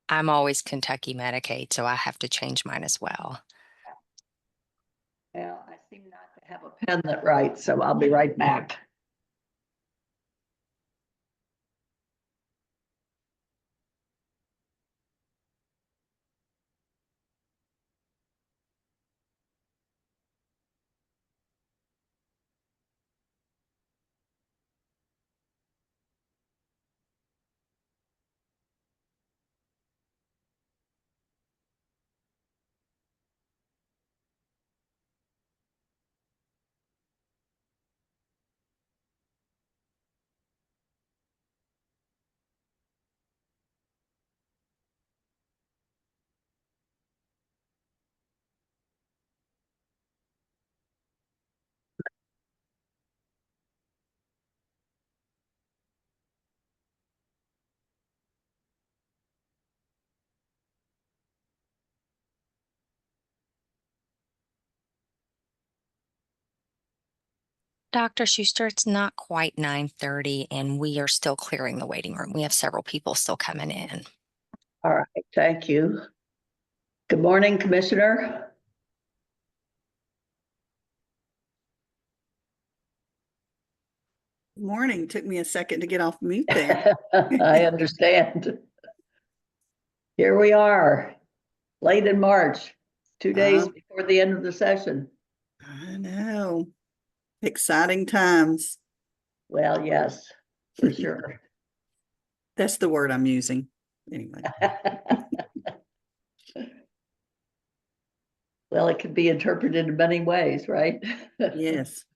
I'm always Kentucky Medicaid, so I have to change mine as well. Well, I seem not to have a pen that writes, so I'll be right back. Dr. Schuster, it's not quite 9:30 and we are still clearing the waiting room. We have several people still coming in. All right, thank you. Good morning, Commissioner. Good morning. Took me a second to get off mute there. I understand. Here we are, late in March, 2 days before the end of the session. I know. Exciting times. Well, yes, for sure. That's the word I'm using. Anyway. Well, it could be interpreted in many ways, right? Yes.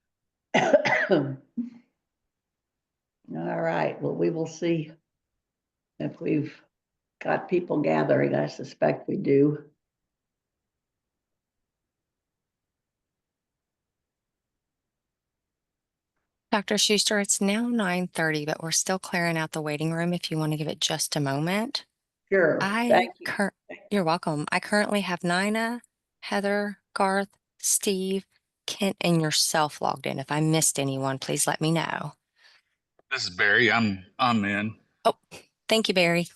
All right, well, we will see if we've got people gathering. I suspect we do. Dr. Schuster, it's now 9:30, but we're still clearing out the waiting room if you want to give it just a moment. Sure, thank you. You're welcome. I currently have Nina, Heather, Garth, Steve, Kent, and yourself logged in. If I missed anyone, please let me know. This is Barry. I'm in. Oh, thank you, Barry.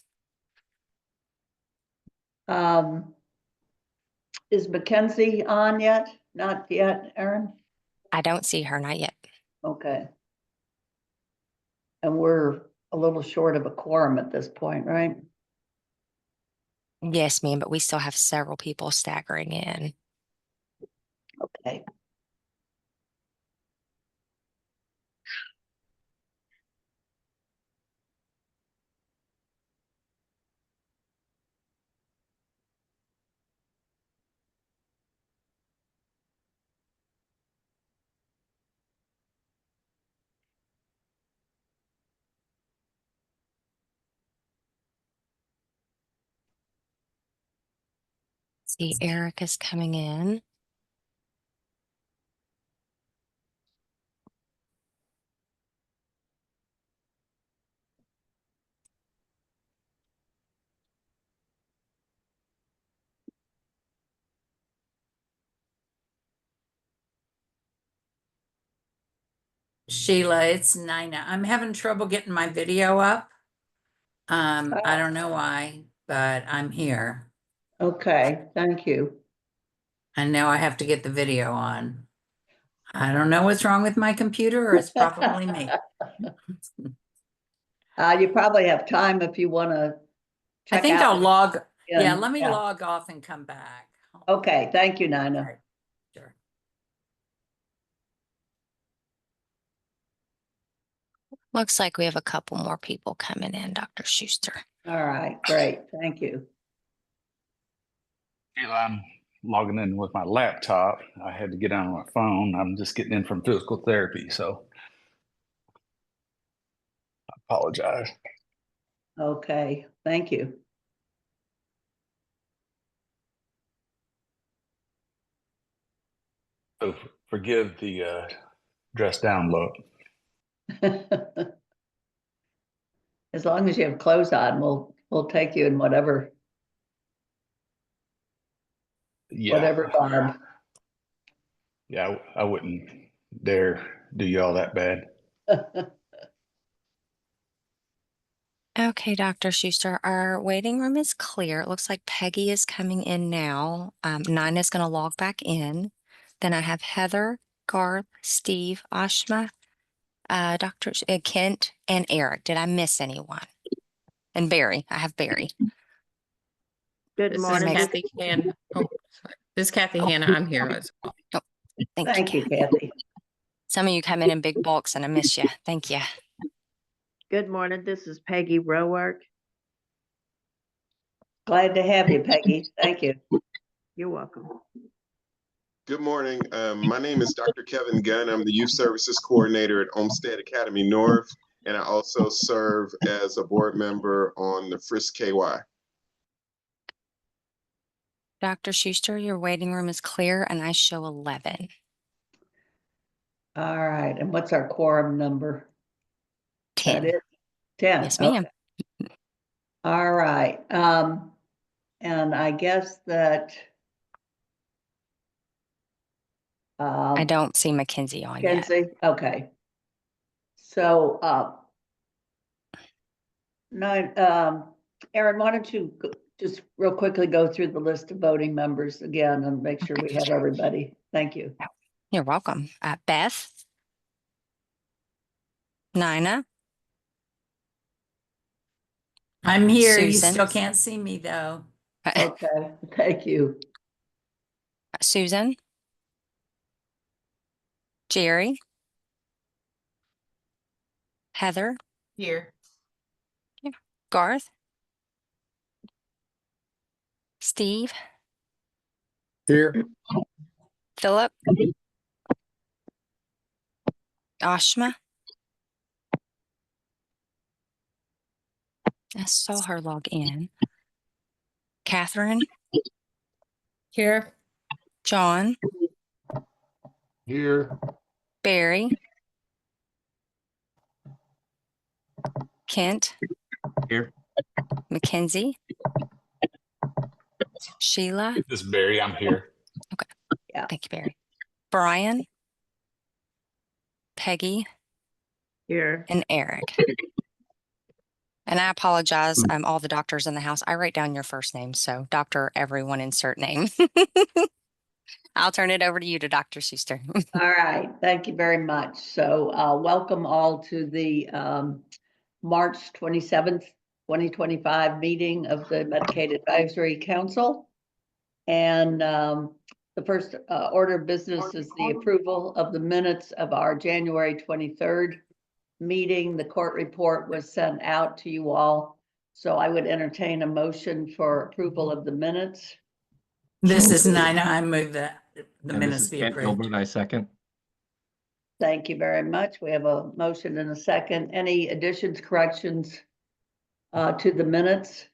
Is Mackenzie on yet? Not yet, Erin? I don't see her, not yet. Okay. And we're a little short of a quorum at this point, right? Yes, ma'am, but we still have several people staggering in. Okay. See, Eric is coming in. Sheila, it's Nina. I'm having trouble getting my video up. I don't know why, but I'm here. Okay, thank you. And now I have to get the video on. I don't know what's wrong with my computer, or it's probably me. You probably have time if you want to I check think out. I'll log. Yeah, in. let me Yeah. log off and come back. Okay, thank you, Nina. All right, sure. Looks like we have a couple more people coming in, Dr. Schuster. All right, great, thank you. I'm logging in with my laptop. I had to get on my phone. I'm just getting in from physical therapy, so I apologize. Okay, thank you. So forgive the dress down look. As long as you have clothes on, we'll take you in whatever garb. Yeah, I wouldn't dare do y'all that bad. Okay, Dr. Schuster, our waiting room is clear. It looks like Peggy is coming in now. Nina is going to log back in. Then I have Heather, Garth, Steve, Ashma, Kent, and Eric. Did I miss anyone? And Barry. I have Barry. Good This is morning. Kathy Hannah. Oh, sorry. This is Kathy Hannah. I'm here as well. Thank you, Kathy. Some of you come in big bulks and I miss you. Thank you. Good morning. This is Peggy Rowark. Glad to have you, Peggy. Thank you. You're welcome. Good morning. My name is Dr. Kevin Gunn. I'm the Youth Services Coordinator at Olmsted Academy North, and I also serve as a board member on the Frisk KY. Dr. Schuster, your waiting room is clear and I show 11. All right, and what's our quorum number? Is that 10. it? 10. Yes, ma'am. Okay. All right, and I guess that I don't see Mackenzie on yet. Kenzie, okay. So, Aaron, why don't you just real quickly go through the list of voting members again and make sure we have everybody. Thank you. You're welcome. Beth, Nina, I'm here. You Susan. still can't see me though. Okay, thank you. Susan, Jerry, Heather, Here. Garth, Steve, Here. Philip, Ashma. I saw her log in. Catherine, Here. John, Here. Barry, Kent, Here. Mackenzie, Sheila. This is Barry. I'm here. Thank you, Barry. Brian, Peggy, Here. and Eric. And I apologize, all the doctors in the house. I write down your first name, so Dr. Everyone insert name. I'll turn it over to you to Dr. Schuster. All right, thank you very much. So welcome all to the March 27th, 2025 meeting of the Medicaid Advisory Council. And the first order of business is the approval of the minutes of our January 23rd meeting. The court report was sent out to you all. So I would entertain a motion for approval of the minutes. This is Nina. I move that the And minutes this is be Kent approved. Gilbert, I second. Thank you very much. We have a motion and a second. Any additions, corrections to the minutes?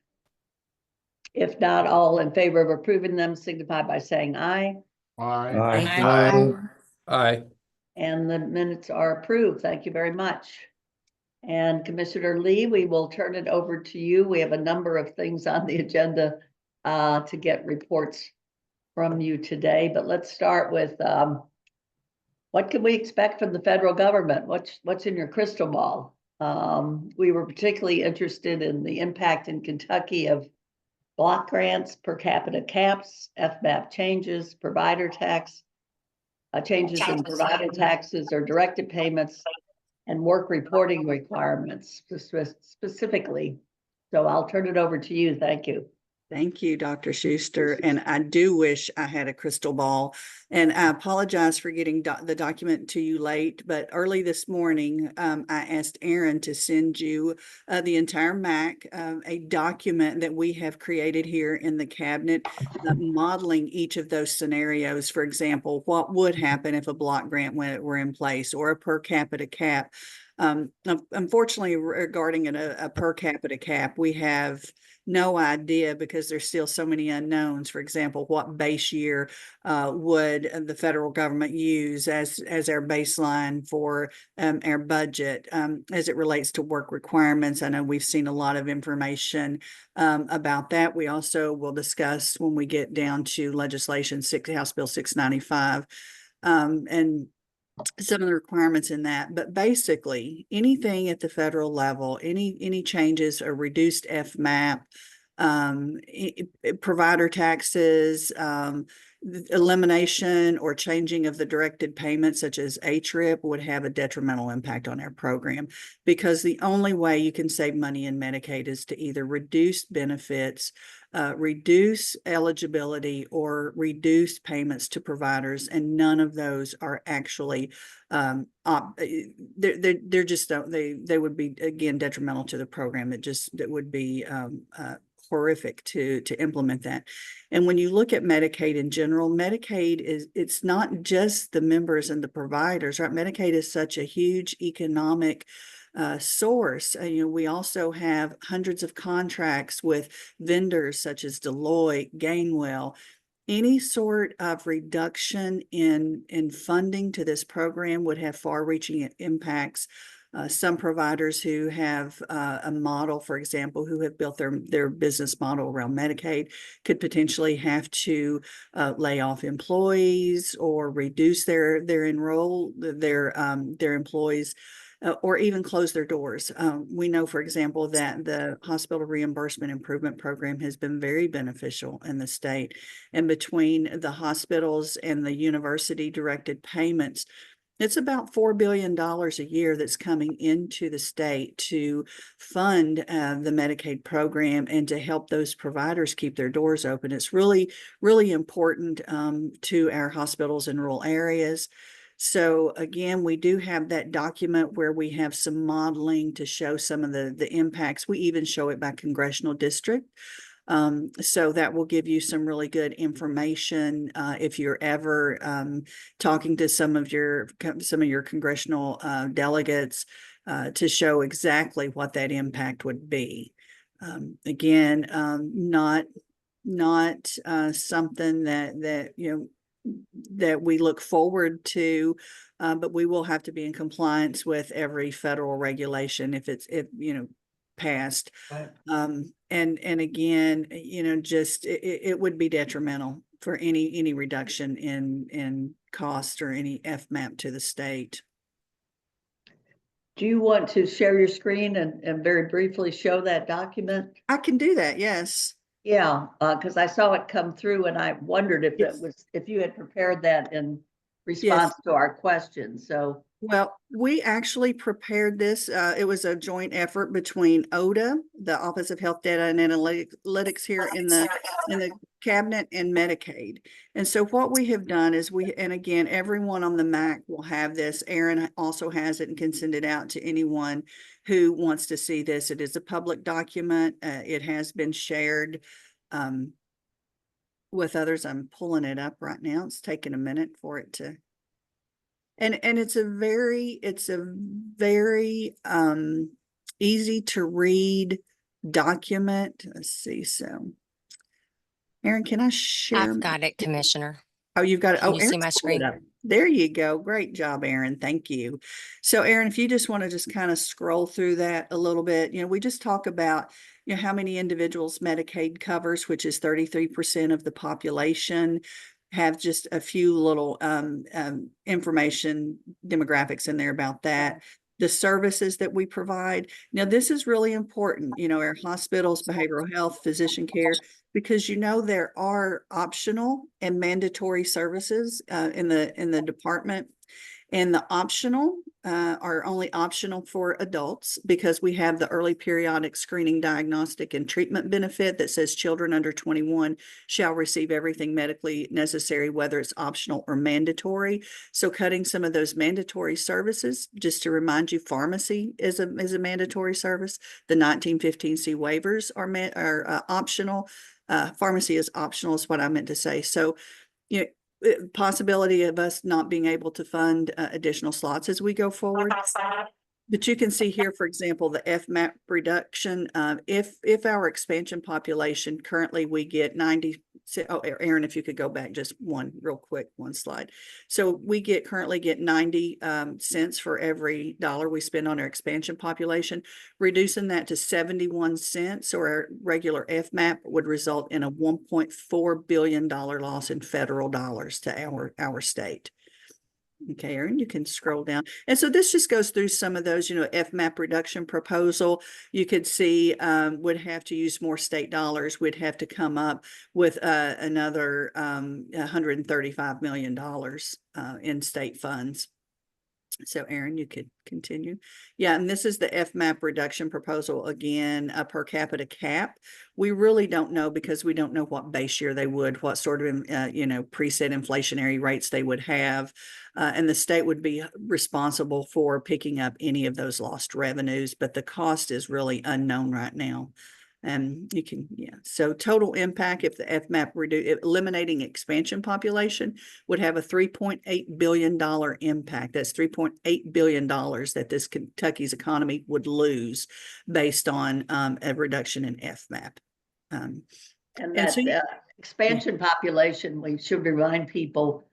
If not, all in favor of approving them signify by saying aye. Aye. Aye. Aye. And the minutes are approved. Thank you very much. And Commissioner Lee, we will turn it over to you. We have a number of things on the agenda to get reports from you today, but let's start with what can we expect from the federal government? What's in your crystal ball? We were particularly interested in the impact in Kentucky of block grants, per capita caps, FMAP changes, provider tax, changes in provider taxes or directed payments, and work reporting requirements specifically. So I'll turn it over to you. Thank you. Thank you, Dr. Schuster. And I do wish I had a crystal ball. And I apologize for getting the document to you late, but early this morning, I asked Aaron to send you the entire MAC, a document that we have created here in the cabinet, modeling each of those scenarios. For example, what would happen if a block grant were in place or a per capita cap? Unfortunately, regarding a per capita cap, we have no idea because there's still so many unknowns. For example, what base year would the federal government use as our baseline for our budget as it relates to work requirements? I know we've seen a lot of information about that. We also will discuss when we get down to legislation, House Bill 695. And some of the requirements in that, but basically anything at the federal level, any changes or reduced FMAP, provider taxes, elimination or changing of the directed payments such as ATRIP would have a detrimental impact on our program, because the only way you can save money in Medicaid is to either reduce benefits, reduce eligibility, or reduce payments to providers, and none of those are actually they're just don't they would be again detrimental to the program. That would be horrific to implement that. And when you look at Medicaid in general, Medicaid it's not just the members and the providers, right? Medicaid is such a huge economic source. We also have hundreds of contracts with vendors such as Deloitte, Gainwell. Any sort of reduction in funding to this program would have far-reaching impacts. Some providers who have a model, for example, who have built their business model around Medicaid could potentially have to lay off employees or reduce their employees. Or even close their doors. We know, for example, that the Hospital Reimbursement Improvement Program has been very beneficial in the state. And between the hospitals and the university-directed payments, it's about $4 billion a year that's coming into the state to fund the Medicaid program and to help those providers keep their doors open. It's really, really important to our hospitals in rural areas. So again, we do have that document where we have some modeling to show some of the impacts. We even show it by congressional district. So that will give you some really good information if you're ever talking to some of your congressional delegates to show exactly what that impact would be. Again, not something that that we look forward to, but we will have to be in compliance with every federal regulation if passed. Right. And again, just it would be detrimental for any reduction in cost or any FMAP to the state. Do you want to share your screen and very briefly show that document? I can do that, yes. Yeah, because I saw it come through and I wondered if Yes. it was, if you had prepared that in response to our questions. So, Well, we actually prepared this. It was a joint effort between ODA, the Office of Health Data and Analytics here in the cabinet, and Medicaid. And so what we have done is and again, everyone on the MAC will have this. Aaron also has it and can send it out to anyone who wants to see this. It is a public document. It has been shared with others. I'm pulling it up right now. It's taking a minute for it to. And it's a very easy to read document. Let's see. So, Aaron, can I share? I've got it, Commissioner. Oh, you've got it. Can Oh, you see Aaron's my pulled it screen? up. There you go. Great job, Aaron. Thank you. So, Aaron, if you just want to just kind of scroll through that a little bit, we just talk about, how many individuals Medicaid covers, which is 33% of the population. Have just a few little information demographics in there about that. The services that we provide. Now, this is really important, our hospitals, behavioral health, physician care, because there are optional and mandatory services in the department. And the optional are only optional for adults, because we have the early periodic screening, diagnostic, and treatment benefit that says children under 21 shall receive everything medically necessary, whether it's optional or mandatory. So cutting some of those mandatory services, just to remind you, pharmacy is a mandatory service. The 1915C waivers are optional. Pharmacy is optional is what I meant to say. So, possibility of us not being able to fund additional slots as we go forward. But you can see here, for example, the FMAP reduction. If our expansion population, currently we get 90, Aaron, if you could go back just one slide. So we currently get 90 cents for every dollar we spend on our expansion population. Reducing that to 71 cents or our regular FMAP would result in a $1.4 billion loss in federal dollars to our state. Okay, Erin, you can scroll down. And so this just goes through some of those, FMAP reduction proposal. You could see would have to use more state dollars. We'd have to come up with another $135 million in state funds. So Erin, you could continue. Yeah, and this is the FMAP reduction proposal again, a per capita cap. We really don't know because we don't know what base year they would, what sort of, preset inflationary rates they would have. And the state would be responsible for picking up any of those lost revenues, but the cost is really unknown right now. And you can, so total impact if the FMAP eliminating expansion population would have a $3.8 billion impact. That's $3.8 billion that this Kentucky's economy would lose based on a reduction in FMAP. And And that so expansion population, we should remind people,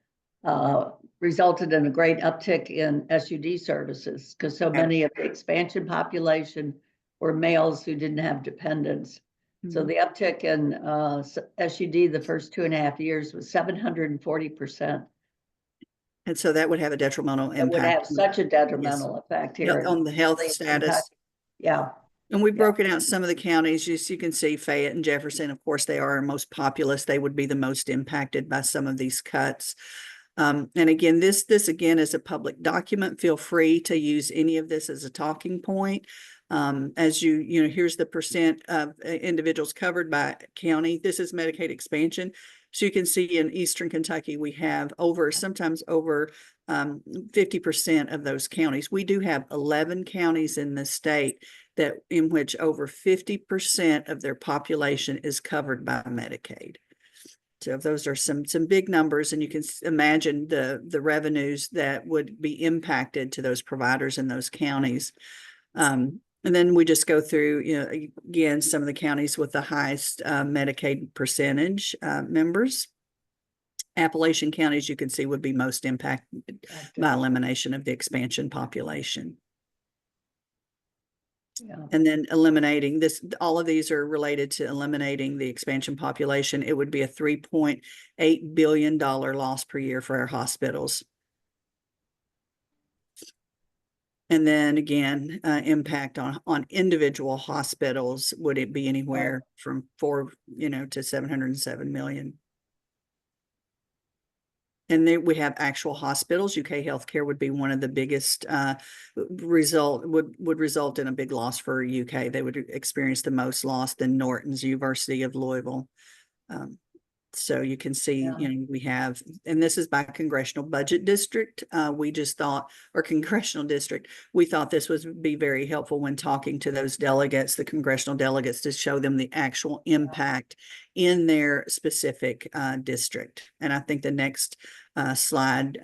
resulted in a great uptick in SUD services because so many of the expansion population were males who didn't have dependents. So the uptick in SUD the first 2.5 years was 740%. And so that would have a detrimental It would have impact. such a detrimental effect here on the health in status. Kentucky. Yeah. And we've broken out some of the counties. Just you can see Fayette and Jefferson, of course, they are most populous. They would be the most impacted by some of these cuts. And again, this again is a public document. Feel free to use any of this as a talking point. As here's the percent of individuals covered by county. This is Medicaid expansion. So you can see in Eastern Kentucky, we have sometimes over 50% of those counties. We do have 11 counties in the state in which over 50% of their population is covered by Medicaid. So those are some big numbers, and you can imagine the revenues that would be impacted to those providers in those counties. And then we just go through, again, some of the counties with the highest Medicaid percentage members. Appalachian counties, you can see, would be most impacted by elimination of the expansion population. Yeah. And then eliminating this, all of these are related to eliminating the expansion population. It would be a $3.8 billion loss per year for our hospitals. And then again, impact on individual hospitals, would it be anywhere from 4, to 707 million? And then we have actual hospitals. UK Healthcare would be one of the biggest would result in a big loss for UK. They would experience the most loss than Norton's University of Louisville. So you can see, we have, and this is by congressional budget district. We just thought, or congressional district, we thought this would be very helpful when talking to those delegates, the congressional delegates, to show them the actual impact in their specific district. And I think the next slide,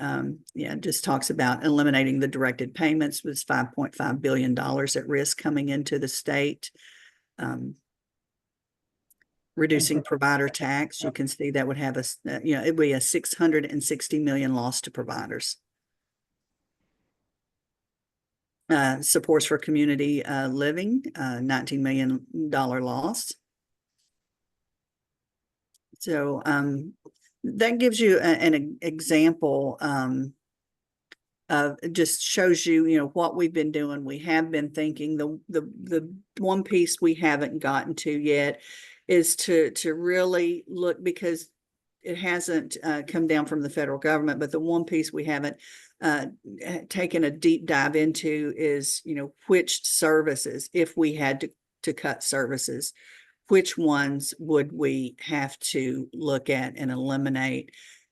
just talks about eliminating the directed payments with $5.5 billion at risk coming into the state. Reducing provider tax, you can see that would have it'd be a $660 million loss to providers. Supports for community living, $19 million loss. So that gives you an example just shows you, what we've been doing. We have been thinking. The one piece we haven't gotten to yet is to really look, because it hasn't come down from the federal government, but the one piece we haven't taken a deep dive into is, which services, if we had to cut services, which ones would we have to look at and eliminate?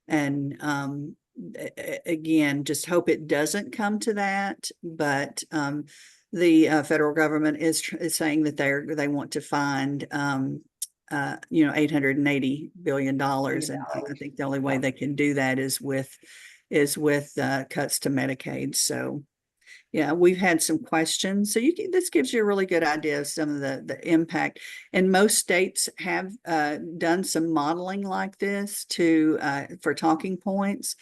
And again, just hope it doesn't come to that, but the federal government is saying that they want to find $880 billion. And I think the only way they can do that is with cuts to Medicaid. So yeah, we've had some questions. So this gives you a really good idea of some of the impact. And most states have done some modeling like this for talking points.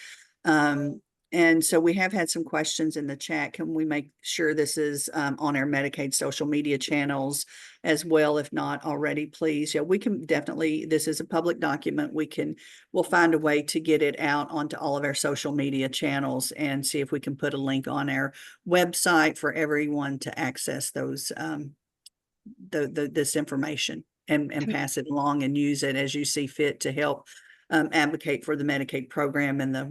And so we have had some questions in the chat. Can we make sure this is on our Medicaid social media channels as well? If not already, please. Yeah, we can definitely, this is a public document. We'll find a way to get it out onto all of our social media channels and see if we can put a link on our website for everyone to access those, this information and pass it along and use it as you see fit to help advocate for the Medicaid program and the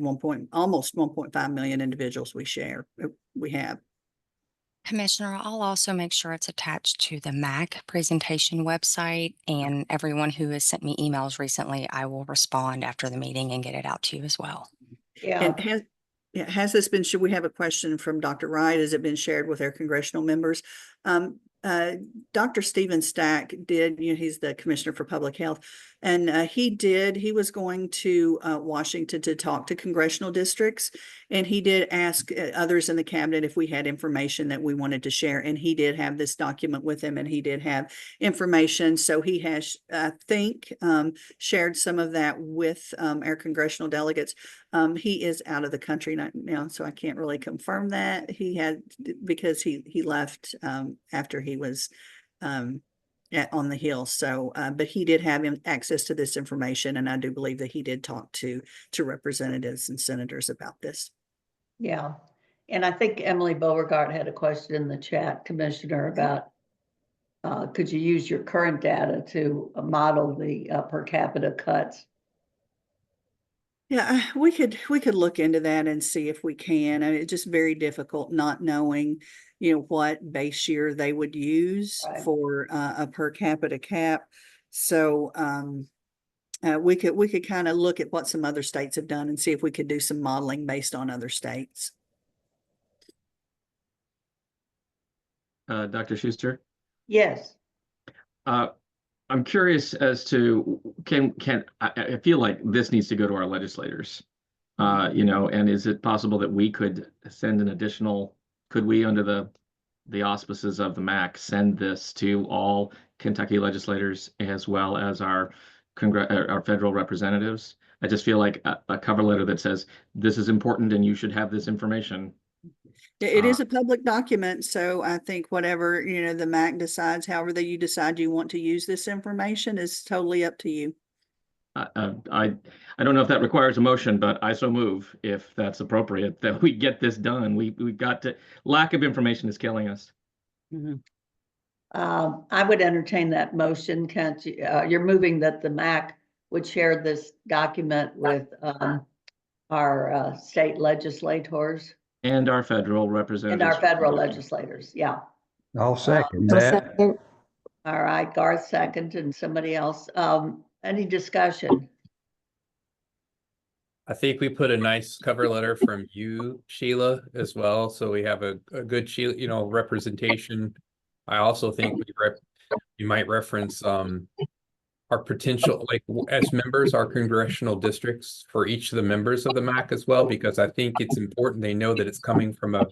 almost 1.5 million individuals we have. Commissioner, I'll also make sure it's attached to the MAC presentation website, and everyone who has sent me emails recently, I will respond after the meeting and get it out to you as well. Yeah, And has this been, should we have a question from Dr. Wright? Has it been shared with our congressional members? Dr. Stephen Stack did, he's the Commissioner for Public Health, and he was going to Washington to talk to congressional districts, and he did ask others in the cabinet if we had information that we wanted to share, and he did have this document with him, and he did have information, so he has, I think, shared some of that with our congressional delegates. He is out of the country now, so I can't really confirm that. Because he left after he was on the Hill. So, but he did have access to this information, and I do believe that he did talk to representatives and senators about this. yeah. And I think Emily Beauregard had a question in the chat, Commissioner, about could you use your current data to model the per capita cuts? Yeah, we could look into that and see if we can. I mean, it's just very difficult not knowing, what base year they would use Right. for a per capita cap. So we could kind of look at what some other states have done and see if we could do some modeling based on other states. Dr. Schuster? Yes. I'm curious as to I feel like this needs to go to our legislators, and is it possible that we could send an additional, could we, under the auspices of the MAC, send this to all Kentucky legislators as well as our federal representatives? I just feel like a cover letter that says this is important and you should have this information. It is a public document, so I think whatever, the MAC decides, however you decide you want to use this information is totally up to you. I don't know if that requires a motion, but I so move, if that's appropriate, that we get this done. We've got to, lack of information is killing us. Mm-hmm. I would entertain that motion. Can't you? You're moving that the MAC would share this document with our state legislators. And our federal legislators, yeah. I'll second that. All right, Garth second, and somebody else. Any discussion? I think we put a nice cover letter from you, Sheila, as well. So we have a good, representation. I also think you might reference our potential, like as members, our congressional districts for each of the members of the MAC as well, because I think it's important they know that it's coming from a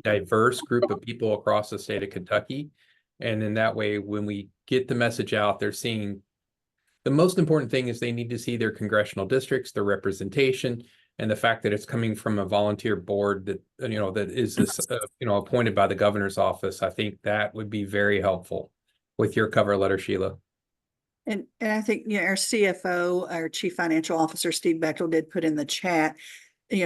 diverse group of people across the state of Kentucky. And in that way, when we get the message out, they're seeing, the most important thing is they need to see their congressional districts, their representation, and the fact that it's coming from a volunteer board that, that is this, appointed by the governor's office. I think that would be very helpful with your cover letter, Sheila. And I think, our CFO, our Chief Financial Officer, Steve Bechtel, did put in the chat,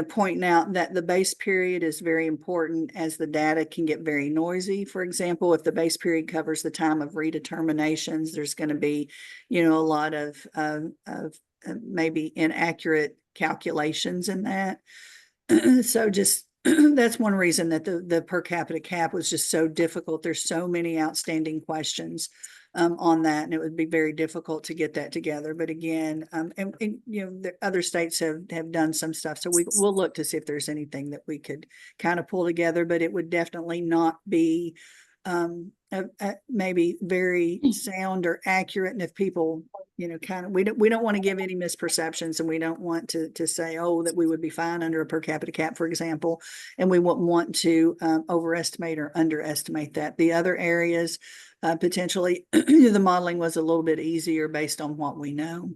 pointing out that the base period is very important, as the data can get very noisy. For example, if the base period covers the time of redeterminations, there's going to be, a lot of maybe inaccurate calculations in that. So just that's one reason that the per capita cap was just so difficult. There's so many outstanding questions on that, and it would be very difficult to get that together. But again, the other states have done some stuff, so we'll look to see if there's anything that we could kind of pull together. But it would definitely not be maybe very sound or accurate. And if people, kind of, we don't want to give any misperceptions, and we don't want to say, oh, that we would be fine under a per capita cap, for example, and we wouldn't want to overestimate or underestimate that. The other areas, potentially the modeling was a little bit easier based on what we know.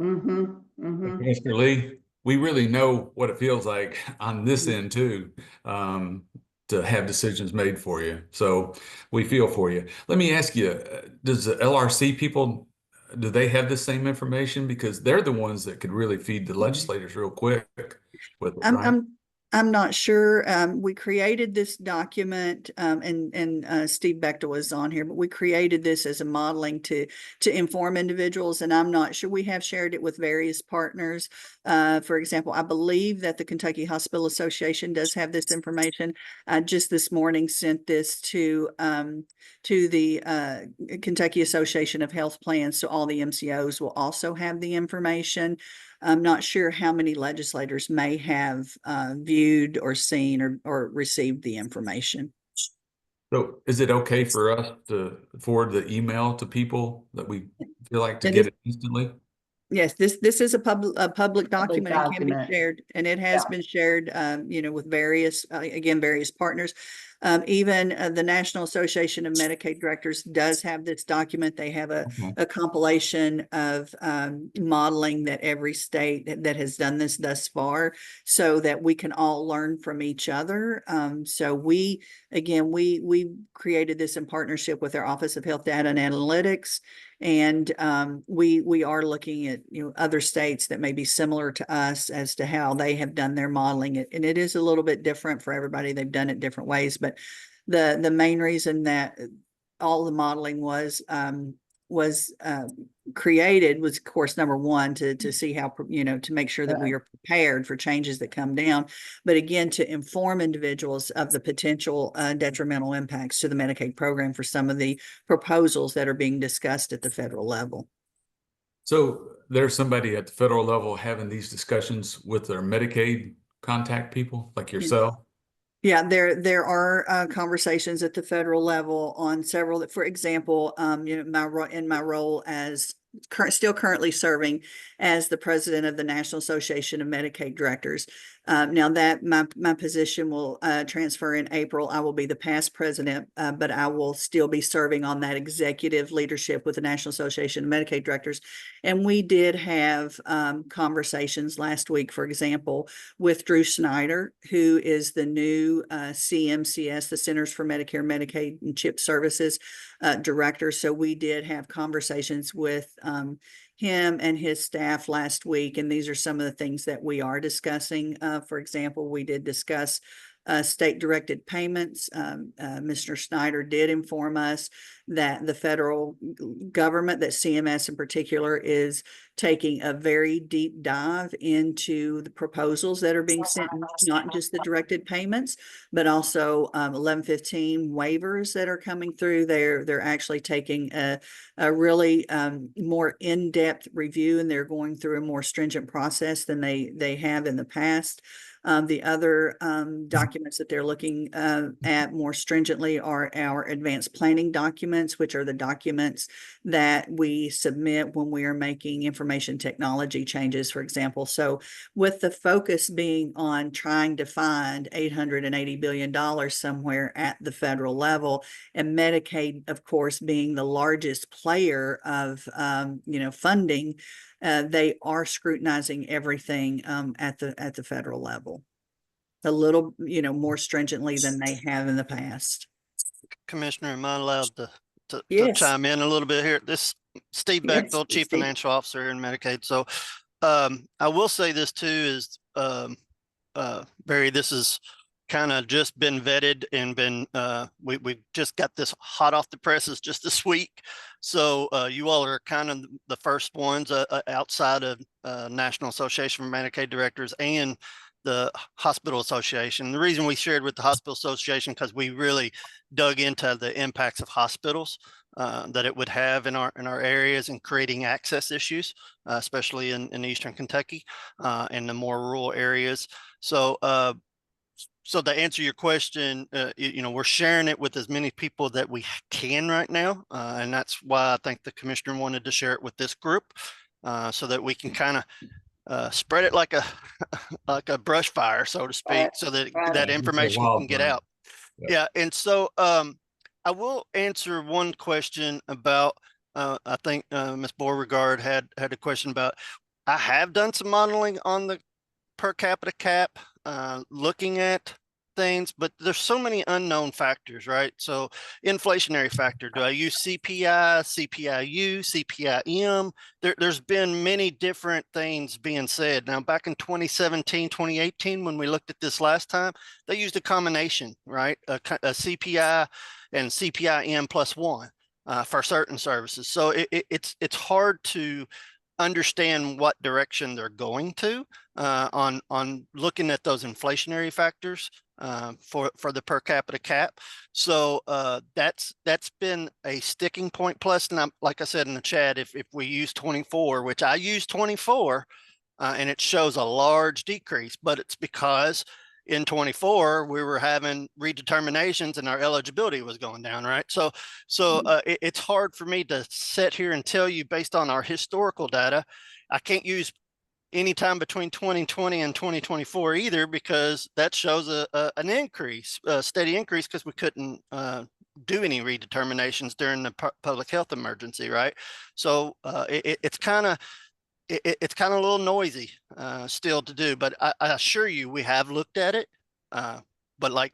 Mm-hmm. Mm-hmm. Mr. Lee, we really know what it feels like on this end too, to have decisions made for you. So we feel for you. Let me ask you, does the LRC people, do they have the same information? Because they're the ones that could really feed the legislators real quick with it, right? I'm not sure. We created this document, and Steve Bechtel was on here, but we created this as a modeling to inform individuals, and I'm not sure. We have shared it with various partners. For example, I believe that the Kentucky Hospital Association does have this information. I just this morning sent this to the Kentucky Association of Health Plans, so all the MCOs will also have the information. I'm not sure how many legislators may have viewed or seen or received the information. So is it okay for us to forward the email to people that we feel like to It get is- it instantly? Yes, this is a public document and can be document. shared, and it has Yeah. been shared, with various, various partners. Even the National Association of Medicaid Directors does have this document. They have Okay. a compilation of modeling that every state that has done this thus far, so that we can all learn from each other. So we created this in partnership with our Office of Health Data and Analytics. And we are looking at other states that may be similar to us as to how they have done their modeling. And it is a little bit different for everybody. They've done it different ways, but the main reason that all the modeling was created was, of course, number one, to see how, to make sure that we are prepared for changes that come down, but again, to inform individuals of the potential detrimental impacts to the Medicaid program for some of the proposals that are being discussed at the federal level. So there's somebody at the federal level having these discussions with their Medicaid contact people like yourself? Yeah, there are conversations at the federal level on several, for example, in my role as still currently serving as the president of the National Association of Medicaid Directors. Now that my position will transfer in April, I will be the past president, but I will still be serving on that executive leadership with the National Association of Medicaid Directors. And we did have conversations last week, for example, with Drew Snyder, who is the new CMCS, the Centers for Medicare, Medicaid, and CHIP Services director. So we did have conversations with him and his staff last week, and these are some of the things that we are discussing. For example, we did discuss state-directed payments. Mr. Snyder did inform us that the federal government, that CMS in particular, is taking a very deep dive into the proposals that are being sent, not just the directed payments, but also 1115 waivers that are coming through. They're actually taking a really more in-depth review, and they're going through a more stringent process than they have in the past. The other documents that they're looking at more stringently are our advanced planning documents, which are the documents that we submit when we are making information technology changes, for example. So with the focus being on trying to find $880 billion somewhere at the federal level, and Medicaid, of course, being the largest player of funding, they are scrutinizing everything at the federal level a little, more stringently than they have in the past. Commissioner, am I allowed to Yes. chime in a little bit here? This Steve Yes, Bechtel, Chief Steve. Financial Officer in Medicaid. So I will say this too is Barry, this has kind of just been vetted and been we just got this hot off the presses just this week. So you all are kind of the first ones outside of National Association for Medicaid Directors and the Hospital Association. The reason we shared with the Hospital Association, because we really dug into the impacts of hospitals that it would have in our areas and creating access issues, especially in Eastern Kentucky and the more rural areas. So so to answer your question, we're sharing it with as many people that we can right now. And that's why I think the commissioner wanted to share it with this group so that we can kind of spread it like a brush fire, so to speak, so that that information can get out. Yeah. And so I will answer one question about, I think Ms. Beauregard had a question about, I have done some modeling on the per capita cap, looking at things, but there's so many unknown factors, right? So inflationary factor, do I use CPI, CPIU, CPIM? There's been many different things being said. Now, back in 2017, 2018, when we looked at this last time, they used a combination, right? A CPI and CPIM plus one for certain services. So it's hard to understand what direction they're going to on looking at those inflationary factors for the per capita cap. So that's been a sticking point. Plus, and like I said in the chat, if we use 24, which I use 24, and it shows a large decrease, but it's because in 24 we were having redeterminations and our eligibility was going down, right? So it's hard for me to sit here and tell you based on our historical data. I can't use any time between 2020 and 2024 either, because that shows an increase, a steady increase, because we couldn't do any redeterminations during the public health emergency, right? So it's kind of a little noisy still to do, but I assure you we have looked at it. But like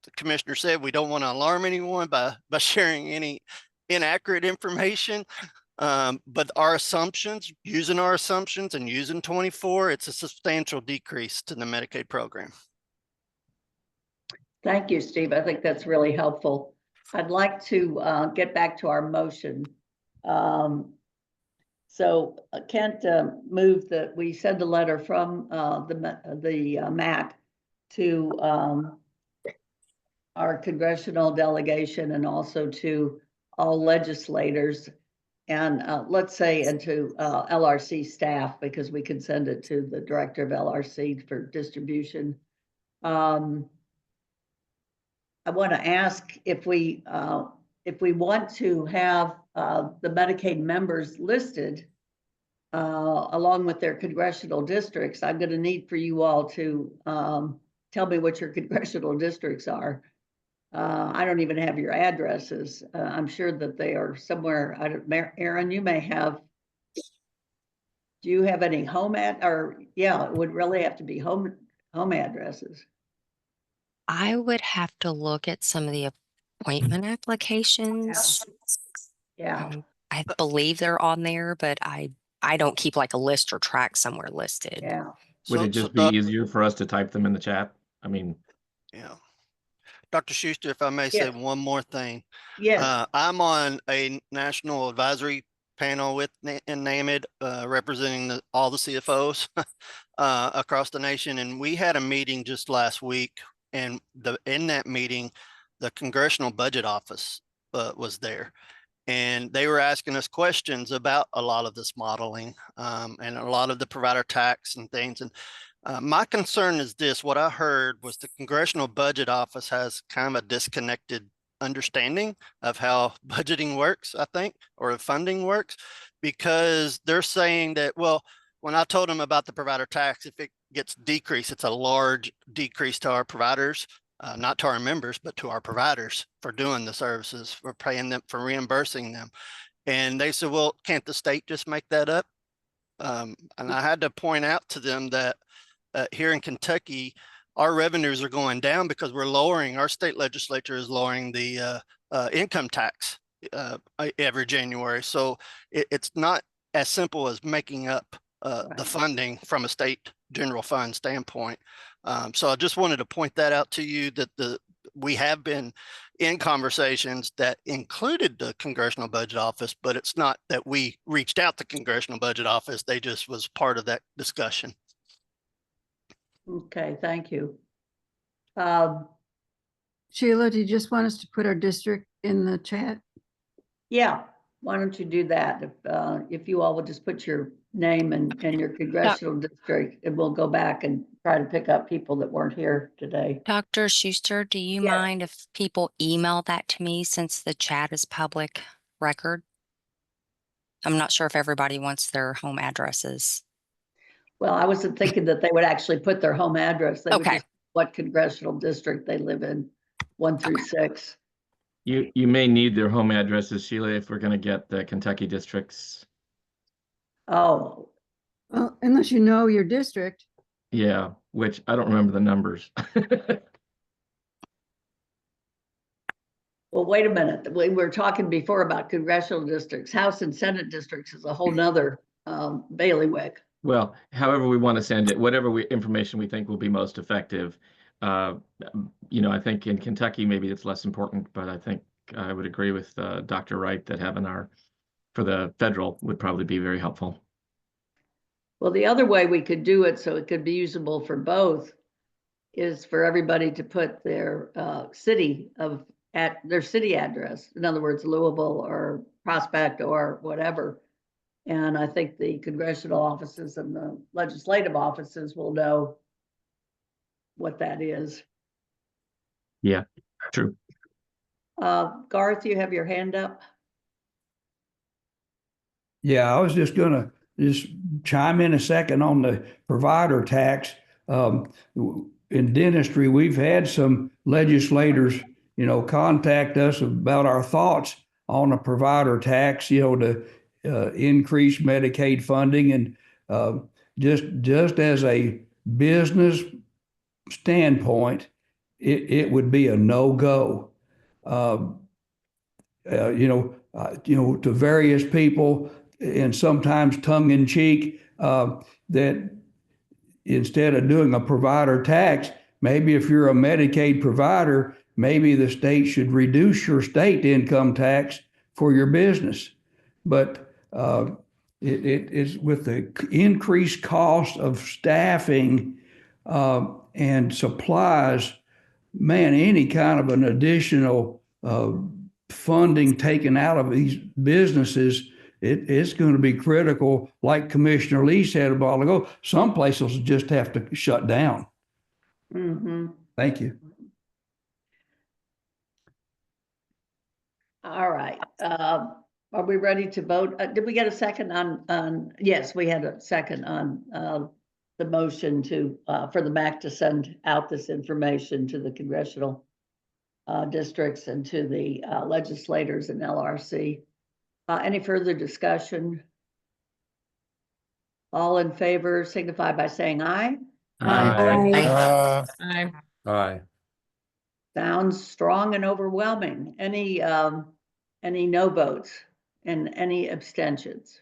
the commissioner said, we don't want to alarm anyone by sharing any inaccurate information. But our assumptions, using our assumptions and using 24, it's a substantial decrease to the Medicaid program. Thank you, Steve. I think that's really helpful. I'd like to get back to our motion. So Kent moved that we send a letter from the MAC to our congressional delegation and also to all legislators, and let's say, and to LRC staff, because we can send it to the director of LRC for distribution. I want to ask if we want to have the Medicaid members listed along with their congressional districts. I'm going to need for you all to tell me what your congressional districts are. I don't even have your addresses. I'm sure that they are somewhere. I don't, Aaron, you may have. Do you have any home yeah, it would really have to be home addresses. I would have to look at some of the appointment applications. Yeah. I believe they're on there, but I don't keep like a list or track somewhere listed. Yeah. Would it just be easier for us to type them in the chat? I mean, yeah. Dr. Schuster, if I may say one more thing. Yes. I'm on a national advisory panel with NAMID, representing all the CFOs across the nation. And we had a meeting just last week. And in that meeting, the Congressional Budget Office was there. And they were asking us questions about a lot of this modeling and a lot of the provider tax and things. And my concern is this: what I heard was the Congressional Budget Office has kind of a disconnected understanding of how budgeting works, I think, or funding works, because they're saying that, well, when I told them about the provider tax, if it gets decreased, it's a large decrease to our providers, not to our members, but to our providers for doing the services, for paying them, for reimbursing them. And they said, well, can't the state just make that up? And I had to point out to them that here in Kentucky, our revenues are going down because we're lowering, our state legislature is lowering the income tax every January. So it's not as simple as making up the funding from a state general fund standpoint. So I just wanted to point that out to you, that we have been in conversations that included the Congressional Budget Office, but it's not that we reached out to Congressional Budget Office. They just was part of that discussion. Okay, thank you. Sheila, do you just want us to put our district in the chat? Yeah, why don't you do that? If you all would just put your name and your congressional district, and we'll go back and try to pick up people that weren't here today. Dr. Schuster, do you mind if people email that to me, since the chat is public record? I'm not sure if everybody wants their home addresses. Well, I wasn't thinking that they would actually put their home address. They would just what congressional district they live in, 1 through 6. you may need their home addresses, Sheila, if we're going to get the Kentucky districts. Oh. Well, unless you know your district. Yeah, which I don't remember the numbers. Well, wait a minute. We were talking before about congressional districts. House and Senate districts is a whole nother bailiwick. Well, however we want to send it, whatever information we think will be most effective. Uh, I think in Kentucky, maybe it's less important, but I think I would agree with Dr. Wright that having for the federal would probably be very helpful. Well, the other way we could do it so it could be usable for both is for everybody to put their city address. In other words, Louisville or Prospect or whatever. And I think the congressional offices and the legislative offices will know what that is. Yeah, true. Garth, you have your hand up? Yeah, I was just gonna chime in a second on the provider tax. In dentistry, we've had some legislators, contact us about our thoughts on a provider tax, to increase Medicaid funding, and just as a business standpoint, it would be a no-go. To various people, and sometimes tongue in cheek, that instead of doing a provider tax, maybe if you're a Medicaid provider, maybe the state should reduce your state income tax for your business. But it is with the increased cost of staffing and supplies, man, any kind of an additional funding taken out of these businesses, it's going to be critical. Like Commissioner Lee said a while ago, some places just have to shut down. Mm-hmm. Thank you. All right. Are we ready to vote? Did we get a second on, yes, we had a second on the motion for the MAC to send out this information to the congressional districts and to the legislators and LRC. Any further discussion? All in favor signify by saying aye. Aye. Aye. Aye. Sounds strong and overwhelming. Any no votes and any abstentions?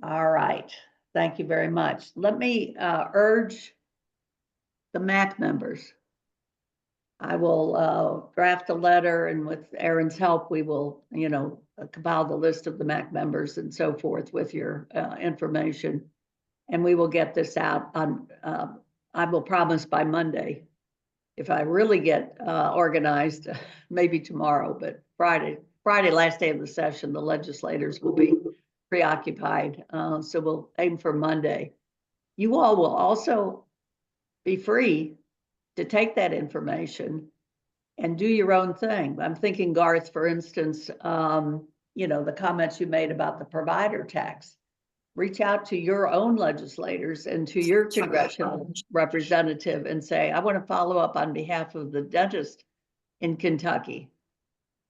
All right. Thank you very much. Let me urge the MAC members. I will draft a letter, and with Aaron's help, we will, compile the list of the MAC members and so forth with your information. And we will get this out on, I will promise by Monday. If I really get organized, maybe tomorrow, but Friday, last day of the session, the legislators will be preoccupied. So we'll aim for Monday. You all will also be free to take that information and do your own thing. I'm thinking, Garth, for instance, the comments you made about the provider tax. Reach out to your own legislators and to your congressional representative and say, I want to follow up on behalf of the dentist in Kentucky.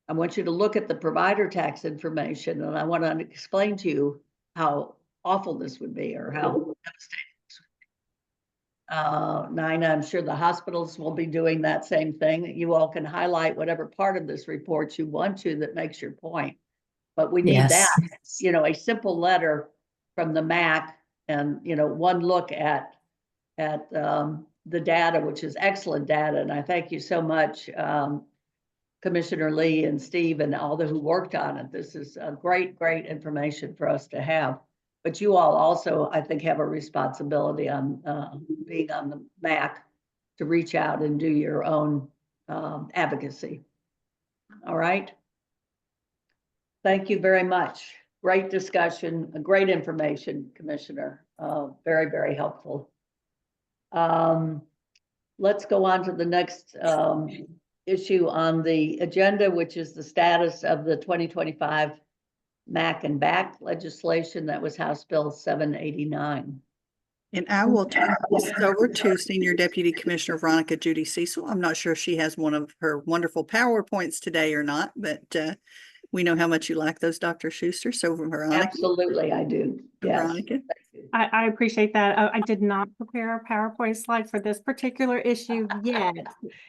I want you to look at the provider tax information, and I want to explain to you how awful this would be, or how devastating this would be. Nina, I'm sure the hospitals will be doing that same thing. You all can highlight whatever part of this report you want to that makes your point. But we need that, a simple letter from the MAC, and one look at the data, which is excellent data. And I thank you so much, Commissioner Lee and Steve and all who worked on it. This is a great information for us to have. But you all also, I think, have a responsibility on being on the MAC to reach out and do your own advocacy. All right. Thank you very much. Great discussion, great information, Commissioner. Very, very helpful. Let's go on to the next issue on the agenda, which is the status of the 2025 MAC and BAC legislation. That was House Bill 789. And I will turn this over to Senior Deputy Commissioner Veronica Judy Cecil. I'm not sure if she has one of her wonderful PowerPoints today or not, but We know how much you like those, Dr. Schuster. So Veronica. Absolutely, I do. Yes. Veronica. I appreciate that. I did not prepare a PowerPoint slide for this particular issue yet,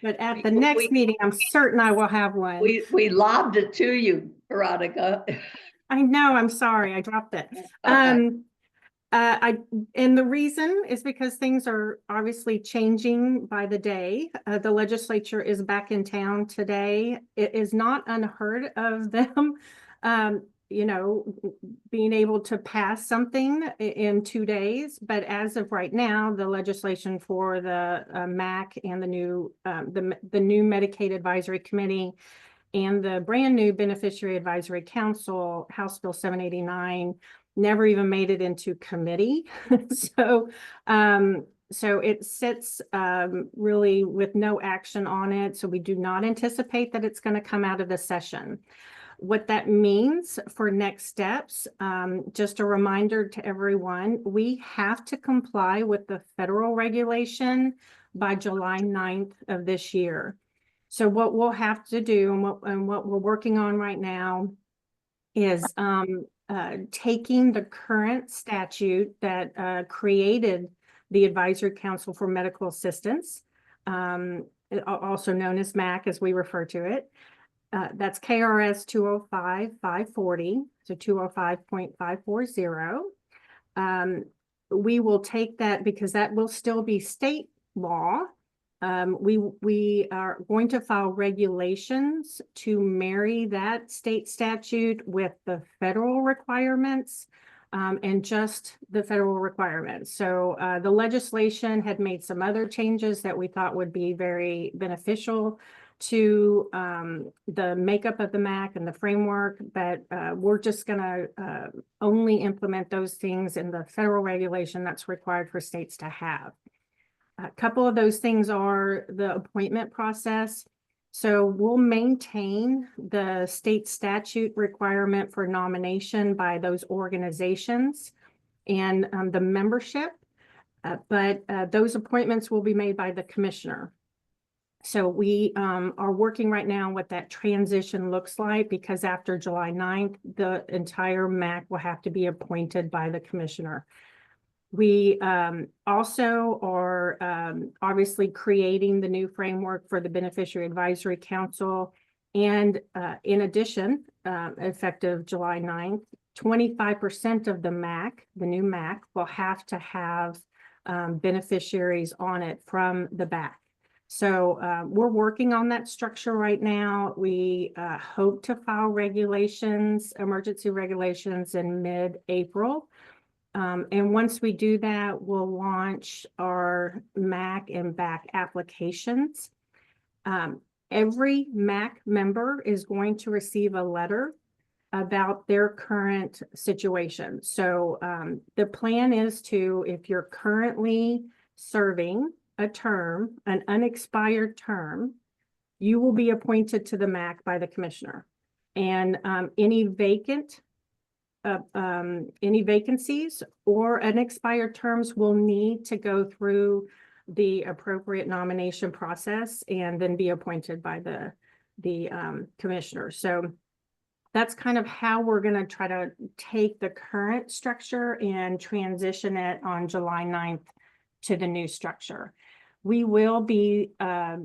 but at the next meeting, I'm certain I will have one. We lobbed it to you, Veronica. I know, I'm sorry, I dropped it. And the reason is because things are obviously changing by the day. The legislature is back in town today. It is not unheard of them, you know, being able to pass something in 2 days. But as of right now, the legislation for the MAC and the new Medicaid Advisory Committee and the brand new Beneficiary Advisory Council, House Bill 789, never even made it into committee. So it sits really with no action on it. So we do not anticipate that it's going to come out of the session. What that means for next steps, just a reminder to everyone, we have to comply with the federal regulation by July 9th of this year. So what we'll have to do and what we're working on right now is taking the current statute that created the Advisory Council for Medical Assistance, also known as MAC as we refer to it. That's KRS 205-540, so 205.540. We will take that because that will still be state law. We are going to file regulations to marry that state statute with the federal requirements and just the federal requirements. So the legislation had made some other changes that we thought would be very beneficial to the makeup of the MAC and the framework, but we're just going to only implement those things in the federal regulation that's required for states to have. A couple of those things are the appointment process. So we'll maintain the state statute requirement for nomination by those organizations and the membership, but those appointments will be made by the commissioner. So we are working right now what that transition looks like, because after July 9th, the entire MAC will have to be appointed by the commissioner. We also are obviously creating the new framework for the Beneficiary Advisory Council. And in addition, effective July 9th, 25% of the MAC, the new MAC, will have to have beneficiaries on it from the back. So we're working on that structure right now. We hope to file regulations, emergency regulations in mid-April. And once we do that, we'll launch our MAC and BAC applications. Every MAC member is going to receive a letter about their current situation. So the plan is to, if you're currently serving a term, an unexpired term, you will be appointed to the MAC by the commissioner. And any vacancies or unexpired terms will need to go through the appropriate nomination process and then be appointed by the commissioner. So that's kind of how we're going to try to take the current structure and transition it on July 9th to the new structure. We will be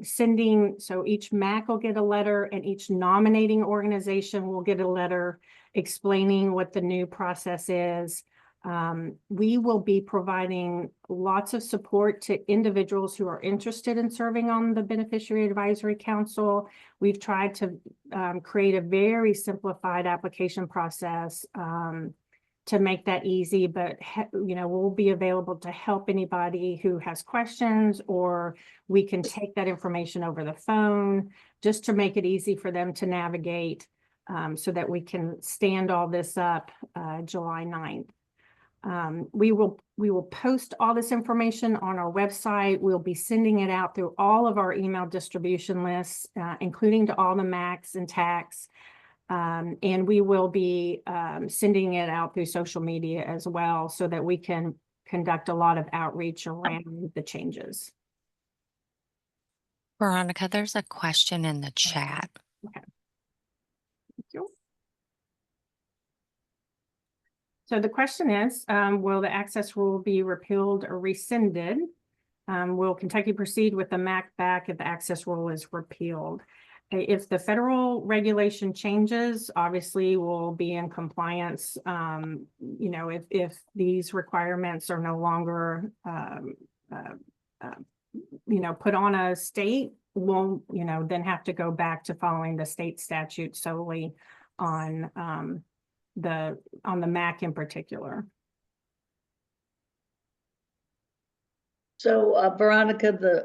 sending, so each MAC will get a letter and each nominating organization will get a letter explaining what the new process is. We will be providing lots of support to individuals who are interested in serving on the Beneficiary Advisory Council. We've tried to create a very simplified application process to make that easy, but we'll be available to help anybody who has questions, or we can take that information over the phone just to make it easy for them to navigate so that we can stand all this up July 9th. We will post all this information on our website. We'll be sending it out through all of our email distribution lists, including to all the MACs and TACs. And we will be sending it out through social media as well, so that we can conduct a lot of outreach around the changes. Veronica, there's a question in the chat. Okay. Thank you. So the question is, will the access rule be repealed or rescinded? Will Kentucky proceed with the MAC back if the access rule is repealed? If the federal regulation changes, obviously we'll be in compliance. You know, if these requirements are no longer, you know, put on a state, we'll, you know, then have to go back to following the state statute solely on the MAC in particular. So Veronica,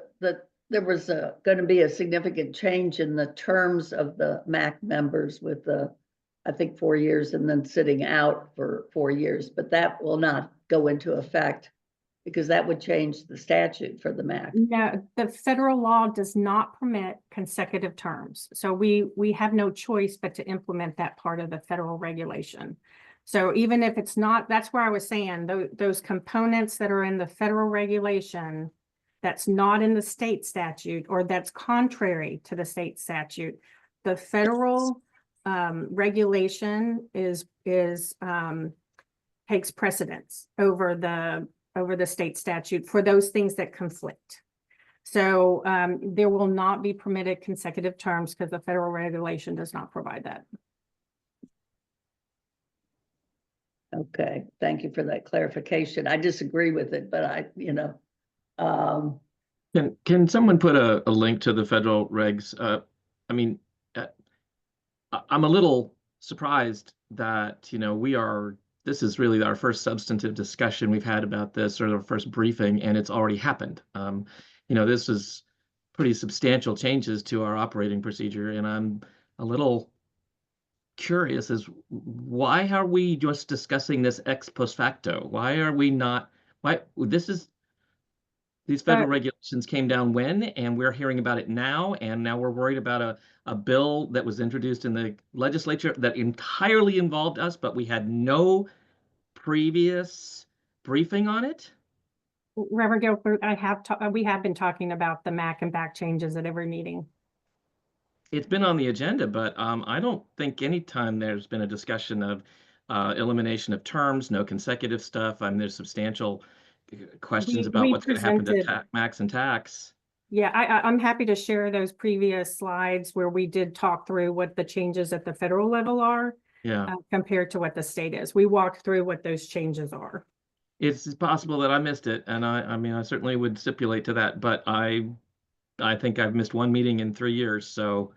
there was going to be a significant change in the terms of the MAC members with I think 4 years and then sitting out for 4 years, but that will not go into effect because that would change the statute for the MAC. No, the federal law does not permit consecutive terms. So we have no choice but to implement that part of the federal regulation. So even if it's not, that's where I was saying those components that are in the federal regulation that's not in the state statute or that's contrary to the state statute, the federal regulation takes precedence over the state statute for those things that conflict. So there will not be permitted consecutive terms because the federal regulation does not provide that. Okay, thank you for that clarification. I disagree with it, but Can someone put a link to the federal regs? I mean, I'm a little surprised that, you know, this is really our first substantive discussion we've had about this, or our first briefing, and it's already happened. You know, this is pretty substantial changes to our operating procedure, and I'm a little curious as why are we just discussing this ex post facto? Why are we not? These federal regulations came down when, and we're hearing about it now, and now we're worried about a bill that was introduced in the legislature that entirely involved us, but we had no previous briefing on it. Reverend Gilbert, we have been talking about the MAC and back changes at every meeting. It's been on the agenda, but I don't think any time there's been a discussion of elimination of terms, no consecutive stuff. There's substantial questions about what's going to happen to MACs and tax. Yeah, I'm happy to share those previous slides where we did talk through what the changes at the federal level are compared to what the state is. We walked through what those changes are. It's possible that I missed it, and I mean, I certainly would stipulate to that, but I think I've missed one meeting in 3 years, so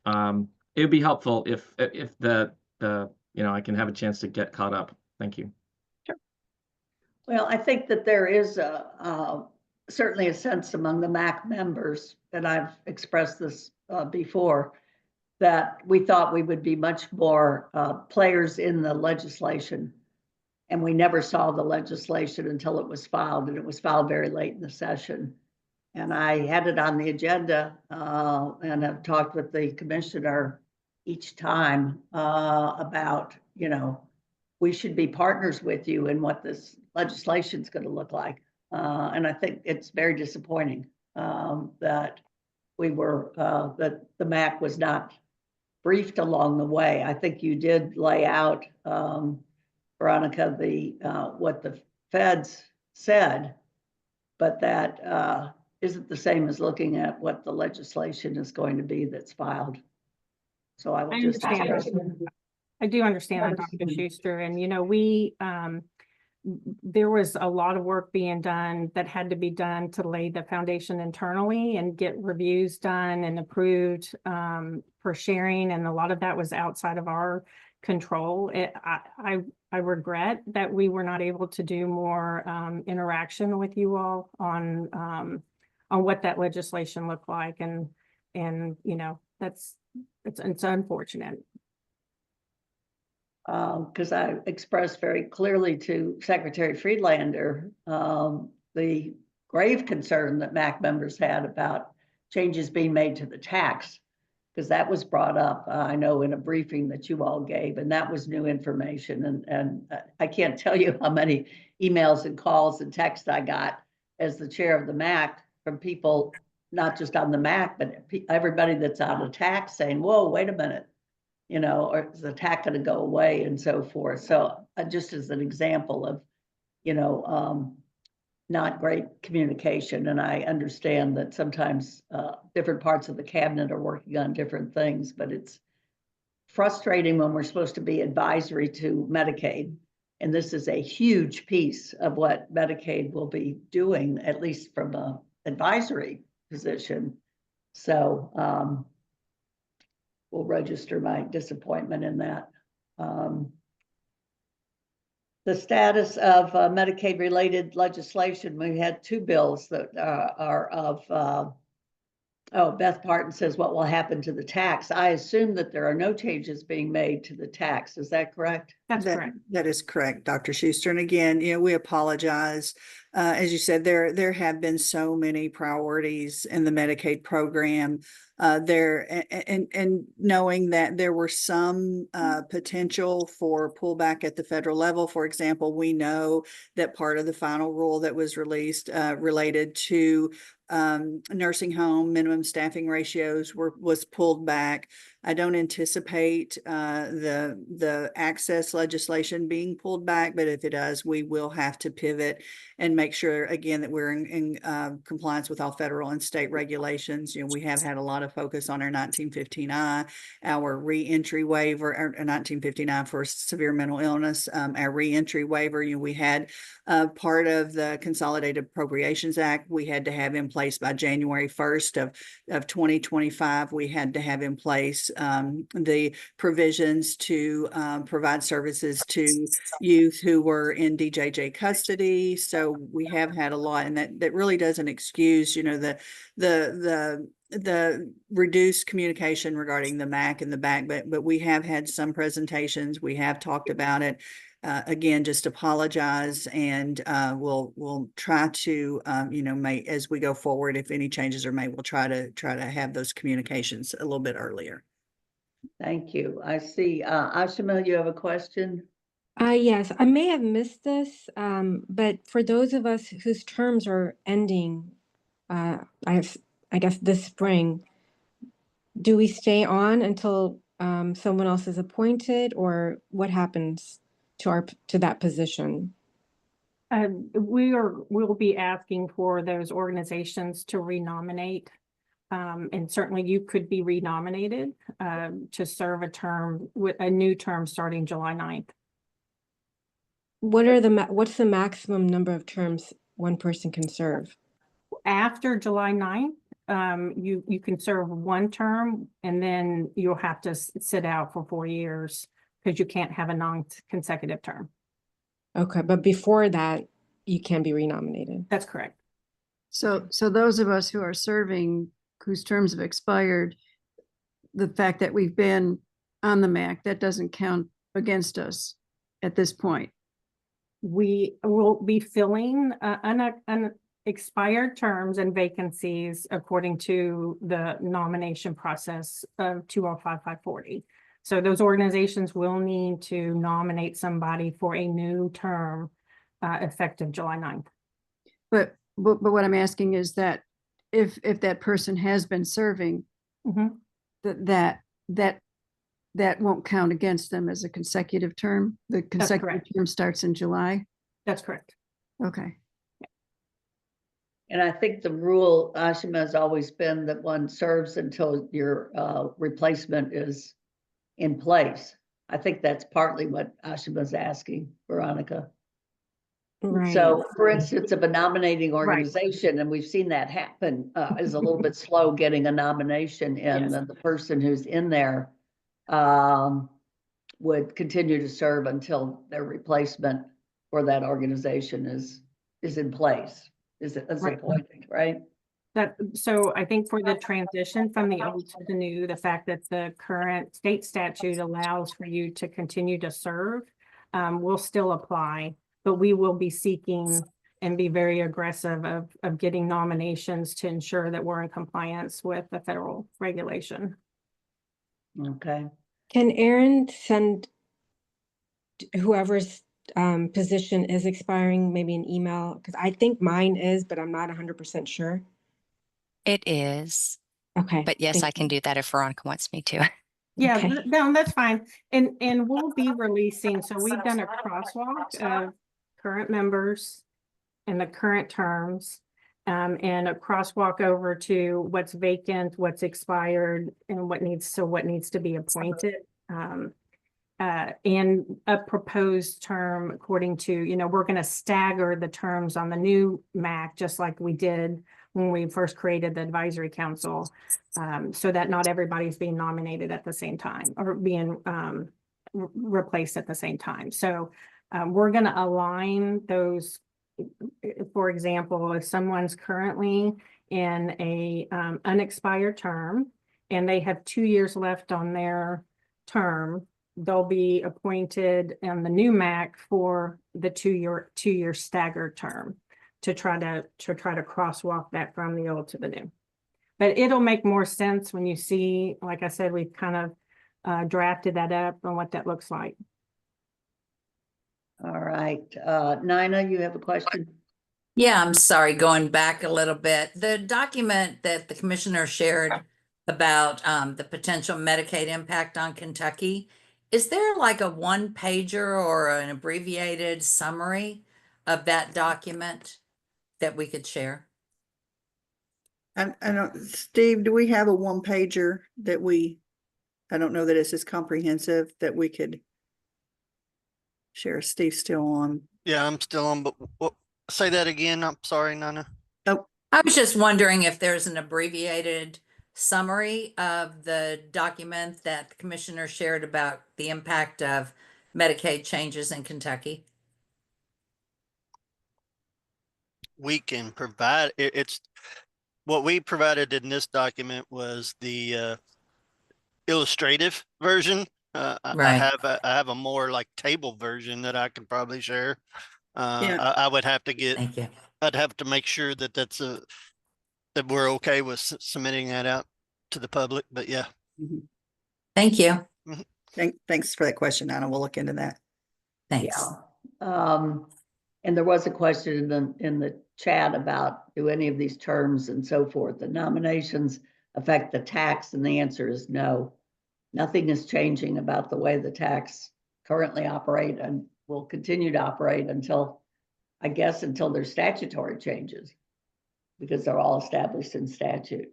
it would be helpful if the you know, I can have a chance to get caught up. Thank you. Sure. Well, I think that there is certainly a sense among the MAC members, and I've expressed this before, that we thought we would be much more players in the legislation. And we never saw the legislation until it was filed, and it was filed very late in the session. And I had it on the agenda and have talked with the commissioner each time about, you know, we should be partners with you in what this legislation is going to look like. And I think it's very disappointing that that the MAC was not briefed along the way. I think you did lay out, Veronica, what the feds said, but that isn't the same as looking at what the legislation is going to be that's filed. So I will just. I do understand that, Dr. Schuster, and you know, there was a lot of work being done that had to be done to lay the foundation internally and get reviews done and approved for sharing, and a lot of that was outside of our control. I regret that we were not able to do more interaction with you all on what that legislation looked like, and you know, it's unfortunate. Because I expressed very clearly to Secretary Friedlander the grave concern that MAC members had about changes being made to the tax, because that was brought up, I know, in a briefing that you all gave, and that was new information. And I can't tell you how many emails and calls and texts I got as the chair of the MAC from people, not just on the MAC, but everybody that's on the tax saying, whoa, wait a minute. you know, or is the TAC going to go away and so forth. So just as an example of, you know, not great communication. And I understand that sometimes different parts of the cabinet are working on different things, but it's frustrating when we're supposed to be advisory to Medicaid. And this is a huge piece of what Medicaid will be doing, at least from an advisory position. So we'll register my disappointment in that. The status of Medicaid-related legislation, we had two bills that are of, oh, Beth Parton says, what will happen to the tax? I assume that there are no changes being made to the tax. Is that correct? That's That, correct. that is correct, Dr. Schuster. And again, you know, we apologize. As you said, there have been so many priorities in the Medicaid program and knowing that there were some potential for pullback at the federal level. For example, we know that part of the final rule that was released related to nursing home minimum staffing ratios was pulled back. I don't anticipate the access legislation being pulled back, but if it does, we will have to pivot and make sure again that we're in compliance with all federal and state regulations. You know, we have had a lot of focus on our 1915I, our reentry waiver, or 1959 for severe mental illness, our reentry waiver. You know, we had part of the Consolidated Appropriations Act we had to have in place by January 1st of 2025. We had to have in place the provisions to provide services to youth who were in DJJ custody. So we have had a lot, and that really doesn't excuse, you know, the reduced communication regarding the MAC and the BAC, but we have had some presentations. We have talked about it. Again, just apologize, and we'll try to, you know, as we go forward, if any changes are made, we'll try to have those communications a little bit earlier. Thank you. I see. Ashima, you have a question? Yes, I may have missed this, but for those of us whose terms are ending, I guess this spring, do we stay on until someone else is appointed, or what happens to that position? We'll be asking for those organizations to renominate. And certainly you could be renominated to serve a term with a new term starting July 9th. What's the maximum number of terms one person can serve? After July 9th, you can serve one term, and then you'll have to sit out for 4 years because you can't have a non-consecutive term. Okay, but before that, you can be renominated. That's correct. So those of us who are serving, whose terms have expired, the fact that we've been on the MAC, that doesn't count against us at this point. We will be filling expired terms and vacancies according to the nomination process of 205-540. So those organizations will need to nominate somebody for a new term effective July 9th. But what I'm asking is that if that person has been serving, that won't count against them as a consecutive term. The consecutive term starts in July. That's correct. Okay. And I think the rule, Ashima, has always been that one serves until your replacement is in place. I think that's partly what Ashima's asking, Veronica. Right. So, for instance, if a nominating organization, and we've seen that happen, is a little bit slow getting a nomination in, Yes. then the person who's in there would continue to serve until their replacement for that organization is in place, is appointed, right? So I think for the transition from the old to the new, the fact that the current state statute allows for you to continue to serve will still apply, but we will be seeking and be very aggressive of getting nominations to ensure that we're in compliance with the federal regulation. Okay. Can Aaron send whoever's position is expiring maybe an email? Because I think mine is, but I'm not 100% sure. It is. Okay. But yes, thank I can do that if Veronica wants me to. Yeah, Okay. no, that's fine. And we'll be releasing, so we've done a crosswalk of current members and the current terms. And a crosswalk over to what's vacant, what's expired, and what needs to be appointed. And a proposed term according to, we're going to stagger the terms on the new MAC, just like we did when we first created the advisory council, so that not everybody's being nominated at the same time or being replaced at the same time. So we're going to align those. For example, if someone's currently in a unexpired term and they have 2 years left on their term, they'll be appointed in the new MAC for the two-year staggered term to try to crosswalk that from the old to the new. But it'll make more sense when you see, like I said, we've kind of drafted that up and what that looks like. All right, Nina, you have a question? Yeah, I'm sorry, going back a little bit. The document that the commissioner shared about the potential Medicaid impact on Kentucky, is there like a one pager or an abbreviated summary of that document that we could share? I don't, Steve, do we have a one pager that I don't know that it's as comprehensive that we could share. Steve's still on. Yeah, I'm still on, but say that again. I'm sorry, Nana. Oh, I was just wondering if there's an abbreviated summary of the document that the commissioner shared about the impact of Medicaid changes in Kentucky. We can provide it's what we provided in this document was the illustrative version. Right. I have a more like table version that I could probably share. Yeah. I would have to get. Thank you. I'd have to make sure that that we're okay with submitting that out to the public. But yeah. Thank you. Thanks for that question, Anna. We'll look into that. Thanks. Yeah. And there was a question in the chat about, do any of these terms and so forth, the nominations affect the tax? And the answer is no. Nothing is changing about the way the tax currently operate and will continue to operate until, I guess, until there's statutory changes, because they're all established in statute.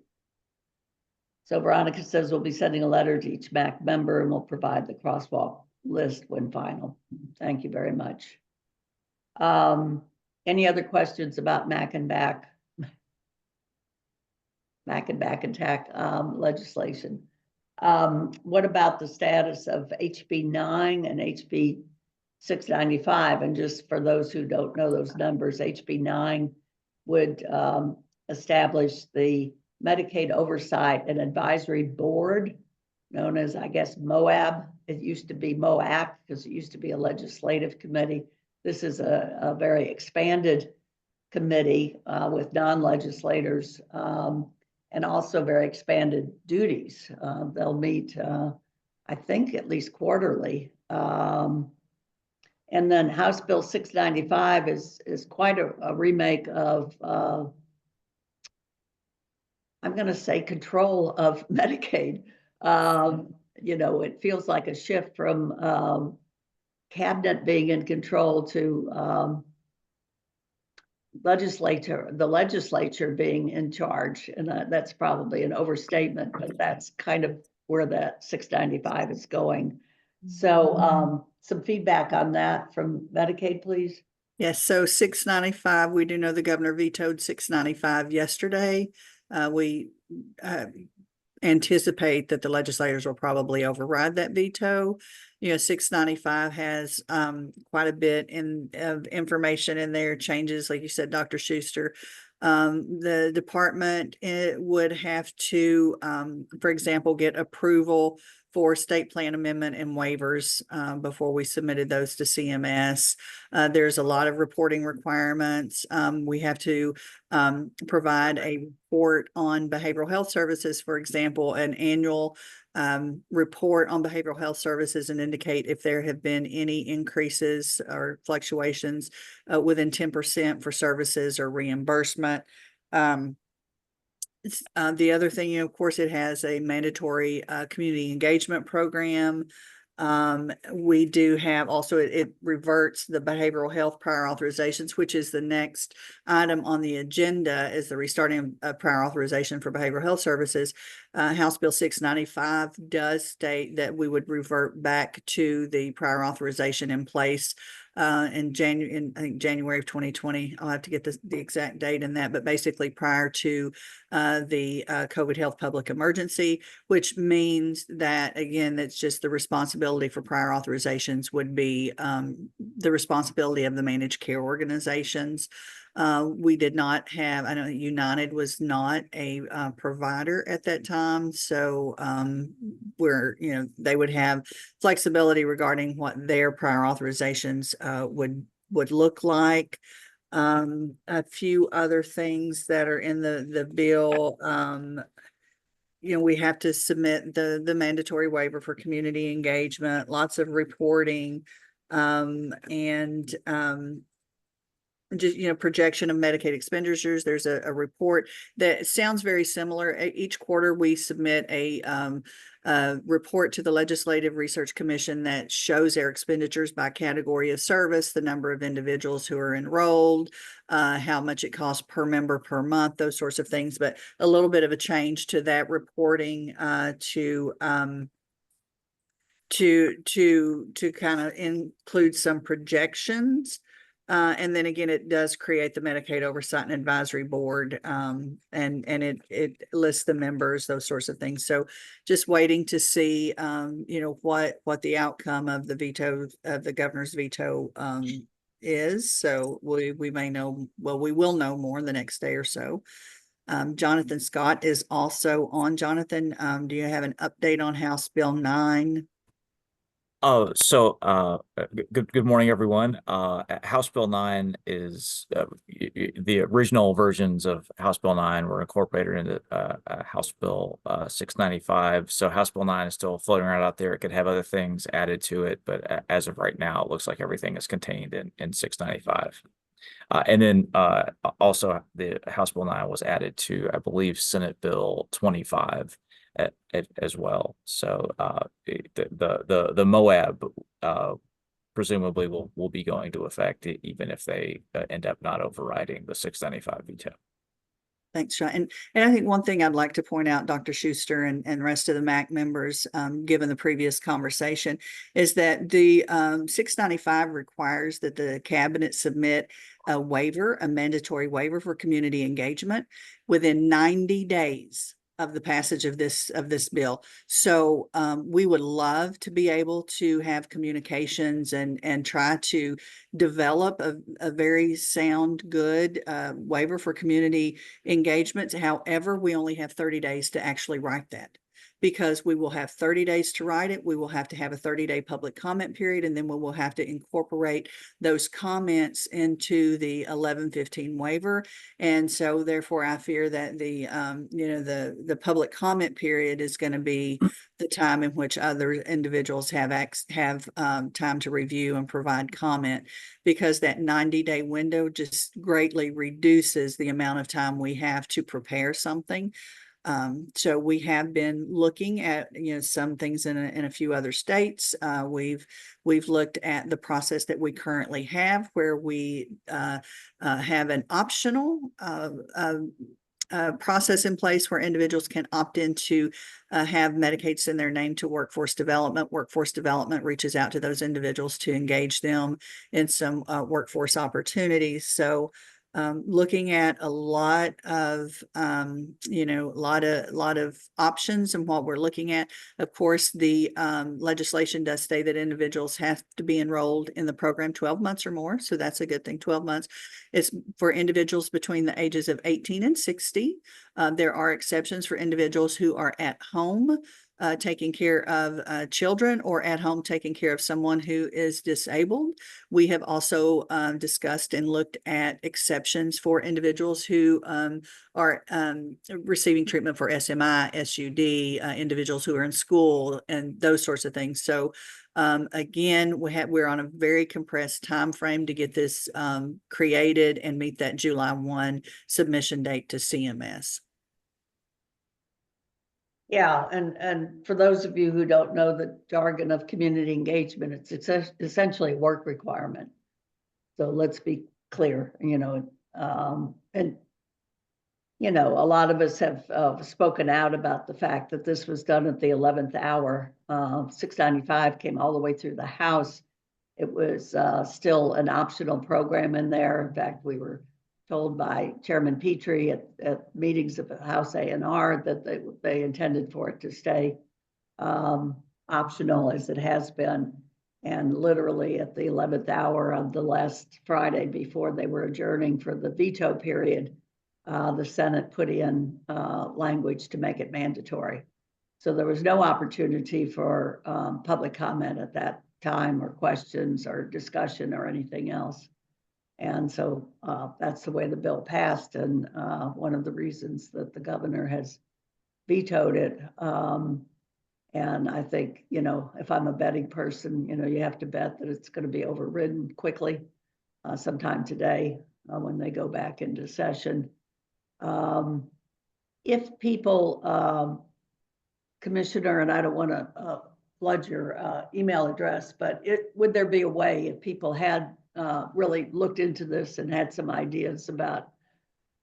So Veronica says we'll be sending a letter to each MAC member and we'll provide the crosswalk list when final. Thank you very much. Any other questions about MAC and back and TAC legislation? What about the status of HB 9 and HB 695? And just for those who don't know those numbers, HB 9 would establish the Medicaid Oversight and Advisory Board, known as, I guess, MOAB. It used to be MOAC because it used to be a legislative committee. This is a very expanded committee with non-legislators and also very expanded duties. They'll meet, I think, at least quarterly. And then House Bill 695 is quite a remake of, I'm going to say, control of Medicaid. It feels like a shift from cabinet being in control to the legislature being in charge. And that's probably an overstatement, but that's kind of where that 695 is going. So some feedback on that from Medicaid, please. Yes, so 695, we do know the governor vetoed 695 yesterday. We anticipate that the legislators will probably override that veto. 695 has quite a bit of information in there, changes, like you said, Dr. Schuster. The department would have to, for example, get approval for state plan amendment and waivers before we submitted those to CMS. There's a lot of reporting requirements. We have to provide a report on behavioral health services, for example, an annual report on behavioral health services, and indicate if there have been any increases or fluctuations within 10% for services or reimbursement. The other thing, you know, of course, it has a mandatory community engagement program. We do have also, it reverts the behavioral health prior authorizations, which is the next item on the agenda, is the restarting of prior authorization for behavioral health services. House Bill 695 does state that we would revert back to the prior authorization in place in I think January of 2020. I'll have to get the exact date in that, but basically prior to the COVID health public emergency, which means that, again, that's just the responsibility for prior authorizations would be the responsibility of the managed care organizations. We did not have, I know United was not a provider at that time. So we're, you know, they would have flexibility regarding what their prior authorizations would look like. A few other things that are in the bill. You know, we have to submit the mandatory waiver for community engagement, lots of reporting, and just, you know, projection of Medicaid expenditures. There's a report that sounds very similar. Each quarter we submit a report to the Legislative Research Commission that shows their expenditures by category of service, the number of individuals who are enrolled, how much it costs per member per month, those sorts of things. But a little bit of a change to that reporting to kind of include some projections. And then again, it does create the Medicaid Oversight and Advisory Board, and it lists the members, those sorts of things. So just waiting to see, you know, what the outcome of the governor's veto is. So we may know, well, we will know more the next day or so. Jonathan Scott is also on. Jonathan, do you have an update on House Bill 9? Oh, so good morning, everyone. House Bill 9 is the original versions of House Bill 9 were incorporated into House Bill 695. So House Bill 9 is still floating around out there. It could have other things added to it, but as of right now, it looks like everything is contained in 695. And then also the House Bill 9 was added to, I believe, Senate Bill 25. As well. So the Moab presumably will be going to effect even if they end up not overriding the 695 veto. Thanks, Sean. And I think one thing I'd like to point out, Dr. Schuster and rest of the MAC members, given the previous conversation, is that the 695 requires that the cabinet submit a waiver, a mandatory waiver for community engagement within 90 days of the passage of this bill. So we would love to be able to have communications and try to develop a very sound, good waiver for community engagement. However, we only have 30 days to actually write that, because we will have 30 days to write it. We will have to have a 30-day public comment period, and then we will have to incorporate those comments into the 1115 waiver. And so therefore I fear that the public comment period is going to be the time in which other individuals have time to review and provide comment, because that 90-day window just greatly reduces the amount of time we have to prepare something. So we have been looking at, some things in a few other states. We've looked at the process that we currently have, where we have an optional process in place where individuals can opt in to have Medicaid send their name to Workforce Development. Workforce Development reaches out to those individuals to engage them in some workforce opportunities. So looking at a lot of, lot of options and what we're looking at. Of course, the legislation does say that individuals have to be enrolled in the program 12 months or more. So that's a good thing. 12 months. It's for individuals between the ages of 18 and 60. There are exceptions for individuals who are at home taking care of children, or at home taking care of someone who is disabled. We have also discussed and looked at exceptions for individuals who are receiving treatment for SMI, SUD, individuals who are in school, and those sorts of things. So again, we're on a very compressed time frame to get this created and meet that July 1 submission date to CMS. Yeah, and for those of you who don't know the jargon of community engagement, it's essentially a work requirement. So let's be clear, and a lot of us have spoken out about the fact that this was done at the 11th hour. 695 came all the way through the House. It was still an optional program in there. In fact, we were told by Chairman Petrie at meetings of the House A&R that they intended for it to stay optional as it has been. And literally at the 11th hour of the last Friday before they were adjourning for the veto period, the Senate put in language to make it mandatory. So there was no opportunity for public comment at that time, or questions or discussion or anything else. And so that's the way the bill passed, and one of the reasons that the governor has vetoed it. And I think, if I'm a betting person, you have to bet that it's going to be overridden quickly sometime today when they go back into session. If people, Commissioner, and I don't want to flood your email address, but would there be a way, if people had really looked into this and had some ideas about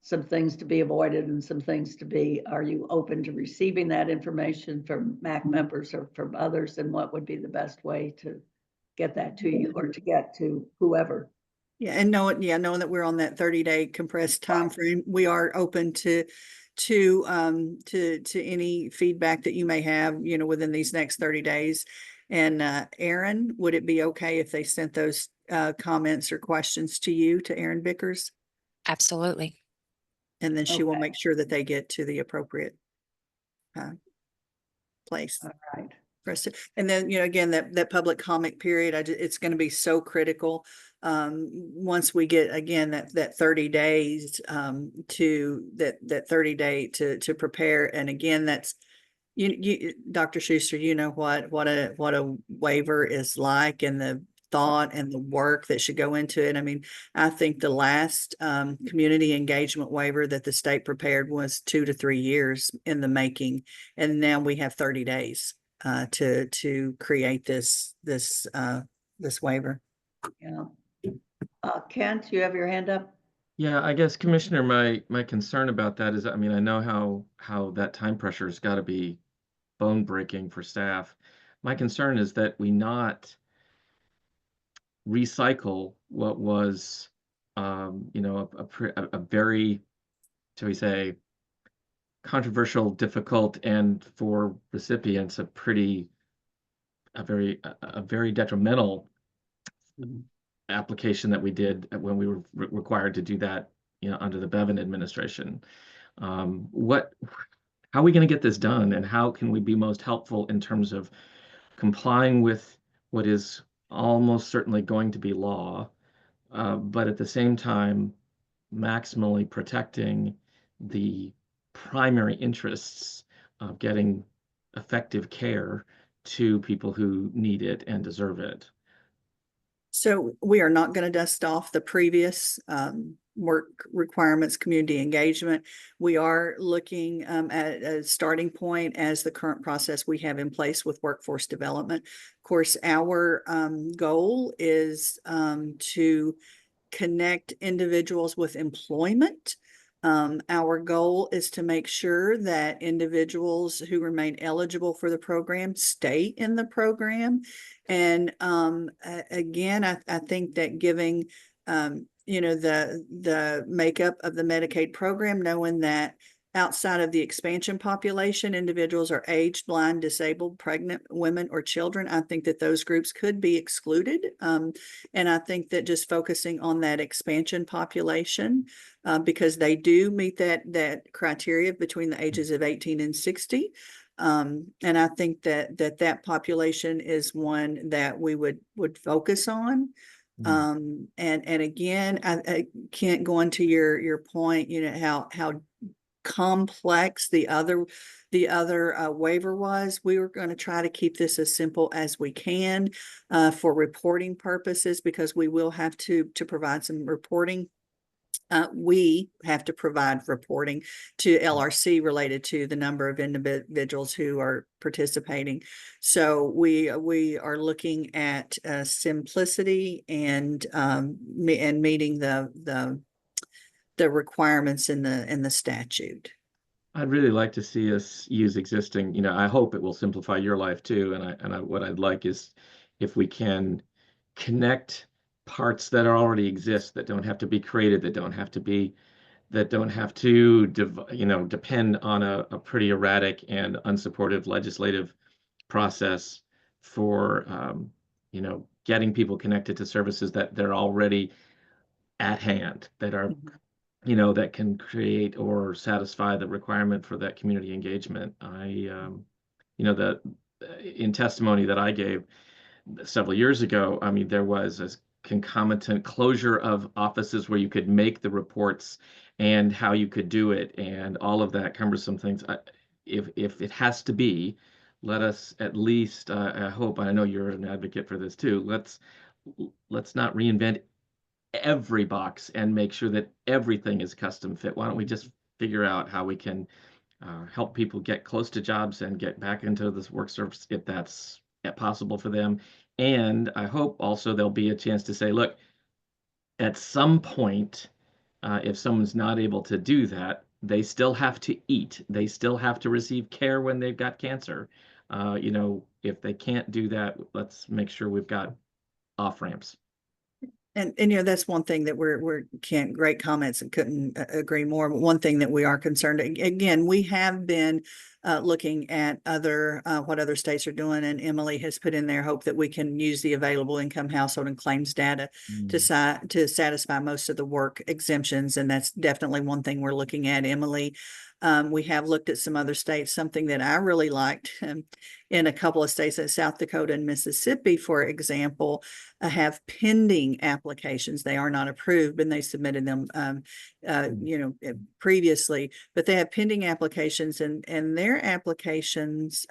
some things to be avoided and some things to be, are you open to receiving that information from MAC members or from others? And what would be the best way to get that to you or to get to whoever? Yeah, and knowing that we're on that 30-day compressed time frame, we are open to any feedback that you may have, within these next 30 days. And Erin, would it be okay if they sent those comments or questions to you, to Erin Vickers? Absolutely. And then she will make sure that they get to the appropriate place. All right. And then, again, that public comment period, it's going to be so critical. Once we get, again, that 30 days to that 30 day to prepare. And again, that's you Dr. Schuster, what a waiver is like, and the thought and the work that should go into it. I mean, I think the last community engagement waiver that the state prepared was 2 to 3 years in the making, and now we have 30 days to create this waiver. Yeah. Kent, you have your hand up? Yeah, I guess, Commissioner, my concern about that is, I mean, I know how that time pressure has got to be bone breaking for staff. My concern is that we not recycle what was, a very, shall we say, controversial, difficult, and for recipients a very detrimental application that we did when we were required to do that, under the Bevin administration. How are we going to get this done, and how can we be most helpful in terms of complying with what is almost certainly going to be law, but at the same time maximally protecting the primary interests of getting effective care to people who need it and deserve it? So we are not going to dust off the previous work requirements, community engagement. We are looking at a starting point as the current process we have in place with workforce development. Of course, our goal is to connect individuals with employment. Our goal is to make sure that individuals who remain eligible for the program stay in the program. And again, I think that giving, the makeup of the Medicaid program, knowing that outside of the expansion population, individuals are aged, blind, disabled, pregnant women, or children, I think that those groups could be excluded. And I think that just focusing on that expansion population, because they do meet that criteria between the ages of 18 and 60. And I think that population is one that we would focus on. And again, I can't go into your point, how complex the other waiver was. We were going to try to keep this as simple as we can for reporting purposes, because we will have to provide some reporting we have to provide reporting to LRC related to the number of individuals who are participating. So we are looking at simplicity and meeting the requirements in the statute. I'd really like to see us use existing, I hope it will simplify your life too. And what I'd like is if we can connect parts that already exist, that don't have to be created, that don't have to depend on a pretty erratic and unsupportive legislative process for, getting people connected to services that they're already at hand, that are that can create or satisfy the requirement for that community engagement. In testimony that I gave several years ago, there was a concomitant closure of offices where you could make the reports and how you could do it and all of that cumbersome things. If it has to be, let us at least, I hope, I know you're an advocate for this too, let's not reinvent every box and make sure that everything is custom fit. Why don't we just figure out how we can help people get close to jobs and get back into this work service if that's possible for them. And I hope also there'll be a chance to say, look, at some point, if someone's not able to do that, they still have to eat. They still have to receive care when they've got cancer. If they can't do that, let's make sure we've got off-ramps. And that's one thing that we're great comments and couldn't agree more. But one thing that we are concerned, again, we have been looking at what other states are doing, and Emily has put in there hope that we can use the available income, household, and claims data to satisfy most of the work exemptions, and that's definitely one thing we're looking at, Emily. We have looked at some other states. Something that I really liked in a couple of states, in South Dakota and Mississippi, for example, have pending applications. They are not approved, but they submitted them, previously. But they have pending applications, and their applications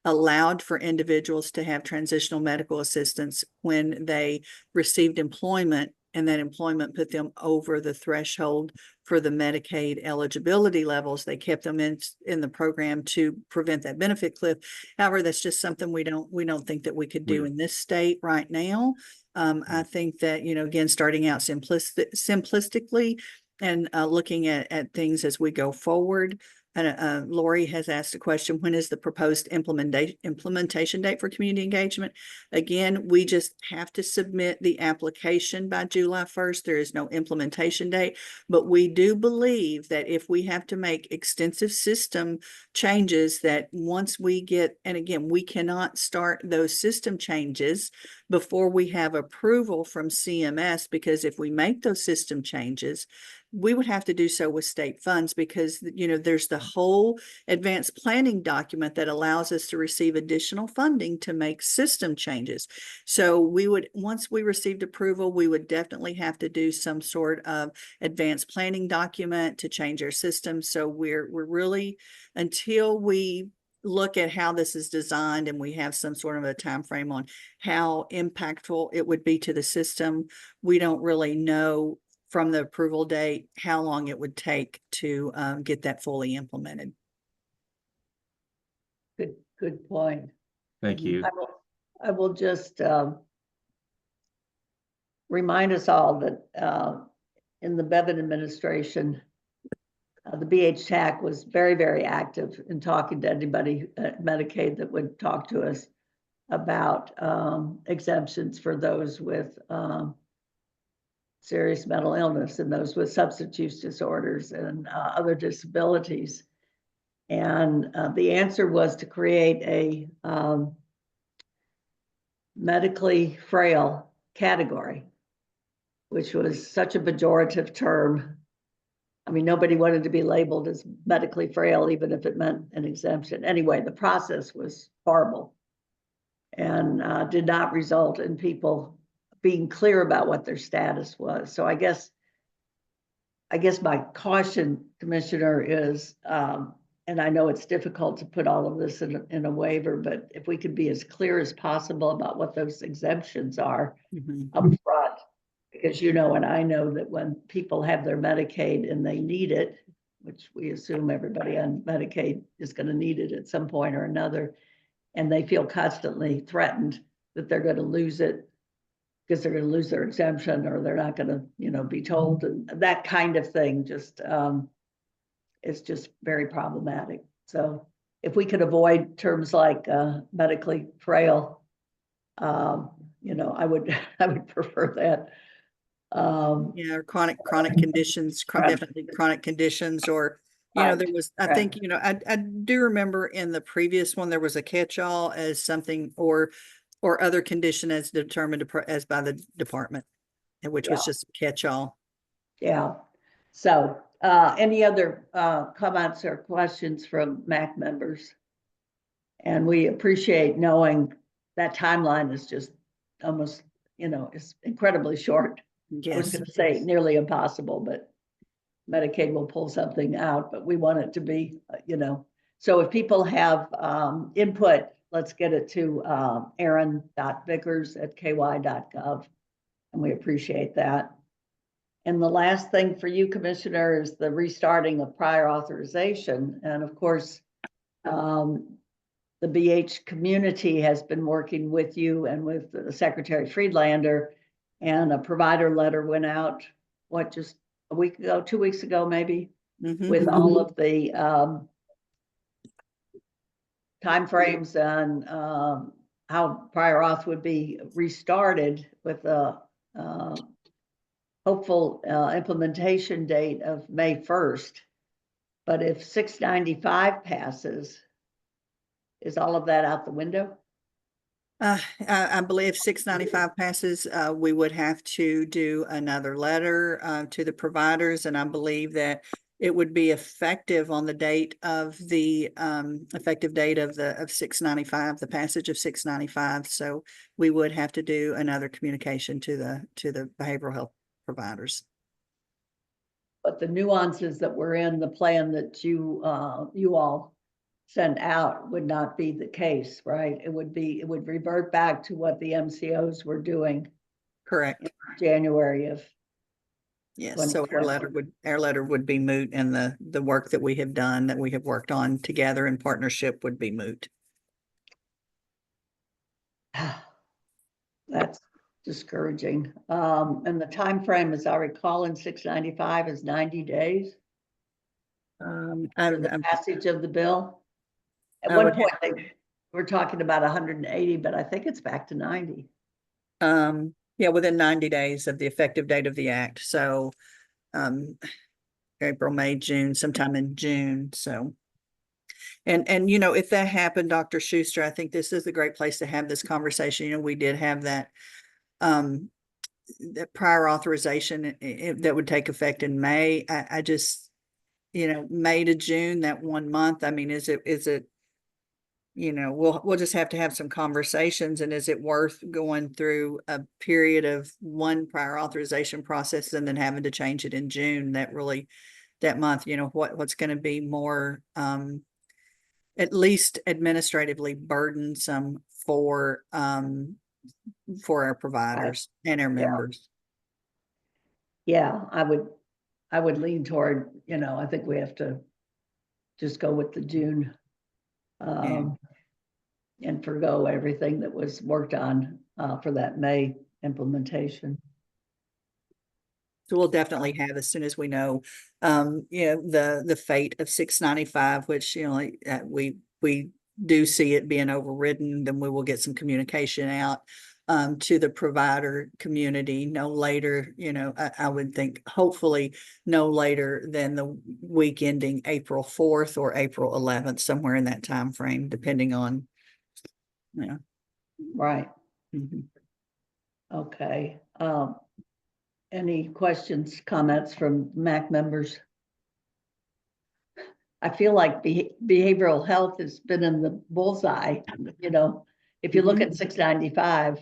allowed for individuals to have transitional medical assistance when they received employment, and that employment put them over the threshold for the Medicaid eligibility levels. They kept them in the program to prevent that benefit cliff. However, that's just something we don't think that we could do in this state right now. I think that, again, starting out simplistically and looking at things as we go forward. And Lori has asked a question: when is the proposed implementation date for community engagement? Again, we just have to submit the application by July 1st. There is no implementation date, but we do believe that if we have to make extensive system changes, that once we get, and again, we cannot start those system changes before we have approval from CMS, because if we make those system changes, we would have to do so with state funds, because there's the whole advanced planning document that allows us to receive additional funding to make system changes. So once we received approval, we would definitely have to do some sort of advanced planning document to change our system. So we're really, until we look at how this is designed and we have some sort of a time frame on how impactful it would be to the system, we don't really know from the approval date how long it would take to get that fully implemented. Good point. Thank you. I will just remind us all that in the Bevin administration, the BH TAC was very, very active in talking to anybody at Medicaid that would talk to us about exemptions for those with serious mental illness and those with substance use disorders and other disabilities. And the answer was to create a medically frail category, which was such a pejorative term. I mean, nobody wanted to be labeled as medically frail, even if it meant an exemption. Anyway, the process was horrible and did not result in people being clear about what their status was. So I guess my caution, Commissioner, is, and I know it's difficult to put all of this in a waiver, but if we could be as clear as possible about what those exemptions are up front, Because you know, and I know that when people have their Medicaid and they need it, which we assume everybody on Medicaid is going to need it at some point or another, and they feel constantly threatened that they're going to lose it because they're going to lose their exemption or they're not going to, you know, be told, and that kind of thing just is just very problematic. So if we could avoid terms like medically frail, you know, I would prefer that. Yeah, or chronic conditions, definitely chronic conditions, or, you know, there was, I think, you know, I do remember in the previous one, there was a catch-all as something, or other condition as determined as by the department, which was just a catch-all. Yeah. So, any other comments or questions from MAC members? And we appreciate knowing that timeline is just almost, you know, it's incredibly short. I was Yes. going to say nearly impossible, but Medicaid will pull something out, but we want it to be, you know. So if people have input, let's get it to aaron.vickers@ky.gov. And we appreciate that. And the last thing for you, Commissioner, is the restarting of prior authorization. And of course, the BH community has been working with you and with Secretary Friedlander, and a provider letter went out, what, just a week ago, 2 weeks ago, maybe, with all of the timeframes and how prior auth would be restarted with a hopeful implementation date of May 1st. But if 695 passes, is all of that out the window? I believe 695 passes, we would have to do another letter to the providers, and I believe that it would be effective on the date of the effective date of 695, the passage of 695. So we would have to do another communication to the behavioral health providers. But the nuances that were in the plan that you all sent out would not be the case, right? It would revert back to what the MCOs were doing. Correct. In January of. Yes, so our letter would be moot, and the work that we have done, that we have worked on together in partnership, would be moot. That's discouraging. And the time frame, as I recall, in 695 is 90 days. The passage of the bill. At one point, they were talking about 180, but I think it's back to 90. Yeah, within 90 days of the effective date of the act. So April, May, June, sometime in June. So, and you know, if that happened, Dr. Schuster, I think this is a great place to have this conversation. You know, we did have that prior authorization that would take effect in May. I just, you know, May to June, that 1 month. I mean, is it, you know, we'll just have to have some conversations. And is it worth going through a period of one prior authorization process and then having to change it in June? That month, you know, what's going to be more at least administratively burdensome for our providers and our members. Yeah, I would lean toward, you know, I think we have to just go with the June and forgo everything that was worked on for that May implementation. So we'll definitely have, as soon as we know, you know, the fate of 695, which, you know, we do see it being overridden, then we will get some communication out to the provider community no later, you know, I would think hopefully no later than the week ending April 4th or April 11th, somewhere in that time frame, depending on, you know. Right. Mm-hmm. Okay. Any questions, comments from MAC members? I feel like behavioral health has been in the bullseye. You know, if you look at 695,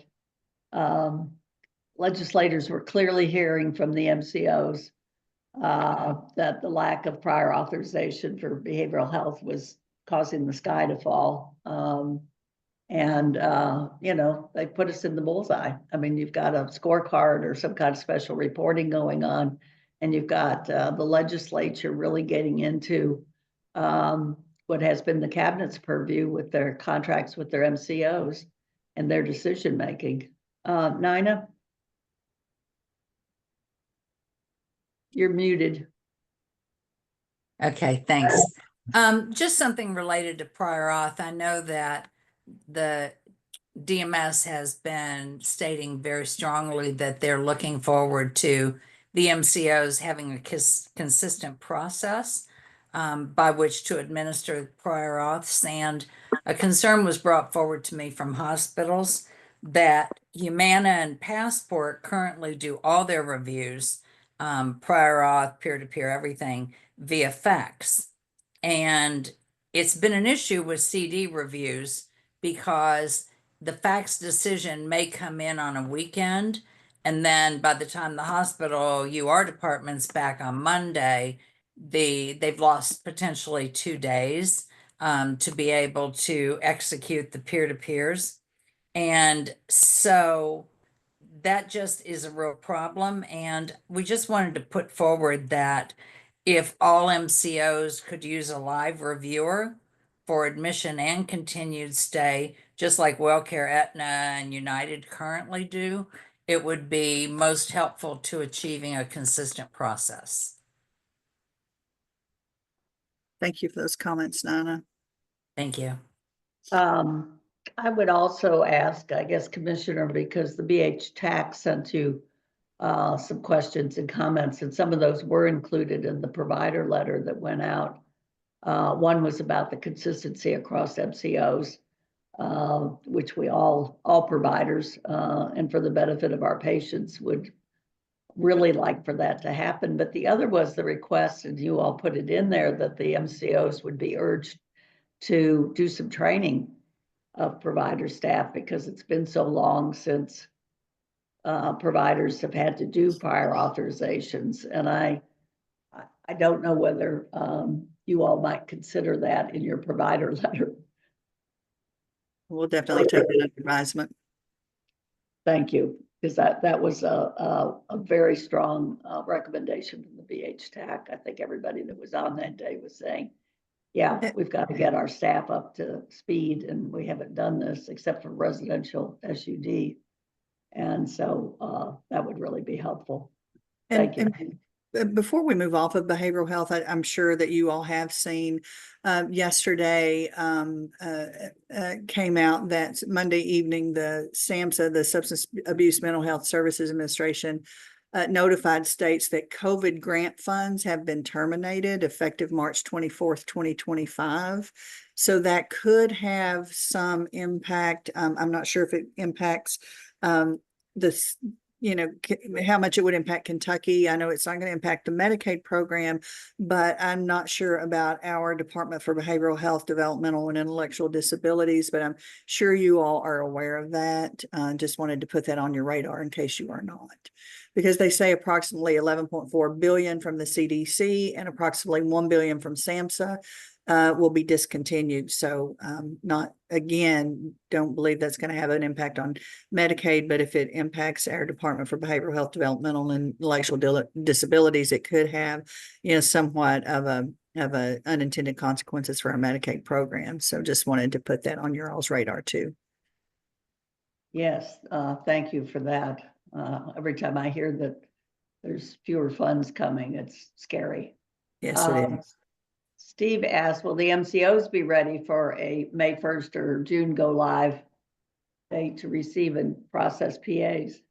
legislators were clearly hearing from the MCOs that the lack of prior authorization for behavioral health was causing the sky to fall. And, you know, they put us in the bullseye. I mean, you've got a scorecard or some kind of special reporting going on. And you've got the legislature really getting into what has been the cabinet's purview with their contracts with their MCOs and their decision making. Nina? You're muted. Okay, thanks. Just something related to prior auth. I know that the DMS has been stating very strongly that they're looking forward to the MCOs having a consistent process by which to administer prior auths. And a concern was brought forward to me from hospitals that Humana and Passport currently do all their reviews, prior auth, peer-to-peer, everything via fax. And it's been an issue with CD reviews because the fax decision may come in on a weekend. And then by the time the hospital UR department's back on Monday, they've lost potentially 2 days to be able to execute the peer-to-peers. And so that just is a real problem. And we just wanted to put forward that if all MCOs could use a live reviewer for admission and continued stay, just like WellCare, Aetna, and United currently do, it would be most helpful to achieving a consistent process. Thank you for those comments, Nina. Thank you. I would also ask, I guess, Commissioner, because the BH TAC sent you some questions and comments, and some of those were included in the provider letter that went out. One was about the consistency across MCOs, which we all providers, and for the benefit of our patients, would really like for that to happen. But the other was the request, and you all put it in there, that the MCOs would be urged to do some training of provider staff, because it's been so long since providers have had to do prior authorizations. And I don't know whether you all might consider that in your provider letter. We'll definitely take that under advisement. Thank you, because that was a very strong recommendation from the BH TAC. I think everybody that was on that day was saying, yeah, we've got to get our staff up to speed, and we haven't done this except for residential SUD. And so that would really be helpful. Thank you. And before we move off of behavioral health, I'm sure that you all have seen yesterday came out that Monday evening, the SAMHSA, the Substance Abuse Mental Health Services Administration, notified states that COVID grant funds have been terminated effective March 24th, 2025. So that could have some impact. I'm not sure if it impacts this, you know, how much it would impact Kentucky. I know it's not going to impact the Medicaid program, but I'm not sure about our Department for Behavioral Health, Developmental and Intellectual Disabilities, but I'm sure you all are aware of that. Just wanted to put that on your radar in case you are not, because they say approximately 11.4 billion from the CDC and approximately 1 billion from SAMHSA will be discontinued. So not, again, don't believe that's going to have an impact on Medicaid, but if it impacts our Department for Behavioral Health, Developmental and Intellectual Disabilities, it could have, you know, somewhat of a unintended consequences for our Medicaid program. So just wanted to put that on your all's radar too. Yes, thank you for that. Every time I hear that there's fewer funds coming, it's scary. Yes, it is. Steve asked, will the MCOs be ready for a May 1st or June go live date to receive and process PAs?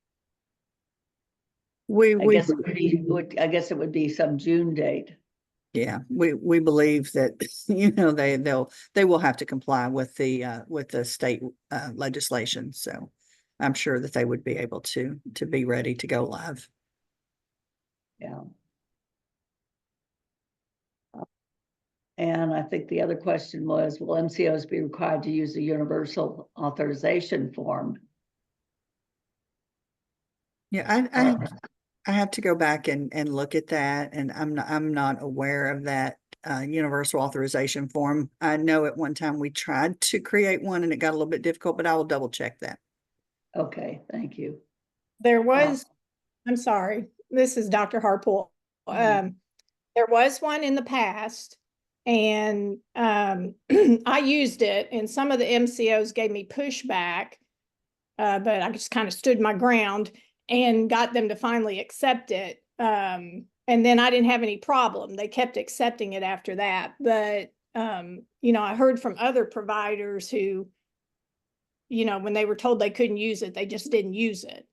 I guess it would be some June date. Yeah, we believe that, you know, they will have to comply with the state legislation. So I'm sure that they would be able to be ready to go live. Yeah. And I think the other question was, will MCOs be required to use a universal authorization form? Yeah, I have to go back and look at that, and I'm not aware of that universal authorization form. I know at one time we tried to create one and it got a little bit difficult, but I will double check that. Okay, thank you. There was, I'm sorry, this is Dr. Harpool. Mhm. There was one in the past and I used it and some of the MCOs gave me pushback, but I just kind of stood my ground and got them to finally accept it. And then I didn't have any problem. They kept accepting it after that. But, you know, I heard from other providers who, you know, when they were told they couldn't use it, they just didn't use it.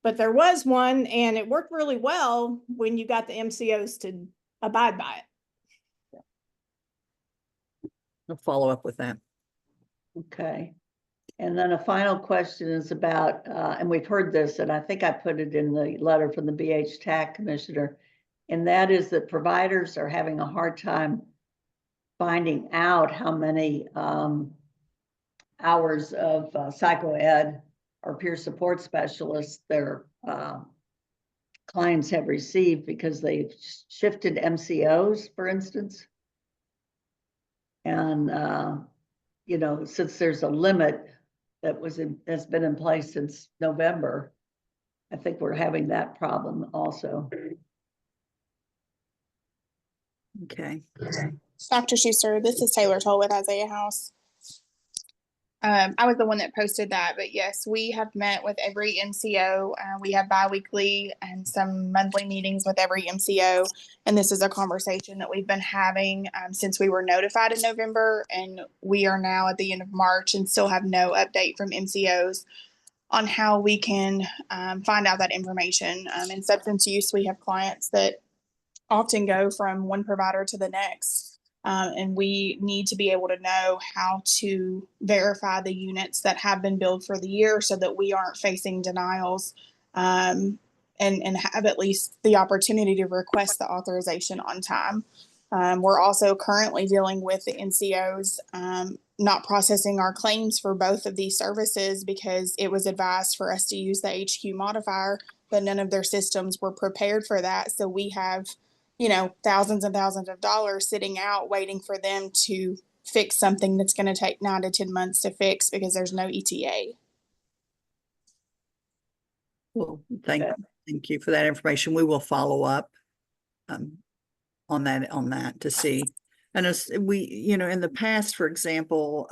But there was one and it worked really well when you got the MCOs to abide by it. I'll follow up with that. Okay. And then a final question is about, and we've heard this, and I think I put it in the letter from the BH TAC commissioner, and that is that providers are having a hard time finding out how many hours of psychoed or peer support specialists their clients have received because they've shifted MCOs, for instance. And, you know, since there's a limit that has been in place since November, I think we're having that problem also. Okay. Dr. Schuster, this is Taylor Toll with Isaiah House. I was the one that posted that, but yes, we have met with every MCO. We have biweekly and some monthly meetings with every MCO. And this is a conversation that we've been having since we were notified in November. And we are now at the end of March and still have no update from MCOs on how we can find out that information. In substance use, we have clients that often go from one provider to the next. And we need to be able to know how to verify the units that have been billed for the year so that we aren't facing denials and have at least the opportunity to request the authorization on time. We're also currently dealing with the NCOs not processing our claims for both of these services because it was advised for us to use the HQ modifier, but none of their systems were prepared for that. So we have, you know, thousands and thousands of dollars sitting out waiting for them to fix something that's going to take 9 to 10 months to fix because there's no ETA. Well, thank you for that information. We will follow up on that to see. And as we, you know, in the past, for example,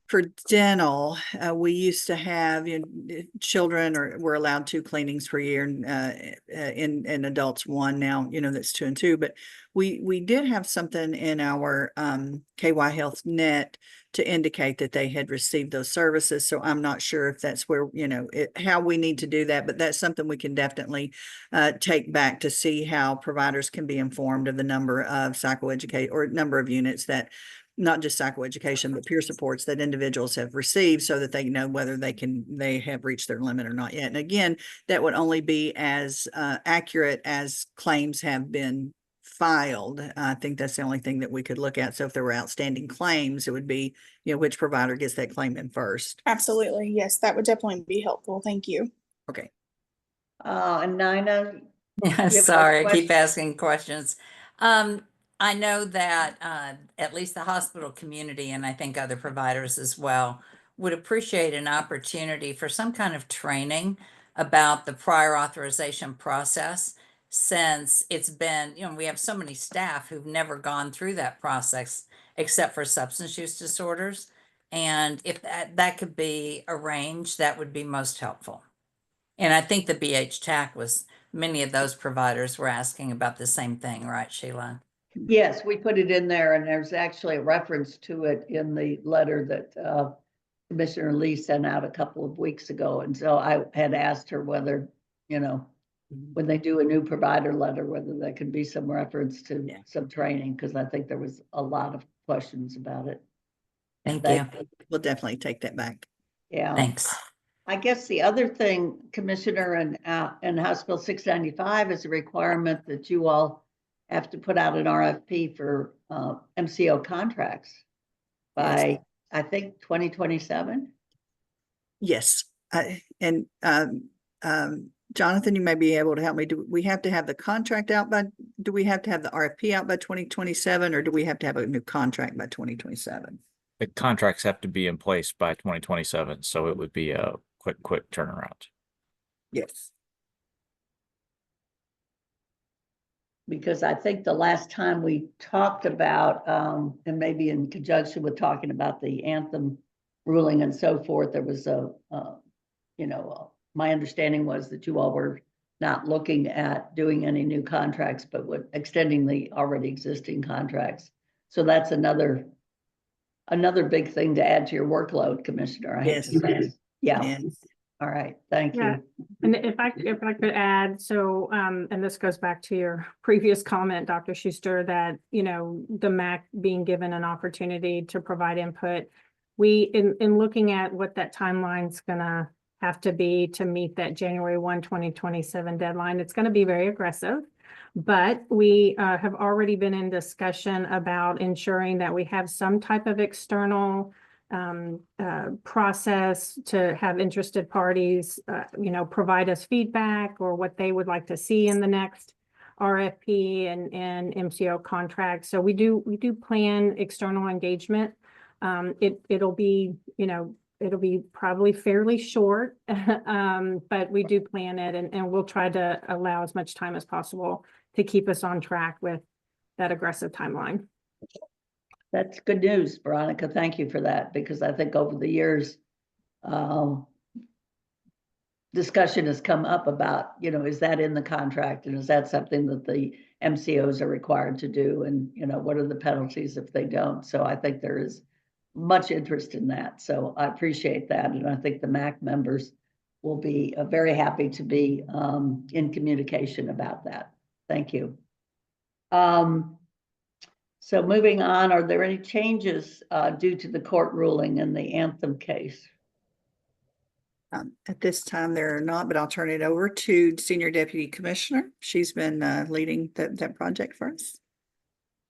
for dental, we used to have, you know, children were allowed 2 cleanings per year, and in adults 1 now, you know, that's 2 and 2. But we did have something in our KY Health Net to indicate that they had received those services. So I'm not sure if that's where, you know, how we need to do that, but that's something we can definitely take back to see how providers can be informed of the number of psychoeducate or number of units that, not just psychoeducation, but peer supports that individuals have received so that they know whether they have reached their limit or not yet. And again, that would only be as accurate as claims have been filed. I think that's the only thing that we could look at. So if there were outstanding claims, it would be, you know, which provider gets that claim in first. Absolutely. Yes, that would definitely be helpful. Thank you. Okay. And Nina? Sorry, I keep asking questions. I know that at least the hospital community, and I think other providers as well, would appreciate an opportunity for some kind of training about the prior authorization process, since it's been, you know, we have so many staff who've never gone through that process except for substance use disorders. And if that could be arranged, that would be most helpful. And I think the BH TAC was, many of those providers were asking about the same thing, right, Sheila? Yes, we put it in there, and there's actually a reference to it in the letter that Commissioner Lee sent out a couple of weeks ago. And so I had asked her whether, you know, when they do a new provider letter, whether there could be some reference to some training, because I think there was a lot of questions about it. Thank you. We'll definitely take that back. Yeah. Thanks. I guess the other thing, Commissioner, and House Bill 695 is a requirement that you all have to put out an RFP for MCO contracts by, I think, 2027. Yes. Jonathan, you may be able to help me. Do we have to have the contract out by do we have to have the RFP out by 2027, or do we have to have a new contract by 2027? The contracts have to be in place by 2027, so it would be a quick turnaround. Yes. Because I think the last time we talked about, and maybe in conjunction with talking about the Anthem ruling and so forth, there was my understanding was that you all were not looking at doing any new contracts, but extending the already existing contracts. So that's another big thing to add to your workload, Commissioner. I hate to say. Yeah. Yes. All right. Thank Yeah. you. And if I could add, so, and this goes back to your previous comment, Dr. Schuster, that, the MAC being given an opportunity to provide input. In looking at what that timeline's gonna have to be to meet that January 1, 2027 deadline, it's gonna be very aggressive. But we have already been in discussion about ensuring that we have some type of external process to have interested parties, provide us feedback or what they would like to see in the next RFP and MCO contract. So we do plan external engagement. It'll be probably fairly short, but we do plan it, and we'll try to allow as much time as possible to keep us on track with that aggressive timeline. That's good news, Veronica. Thank you for that, because I think over the years, discussion has come up about, is that in the contract, and is that something that the MCOs are required to do, and what are the penalties if they don't? So I think there is much interest in that. So I appreciate that, and I think the MAC members will be very happy to be in communication about that. Thank you. So moving on, are there any changes due to the court ruling in the Anthem case? At this time, there are not, but I'll turn it over to Senior Deputy Commissioner. She's been leading that project for us.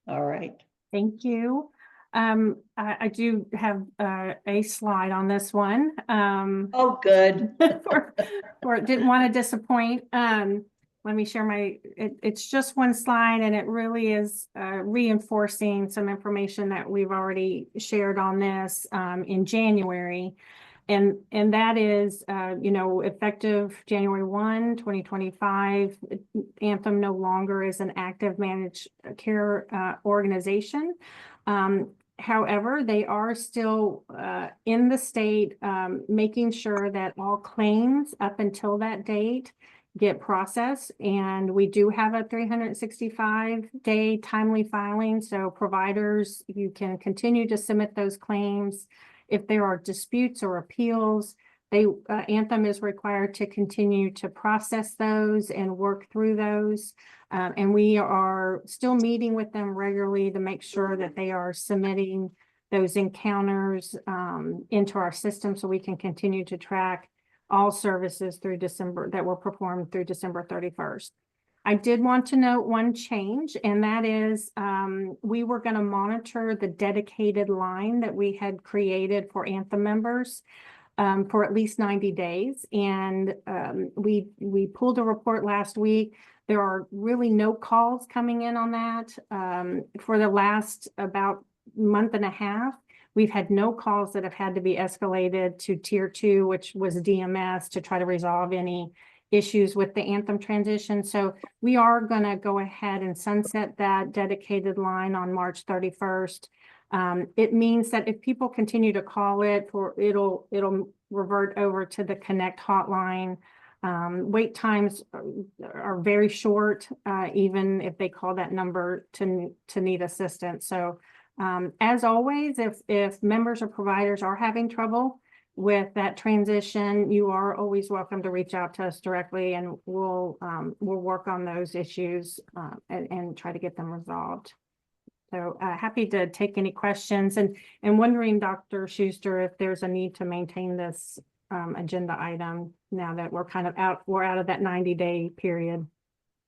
All right. Thank you. I do have a slide on this one. Oh, good. or didn't want to disappoint. Let me share it's just one slide, and it really is reinforcing some information that we've already shared on this in January. And that is, effective January 1, 2025, Anthem no longer is an active managed care organization. However, they are still in the state, making sure that all claims up until that date get processed. And we do have a 365-day timely filing. So providers, you can continue to submit those claims. If there are disputes or appeals, Anthem is required to continue to process those and work through those. And we are still meeting with them regularly to make sure that they are submitting those encounters into our system, so we can continue to track all services through December that were performed through December 31st. I did want to note one change, and that is we were going to monitor the dedicated line that we had created for Anthem members for at least 90 days. And we pulled a report last week. There are really no calls coming in on that. For the last about month and a half, we've had no calls that have had to be escalated to Tier 2, which was DMS, to try to resolve any issues with the Anthem transition. So we are going to go ahead and sunset that dedicated line on March 31st. It means that if people continue to call it, it'll revert over to the Connect hotline. Wait times are very short, even if they call that number to need assistance. So as always, if members or providers are having trouble with that transition, you are always welcome to reach out to us directly, and we'll work on those issues and try to get them resolved. So happy to take any questions, and wondering, Dr. Schuster, if there's a need to maintain this agenda item now that we're kind of we're out of that 90-day period.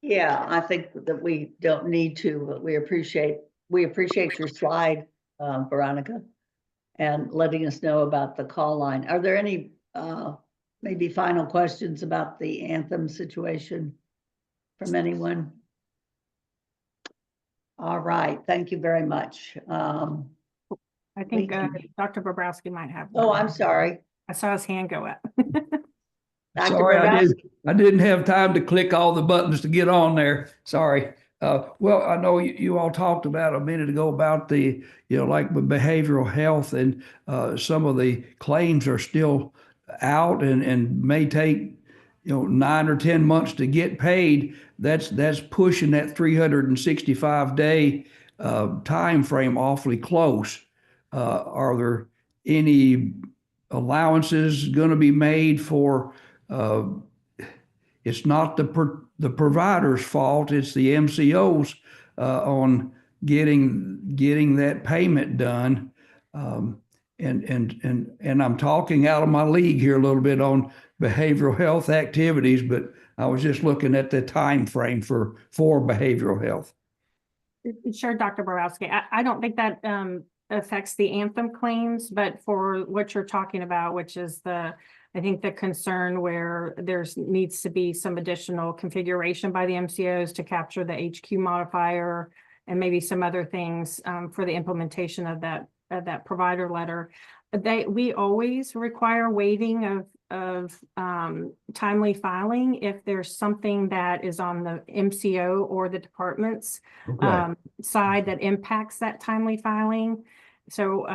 Yeah, I think that we don't need to, but we appreciate your slide, Veronica, and letting us know about the call line. Are there any maybe final questions about the Anthem situation from anyone? All right, thank you very much. I think Thank you. Dr. Bobrowski might have. Oh, one. I'm sorry. I saw his hand go up. Dr. Sorry, Bobrowski. I didn't have time to click all the buttons to get on there. Sorry. Well, I know you all talked about a minute ago about the, like with behavioral health, and some of the claims are still out and may take, 9 or 10 months to get paid. That's pushing that 365-day time frame awfully close. Are there any allowances going to be made for? It's not the provider's fault; it's the MCOs on getting that payment done. And I'm talking out of my league here a little bit on behavioral health activities, but I was just looking at the time frame for behavioral health. Sure, Dr. Borowski. I don't think that affects the Anthem claims, but for what you're talking about, which is I think the concern where there's needs to be some additional configuration by the MCOs to capture the HQ modifier and maybe some other things for the implementation of that provider letter. We always require waiving of timely filing if there's something that is on the MCO or the department's side that impacts that timely filing. So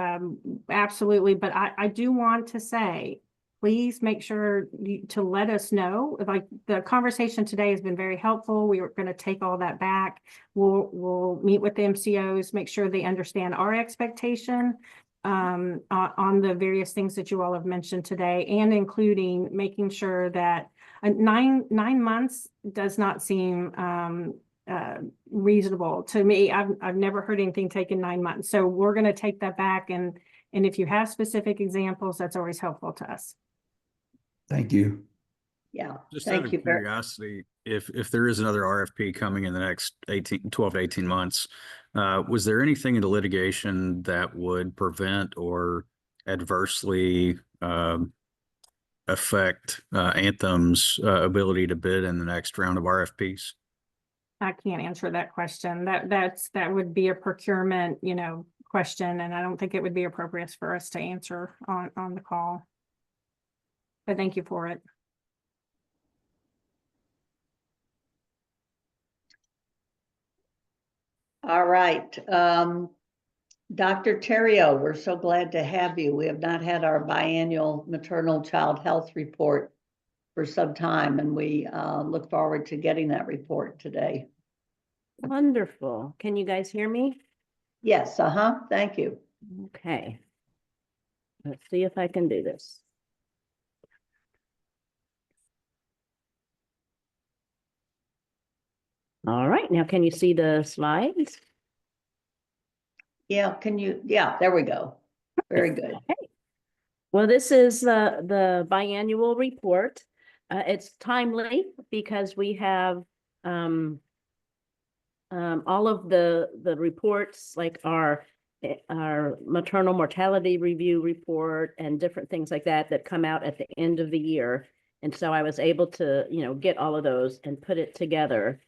absolutely, but I do want to say, please make sure to let us know. Like, the conversation today has been very helpful. We are going to take all that back. We'll meet with the MCOs, make sure they understand our expectation on the various things that you all have mentioned today, and including making sure that 9 months does not seem reasonable to me. I've never heard anything taken 9 months. So we're going to take that back, and if you have specific examples, that's always helpful to us. Thank you. Yeah. Just out of curiosity, if there is another RFP coming in the next 12 to 18 months, was there anything in the litigation that would prevent or adversely affect Anthem's ability to bid in the next round of RFPs? I can't answer that question. That would be a procurement, question, and I don't think it would be appropriate for us to answer on the call. But thank you for it. All right. Dr. Terrio, we're so glad to have you. We have not had our biannual maternal child health report for some time, and we look forward to getting that report today. Wonderful. Can you guys hear me? Yes, thank you. Okay. Let's see if I can do this. All right, now can you see the slides? Yeah, there we go. Very good. Okay. Well, this is the biannual report. It's timely because we have all of the reports, like our maternal mortality review report and different things like that come out at the end of the year. And so I was able to, get all of those and put it together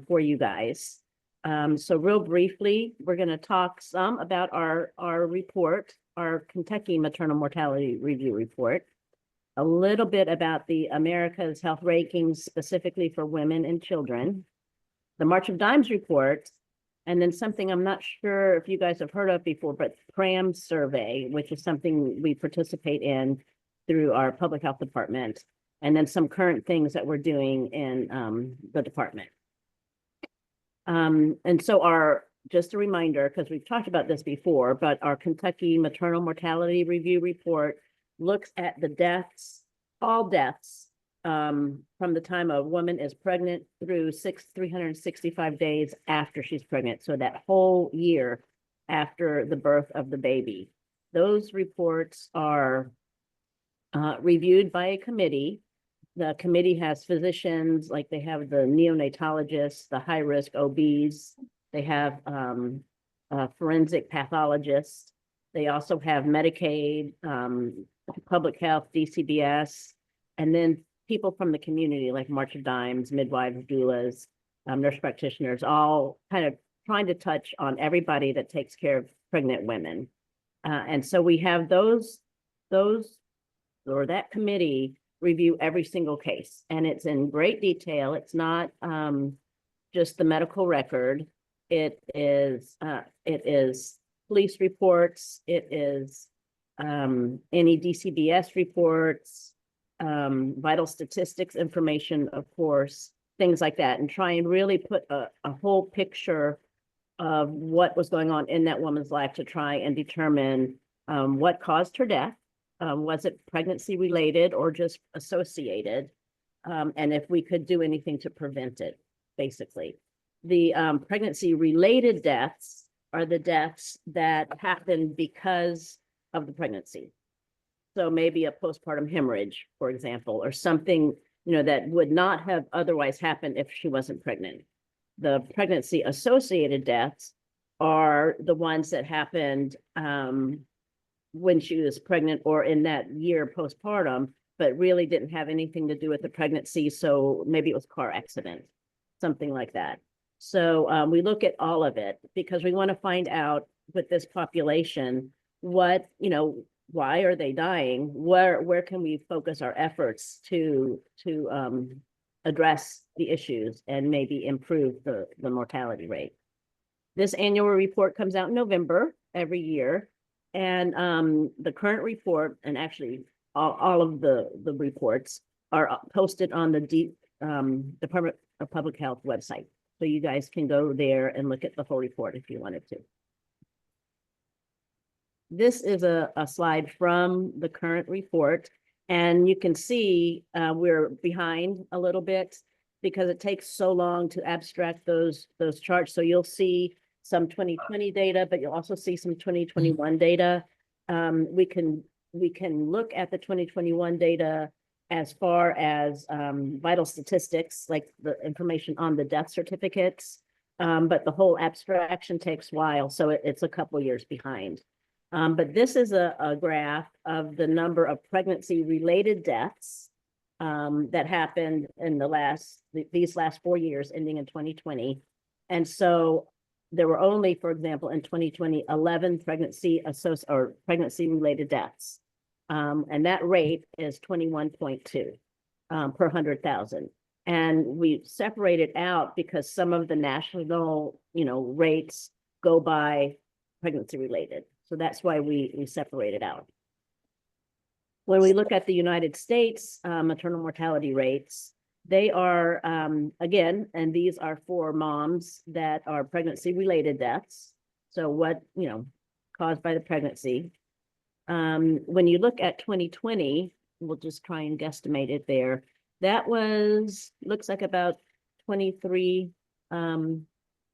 for you guys. So real briefly, we're going to talk some about our report, our Kentucky Maternal Mortality Review Report, a little bit about the America's Health Rankings specifically for women and children, the March of Dimes report, and then something I'm not sure if you guys have heard of before, but PRAM survey, which is something we participate in through our public health department, and then some current things that we're doing in the department. And so just a reminder, because we've talked about this before, but our Kentucky Maternal Mortality Review Report looks at the deaths, all deaths, from the time a woman is pregnant through 365 days after she's pregnant. So that whole year after the birth of the baby. Those reports are reviewed by a committee. The committee has physicians, like they have the neonatologists, the high-risk OBs. They have forensic pathologists. They also have Medicaid, public health, DCBS, and then people from the community like March of Dimes, midwives, doulas, nurse practitioners, all kind of trying to touch on everybody that takes care of pregnant women. And so we have those, or that committee review every single case, and it's in great detail. It's not just the medical record. It is police reports. It is any DCBS reports, vital statistics information, of course, things like that, and try and really put a whole picture of what was going on in that woman's life to try and determine what caused her death. Was it pregnancy related or just associated? And if we could do anything to prevent it, basically. The pregnancy related deaths are the deaths that happen because of the pregnancy. So maybe a postpartum hemorrhage, for example, or something, that would not have otherwise happened if she wasn't pregnant. The pregnancy associated deaths are the ones that happened when she was pregnant or in that year postpartum, but really didn't have anything to do with the pregnancy. So maybe it was a car accident, something like that. So we look at all of it because we want to find out with this population, what, why are they dying? Where can we focus our efforts to address the issues and maybe improve the mortality rate? This annual report comes out in November every year. And the current report, and actually all of the reports, are posted on the Department of Public Health website. So you guys can go there and look at the whole report if you wanted to. This is a slide from the current report, and you can see we're behind a little bit because it takes so long to abstract those charts. So you'll see some 2020 data, but you'll also see some 2021 data. We can look at the 2021 data as far as vital statistics, like the information on the death certificates, but the whole abstraction takes a while, so it's a couple years behind. But this is a graph of the number of pregnancy-related deaths that happened in these last 4 years, ending in 2020. And so there were only, for example, in 2020, 11 pregnancy-related deaths. And that rate is 21.2 per 100,000. And we separated out because some of the national, rates go by pregnancy-related. So that's why we separated out. When we look at the United States maternal mortality rates, they are, again, and these are for moms that are pregnancy-related deaths. So what, caused by the pregnancy. When you look at 2020, we'll just try and guesstimate it there. That looks like about 23 per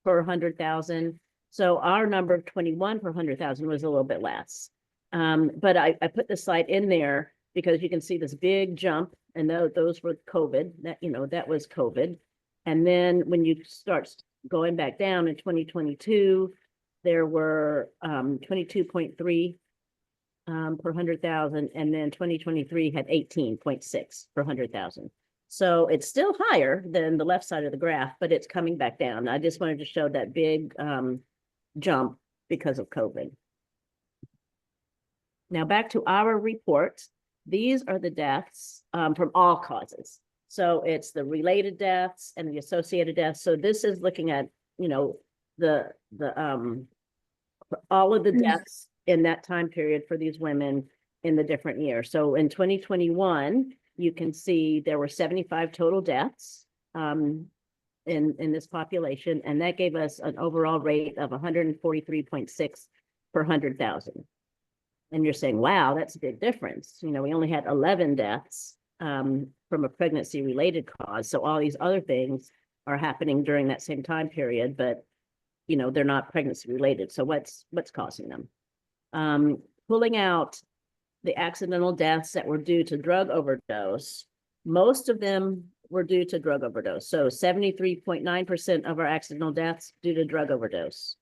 100,000. So our number of 21 per 100,000 was a little bit less. But I put this slide in there because you can see this big jump, and those were COVID, that was COVID. And then when you start going back down in 2022, there were 22.3 per 100,000, and then 2023 had 18.6 per 100,000. So it's still higher than the left side of the graph, but it's coming back down. I just wanted to show that big jump because of COVID. Now back to our report. These are the deaths from all causes. So it's the related deaths and the associated deaths. So this is looking at, all of the deaths in that time period for these women in the different years. So in 2021, you can see there were 75 total deaths in this population, and that gave us an overall rate of 143.6 per 100,000. And you're saying, wow, that's a big difference. We only had 11 deaths from a pregnancy-related cause. So all these other things are happening during that same time period, but they're not pregnancy-related. So what's causing them? Pulling out the accidental deaths that were due to drug overdose, most of them were due to drug overdose. So 73.9% of our accidental deaths due to drug overdose.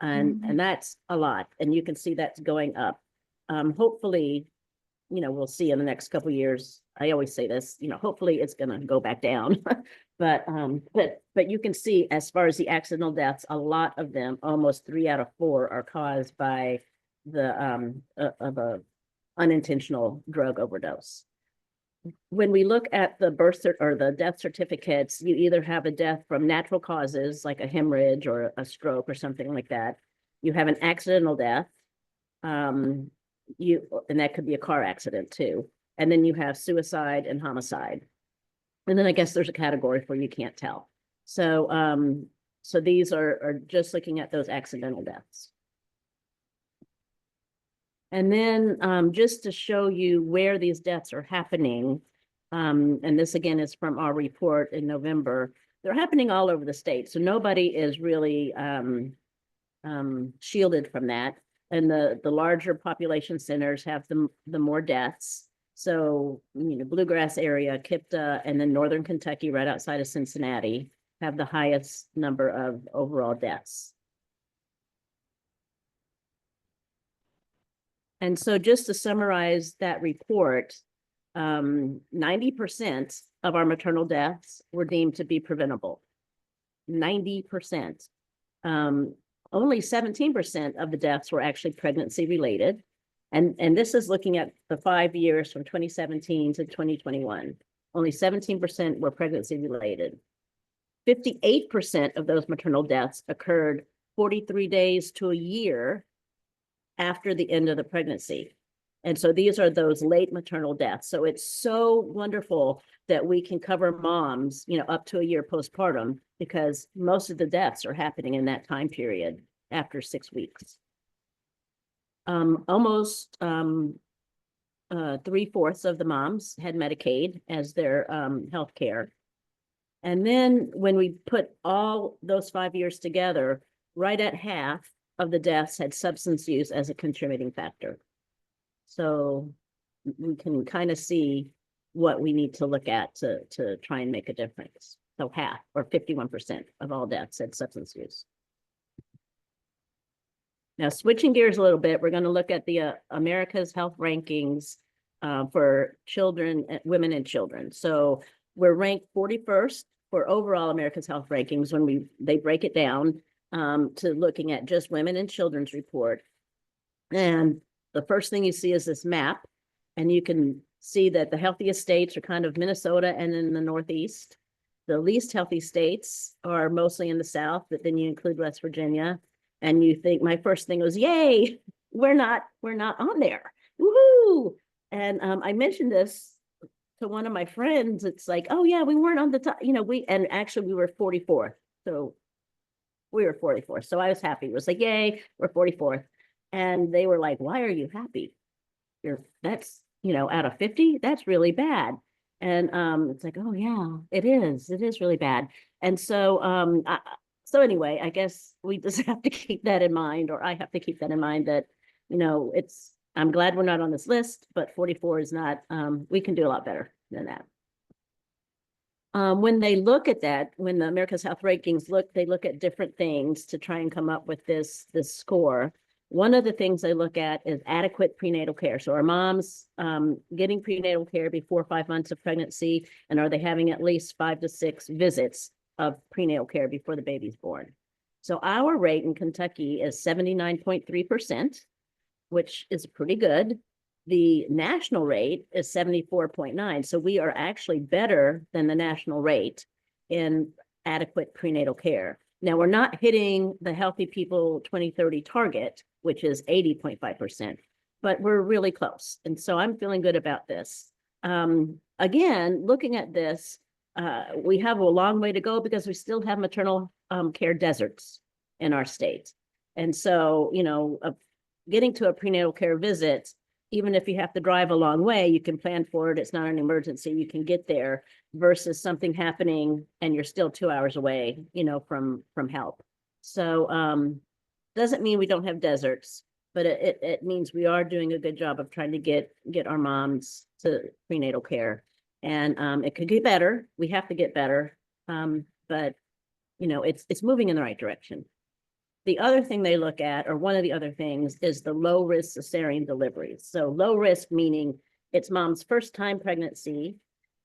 And that's a lot. And you can see that's going up. Hopefully, we'll see in the next couple of years I always say this, hopefully it's gonna go back down. But you can see as far as the accidental deaths, a lot of them, almost 3 out of 4 are caused by the of a unintentional drug overdose. When we look at the or the death certificates, you either have a death from natural causes like a hemorrhage or a stroke or something like that. You have an accidental death. And that could be a car accident too. And then you have suicide and homicide. And then I guess there's a category for you can't tell. So so these are just looking at those accidental deaths. And then just to show you where these deaths are happening, and this again is from our report in November, they're happening all over the state. So nobody is really shielded from that. And the larger population centers have the more deaths. So, Bluegrass area, Kipta, and then Northern Kentucky, right outside of Cincinnati, have the highest number of overall deaths. And so just to summarize that report, 90% of our maternal deaths were deemed to be preventable. 90%. Only 17% of the deaths were actually pregnancy related. And this is looking at the 5 years from 2017 to 2021. Only 17% were pregnancy related. 58% of those maternal deaths occurred 43 days to a year after the end of the pregnancy. And so these are those late maternal deaths. So it's so wonderful that we can cover moms, up to a year postpartum, because most of the deaths are happening in that time period after 6 weeks. Almost 3/4 of the moms had Medicaid as their health care. And then when we put all those 5 years together, right at half of the deaths had substance use as a contributing factor. So we can kind of see what we need to look at to try and make a difference. So half, or 51% of all deaths had substance use. Now, switching gears a little bit, we're going to look at the America's Health Rankings for children, women and children. So we're ranked 41st for overall America's Health Rankings when they break it down to looking at just women and children's report. And the first thing you see is this map, and you can see that the healthiest states are kind of Minnesota and in the Northeast. The least healthy states are mostly in the South, but then you include West Virginia. And you think, my first thing was, yay, we're not on there. Woohoo! And I mentioned this to one of my friends. It's like, oh yeah, we weren't on the top, and actually we were 44th. So we were 44th. So I was happy. It was like, yay, we're 44th. And they were like, why are you happy? That's, out of 50, that's really bad. And it's like, oh yeah, it is really bad. And so so anyway, I guess we just have to keep that in mind, or I have to keep that in mind that, I'm glad we're not on this list, but 44 is not, we can do a lot better than that. When they look at that, when the America's Health Rankings they look at different things to try and come up with this score. One of the things they look at is adequate prenatal care. So are moms getting prenatal care before 5 months of pregnancy, and are they having at least 5 to 6 visits of prenatal care before the baby's born? So our rate in Kentucky is 79.3%, which is pretty good. The national rate is 74.9%. So we are actually better than the national rate in adequate prenatal care. Now, we're not hitting the Healthy People 2030 target, which is 80.5%, but we're really close. And so I'm feeling good about this. Again, looking at this, we have a long way to go because we still have maternal care deserts in our state. And so, getting to a prenatal care visit, even if you have to drive a long way, you can plan for it. It's not an emergency. You can get there versus something happening and you're still 2 hours away, from help. So doesn't mean we don't have deserts, but it means we are doing a good job of trying to get our moms to prenatal care. And it could get better. We have to get better. But it's moving in the right direction. The other thing they look at, or one of the other things, is the low risk cesarean deliveries. So low risk meaning It's mom's first time pregnancy.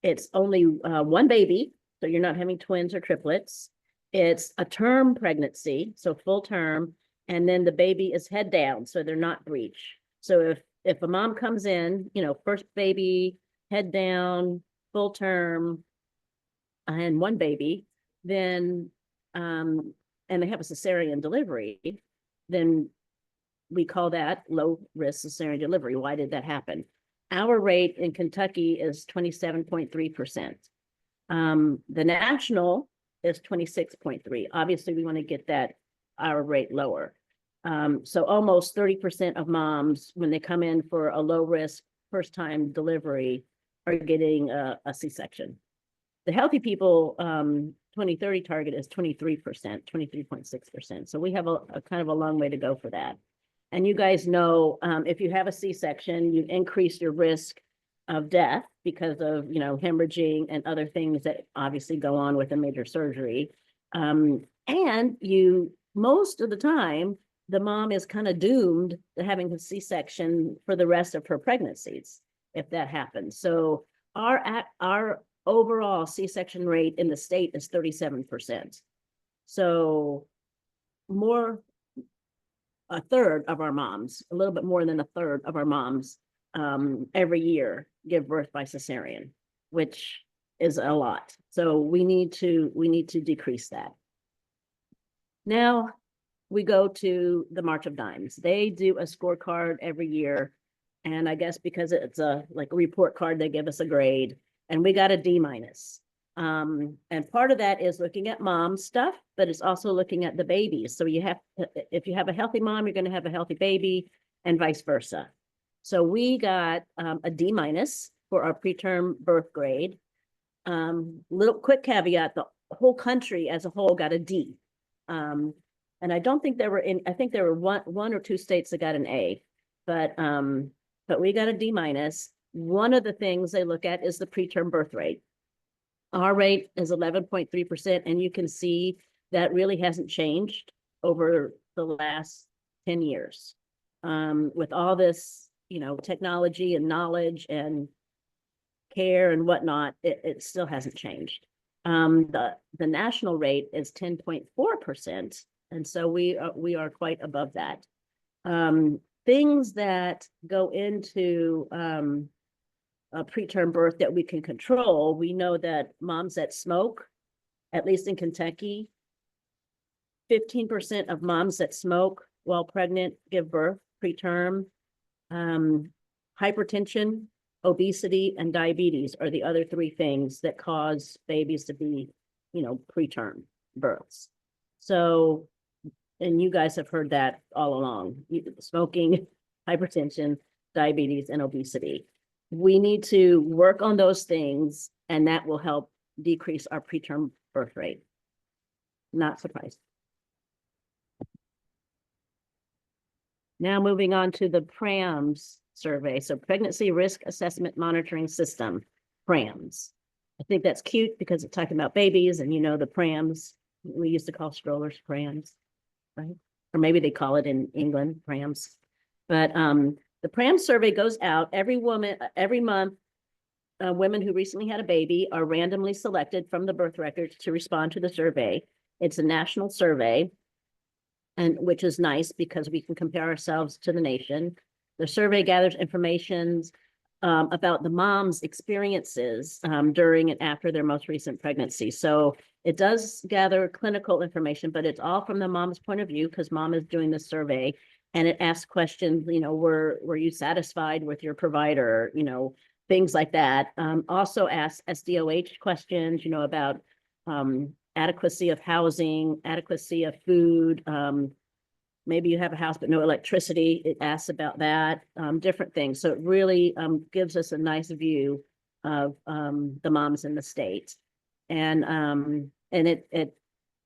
It's only one baby, so you're not having twins or triplets. It's a term pregnancy, so full term, and then the baby is head down, so they're not breech. So if a mom comes in, first baby, head down, full term, and one baby, then and they have a cesarean delivery, then we call that low risk cesarean delivery. Why did that happen? Our rate in Kentucky is 27.3%. The national is 26.3. Obviously, we want to get that our rate lower. So almost 30% of moms, when they come in for a low risk first time delivery, are getting a C-section. The healthy people 2030 target is 23%, 23.6%. So we have a kind of a long way to go for that. And you guys know, if you have a C-section, you increase your risk of death because of, hemorrhaging and other things that obviously go on with a major surgery. And most of the time, the mom is kind of doomed to having a C-section for the rest of her pregnancies, if that happens. So our overall C-section rate in the state is 37%. So a third of our moms, a little bit more than a third of our moms every year give birth by cesarean, which is a lot. So we need to decrease that. Now we go to the March of Dimes. They do a scorecard every year. And I guess because it's like a report card, they give us a grade, and we got a D-. And part of that is looking at mom stuff, but it's also looking at the babies. So if you have a healthy mom, you're going to have a healthy baby, and vice versa. So we got a D- for our preterm birth grade. Little quick caveat, the whole country as a whole got a D. And I don't think I think there were one or two states that got an A, but we got a D-. One of the things they look at is the preterm birth rate. Our rate is 11.3%, and you can see that really hasn't changed over the last 10 years. With all this, technology and knowledge and care and whatnot, it still hasn't changed. The national rate is 10.4%, and so we are quite above that. Things that go into a preterm birth that we can control, we know that moms that smoke, at least in Kentucky, 15% of moms that smoke while pregnant give birth preterm. Hypertension, obesity, and diabetes are the other three things that cause babies to be, preterm births. So, and you guys have heard that all along, smoking, hypertension, diabetes, and obesity. We need to work on those things, and that will help decrease our preterm birth rate. Not surprised. Now moving on to the PRAMS survey. So Pregnancy Risk Assessment Monitoring System, PRAMS. I think that's cute because it's talking about babies, and the PRAMS, we used to call strollers PRAMS, right? Or maybe they call it in England, PRAMS. But the PRAMS survey goes out every month. Women who recently had a baby are randomly selected from the birth records to respond to the survey. It's a national survey, and which is nice because we can compare ourselves to the nation. The survey gathers information about the mom's experiences during and after their most recent pregnancy. So it does gather clinical information, but it's all from the mom's point of view because mom is doing the survey. And it asks questions, were you satisfied with your provider, things like that. Also asks SDOH questions, about adequacy of housing, adequacy of food. Maybe you have a house but no electricity. It asks about that, different things. So it really gives us a nice view of the moms in the state. And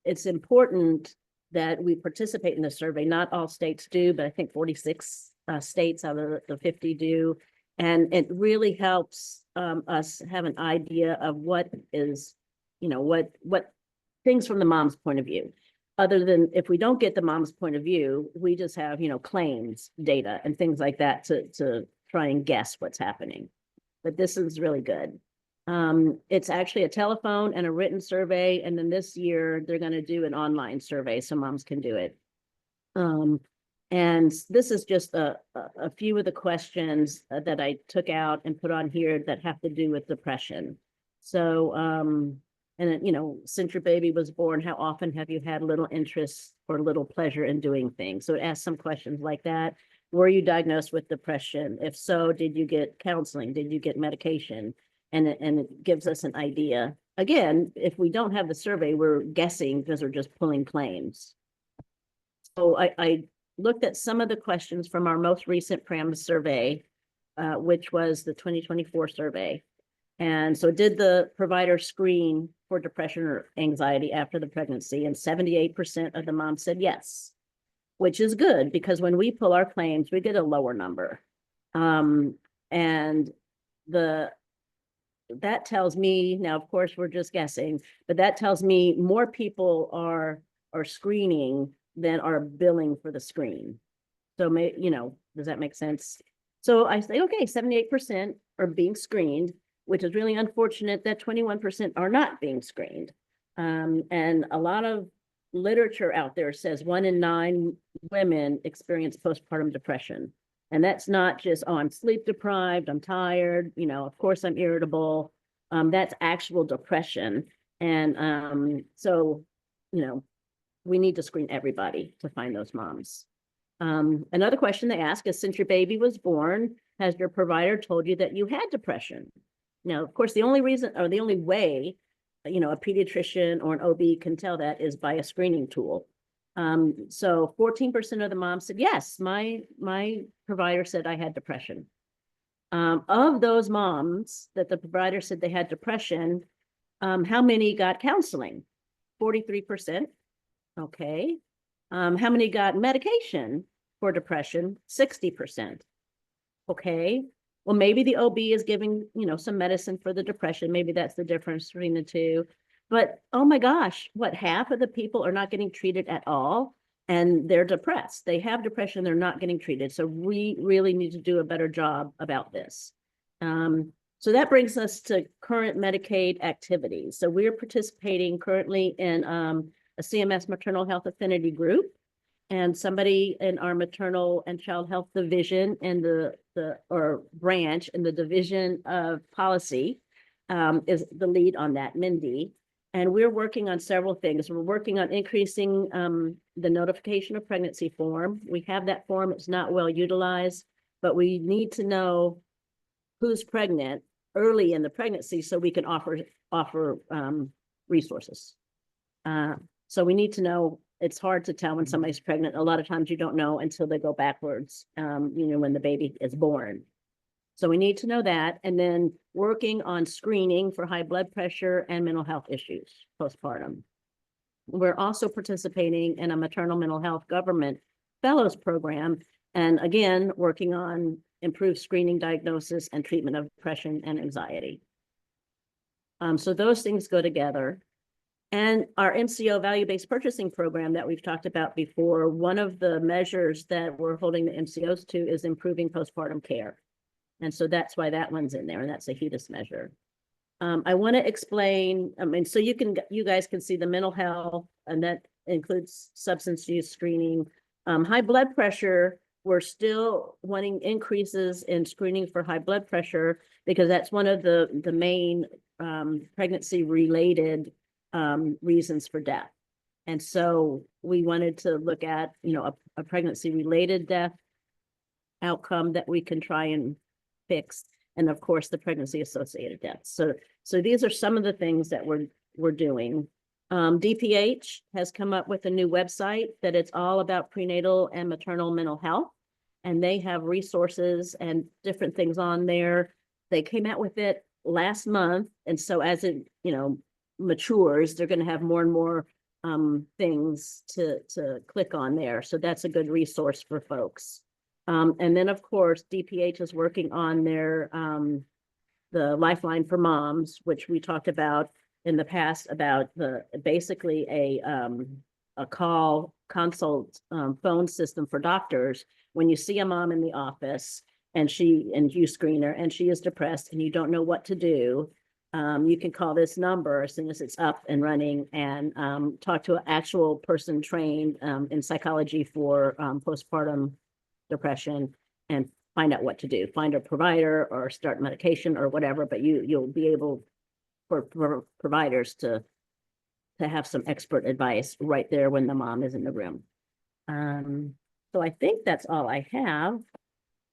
it's important that we participate in the survey. Not all states do, but I think 46 states out of the 50 do. And it really helps us have an idea of what is, what things from the mom's point of view. Other than if we don't get the mom's point of view, we just have, claims data and things like that to try and guess what's happening. but this is really good. It's actually a telephone and a written survey, and then this year they're going to do an online survey so moms can do it. And this is just a few of the questions that I took out and put on here that have to do with depression. So, and then, you know, since your baby was born, how often have you had little interest or little pleasure in doing things? So it asks some questions like that. Were you diagnosed with depression? If so, did you get counseling? Did you get medication? And it gives us an idea. Again, if we don't have the survey, we're guessing because we're just pulling claims. So I looked at some of the questions from our most recent PRAMS survey, which was the 2024 survey. And so did the provider screen for depression or anxiety after the pregnancy? And 78% of the moms said yes, which is good because when we pull our claims, we get a lower number. And that tells me, now, of course, we're just guessing, but that tells me more people are screening than are billing for the screen. So, you know, does that make sense? So I say, okay, 78% are being screened, which is really unfortunate that 21% are not being screened. And a lot of literature out there says 1 in 9 women experience postpartum depression. And that's not just, oh, I'm sleep deprived, I'm tired, you know, of course I'm irritable. That's actual depression. And so, you know, we need to screen everybody to find those moms. Another question they ask is, since your baby was born, has your provider told you that you had depression? Now, of course, the only reason or the only way, you know, a pediatrician or an OB can tell that is by a screening tool. So 14% of the moms said, yes, my provider said I had depression. Of those moms that the provider said they had depression, how many got counseling? 43%. Okay. How many got medication for depression? 60%. Okay. Well, maybe the OB is giving, you know, some medicine for the depression. Maybe that's the difference between the two. But oh my gosh, what, half of the people are not getting treated at all and they're depressed. They have depression, they're not getting treated. So we really need to do a better job about this. So that brings us to current Medicaid activities. So we're participating currently in a CMS Maternal Health Affinity Group, and somebody in our maternal and child health division in the branch in the division of policy is the lead on that, Mindy. And we're working on several things. We're working on increasing the notification of pregnancy form. We have that form. It's not well utilized, but we need to know who's pregnant early in the pregnancy so we can offer resources. So we need to know. It's hard to tell when somebody's pregnant. A lot of times you don't know until they go backwards, you know, when the baby is born. So we need to know that, and then working on screening for high blood pressure and mental health issues postpartum. We're also participating in a maternal mental health government fellows program, and again, working on improved screening, diagnosis, and treatment of depression and anxiety. So those things go together. And our MCO value-based purchasing program that we've talked about before, one of the measures that we're holding the MCOs to is improving postpartum care. And so that's why that one's in there, and that's a HEDIS measure. I want to explain, so you guys can see the mental health, and that includes substance use screening. High blood pressure, we're still wanting increases in screening for high blood pressure because that's one of the main pregnancy-related reasons for death. And so we wanted to look at, you know, a pregnancy-related death outcome that we can try and fix, and of course the pregnancy-associated deaths. So these are some of the things that we're doing. DPH has come up with a new website that it's all about prenatal and maternal mental health, and they have resources and different things on there. They came out with it last month, and so as it, you know, matures, they're going to have more and more things to click on there. So that's a good resource for folks. And then of course, DPH is working on their the Lifeline for Moms, which we talked about in the past about basically a call consult phone system for doctors. When you see a mom in the office and you screen her and she is depressed and you don't know what to do, you can call this number as soon as it's up and running and talk to an actual person trained in psychology for postpartum depression and find out what to do. Find a provider or start medication or whatever, but you'll be able for providers to have some expert advice right there when the mom is in the room. So I think that's all I have.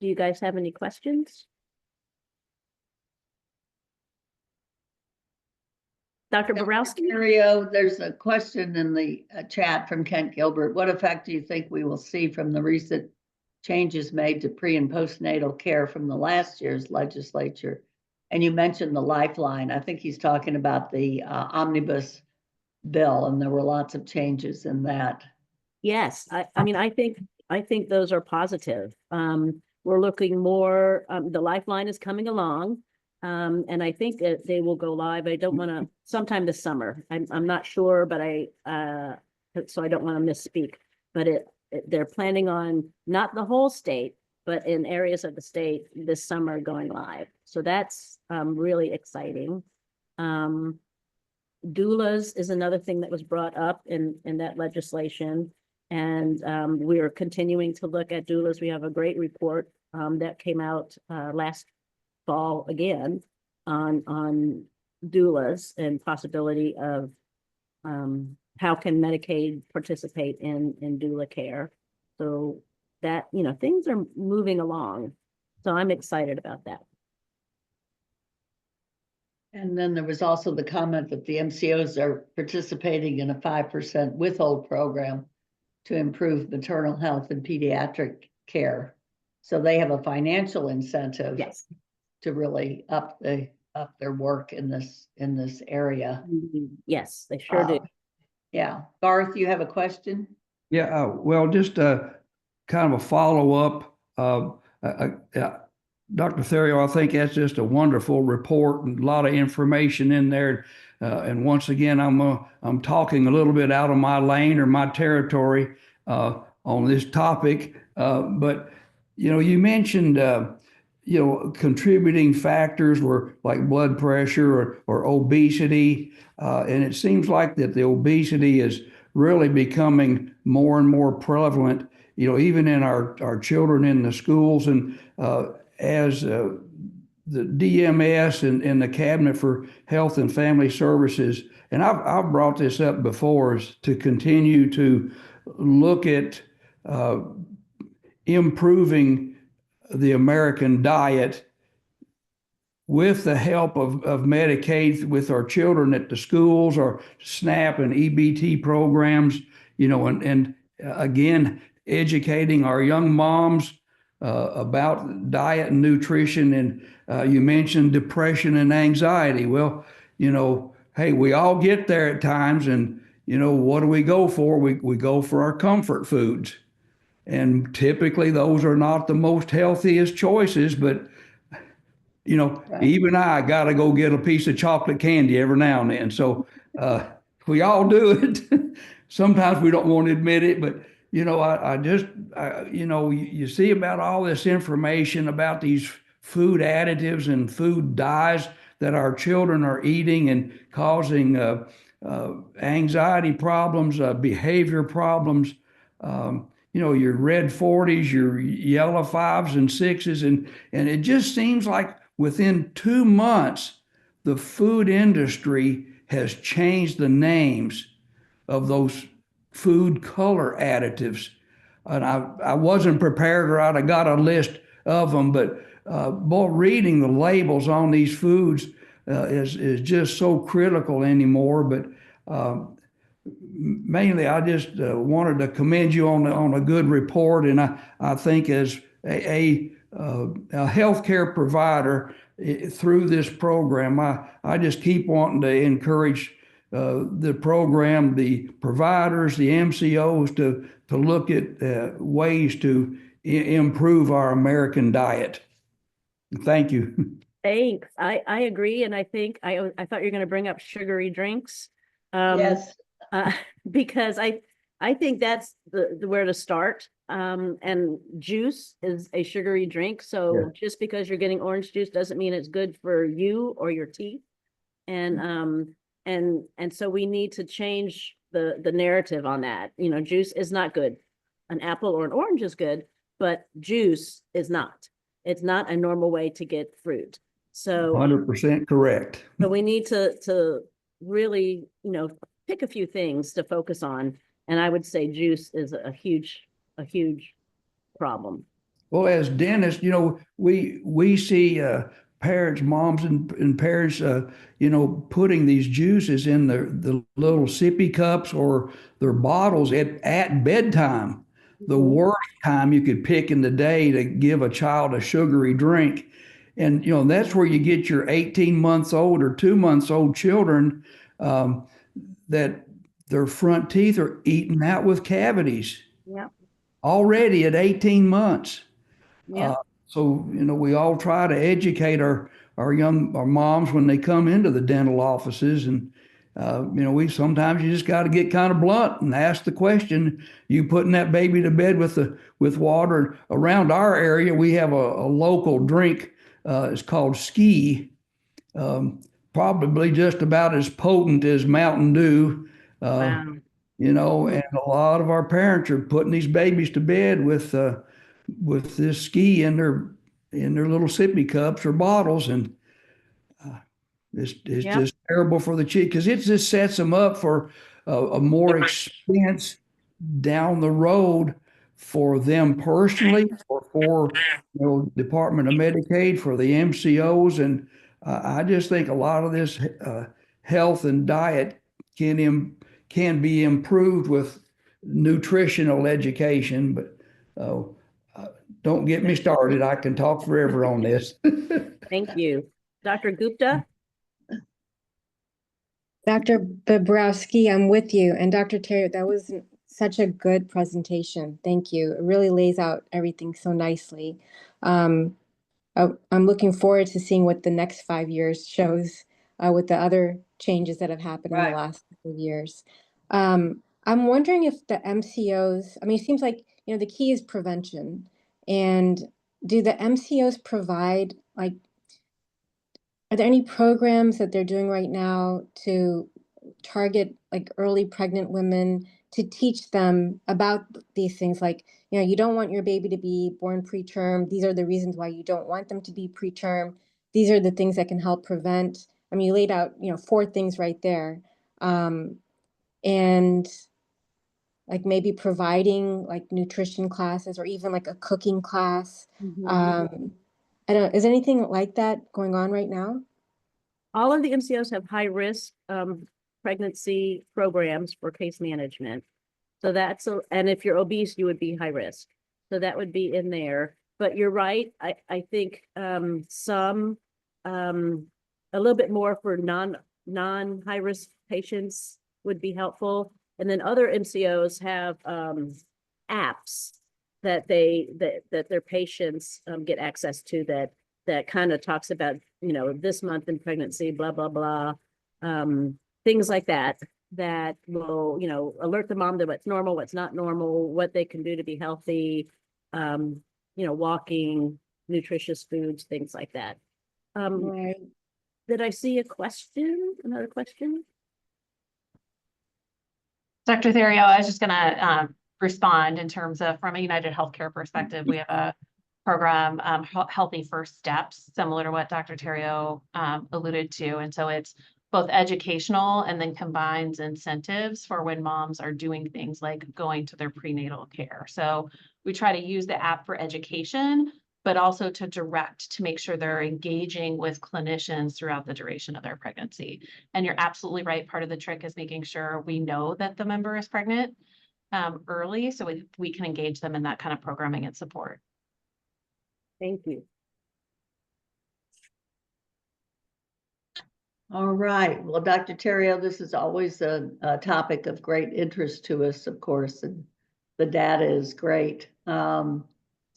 Do you guys have any questions? Dr. Borowski? Mario, there's a question in the chat from Kent Gilbert. What effect do you think we will see from the recent changes made to pre and postnatal care from the last year's legislature? And you mentioned the Lifeline. I think he's talking about the omnibus bill, and there were lots of changes in that. Yes, I mean, I think those are positive. We're looking more, the Lifeline is coming along. And I think that they will go live. I don't want to, sometime this summer. I'm not sure, but so I don't want to misspeak. But they're planning on not the whole state, but in areas of the state this summer going live. So that's really exciting. Doulas is another thing that was brought up in that legislation. And we are continuing to look at doulas. We have a great report that came out last fall again on doulas and possibility of how can Medicaid participate in doula care. So that, things are moving along. So I'm excited about that. And then there was also the comment that the MCOs are participating in a 5% withhold program to improve maternal health and pediatric care. So they have a financial incentive. Yes. To really up their work in this area. Yes, they sure do. Yeah. Garth, you have a question? Yeah, well, just kind of a follow-up. Dr. Theriault, I think that's just a wonderful report and a lot of information in there. And once again, I'm talking a little bit out of my lane or my territory on this topic. But you mentioned contributing factors were like blood pressure or obesity. And it seems like that the obesity is really becoming more and more prevalent, even in our children in the schools. And as the DMS and the Cabinet for Health and Family Services, and I've brought this up before, is to continue to look at improving the American diet with the help of Medicaid with our children at the schools, or SNAP and EBT programs, and again, educating our young moms about diet and nutrition. And you mentioned depression and anxiety. Well, hey, we all get there at times, and what do we go for? We go for our comfort foods. And typically those are not the most healthiest choices, but right. Even I got to go get a piece of chocolate candy every now and then. So we all do it. Sometimes we don't want to admit it, but you see about all this information about these food additives and food dyes that our children are eating and causing anxiety problems, behavior problems. Your red 40s, your yellow 5s and 6s. And it just seems like within 2 months, the food industry has changed the names of those food color additives. And I wasn't prepared, or I'd have got a list of them, but boy, reading the labels on these foods is just so critical anymore. But mainly, I just wanted to commend you on a good report, and I think as a healthcare provider through this program, I just keep wanting to encourage the program, the providers, the MCOs to look at ways to improve our American diet. Thank you. Thanks. I agree, and I think I thought you were going to bring up sugary drinks. Yes. Because I think that's the where to start. And juice is a sugary drink. So just because you're getting orange juice doesn't mean it's good for you or your teeth. And so we need to change the narrative on that. You know, juice is not good. An apple or an orange is good, but juice is not. It's not a normal way to get fruit. So 100% correct. so we need to really, you know, pick a few things to focus on. And I would say juice is a huge problem. Well, as dentists, you know, we see parents, moms and parents, you know, putting these juices in the little sippy cups or their bottles at bedtime. The worst time you could pick in the day to give a child a sugary drink. And, you know, that's where you get your 18 months old or 2 months old children that their front teeth are eaten out with cavities. Yeah. Already at 18 months. Yeah. So, you know, we all try to educate our moms when they come into the dental offices. And, you know, sometimes you just got to get kind of blunt and ask the question, you putting that baby to bed with water? Around our area, we have a local drink. It's called Ski. Probably just about as potent as Mountain Dew. Wow. You know, and a lot of our parents are putting these babies to bed with this Ski in their little sippy cups or bottles, and it's just terrible for the chick because it just sets them up for a more expense down the road for them personally, or for you know, Department of Medicaid, for the MCOs, and I just think a lot of this health and diet can be improved with nutritional education, but don't get me started. I can talk forever on this. Thank you. Dr. Gupta? Dr. Bobrowski, I'm with you. And Dr. Terry, that was such a good presentation. Thank you. It really lays out everything so nicely. I'm looking forward to seeing what the next 5 years shows with the other changes that have happened in the last couple of years. I'm wondering if the MCOs, I mean, it seems like, you know, the key is prevention. And do the MCOs provide, like, are there any programs that they're doing right now to target like early pregnant women to teach them about these things? Like, you know, you don't want your baby to be born preterm. These are the reasons why you don't want them to be preterm. These are the things that can help prevent. I mean, you laid out, you know, 4 things right there. And like maybe providing like nutrition classes or even like a cooking class. I don't, is anything like that going on right now? All of the MCOs have high risk pregnancy programs for case management. So that's, and if you're obese, you would be high risk. So that would be in there. But you're right. I think some, a little bit more for non high risk patients would be helpful. And then other MCOs have apps that that their patients get access to that kind of talks about, you know, this month in pregnancy, blah, blah, blah. Things like that will, you know, alert the mom to what's normal, what's not normal, what they can do to be healthy, you know, walking, nutritious foods, things like that. Right. Did I see a question? Another question? Dr. Theriault, I was just gonna respond in terms of, from a United Healthcare perspective, we have a program, Healthy First Steps, similar to what Dr. Theriault alluded to. And so it's both educational and then combines incentives for when moms are doing things like going to their prenatal care. So we try to use the app for education, but also to direct to make sure they're engaging with clinicians throughout the duration of their pregnancy. And you're absolutely right. Part of the trick is making sure we know that the member is pregnant early, so we can engage them in that kind of programming and support. Thank you. All right. Well, Dr. Theriault, this is always a topic of great interest to us, of course, and the data is great.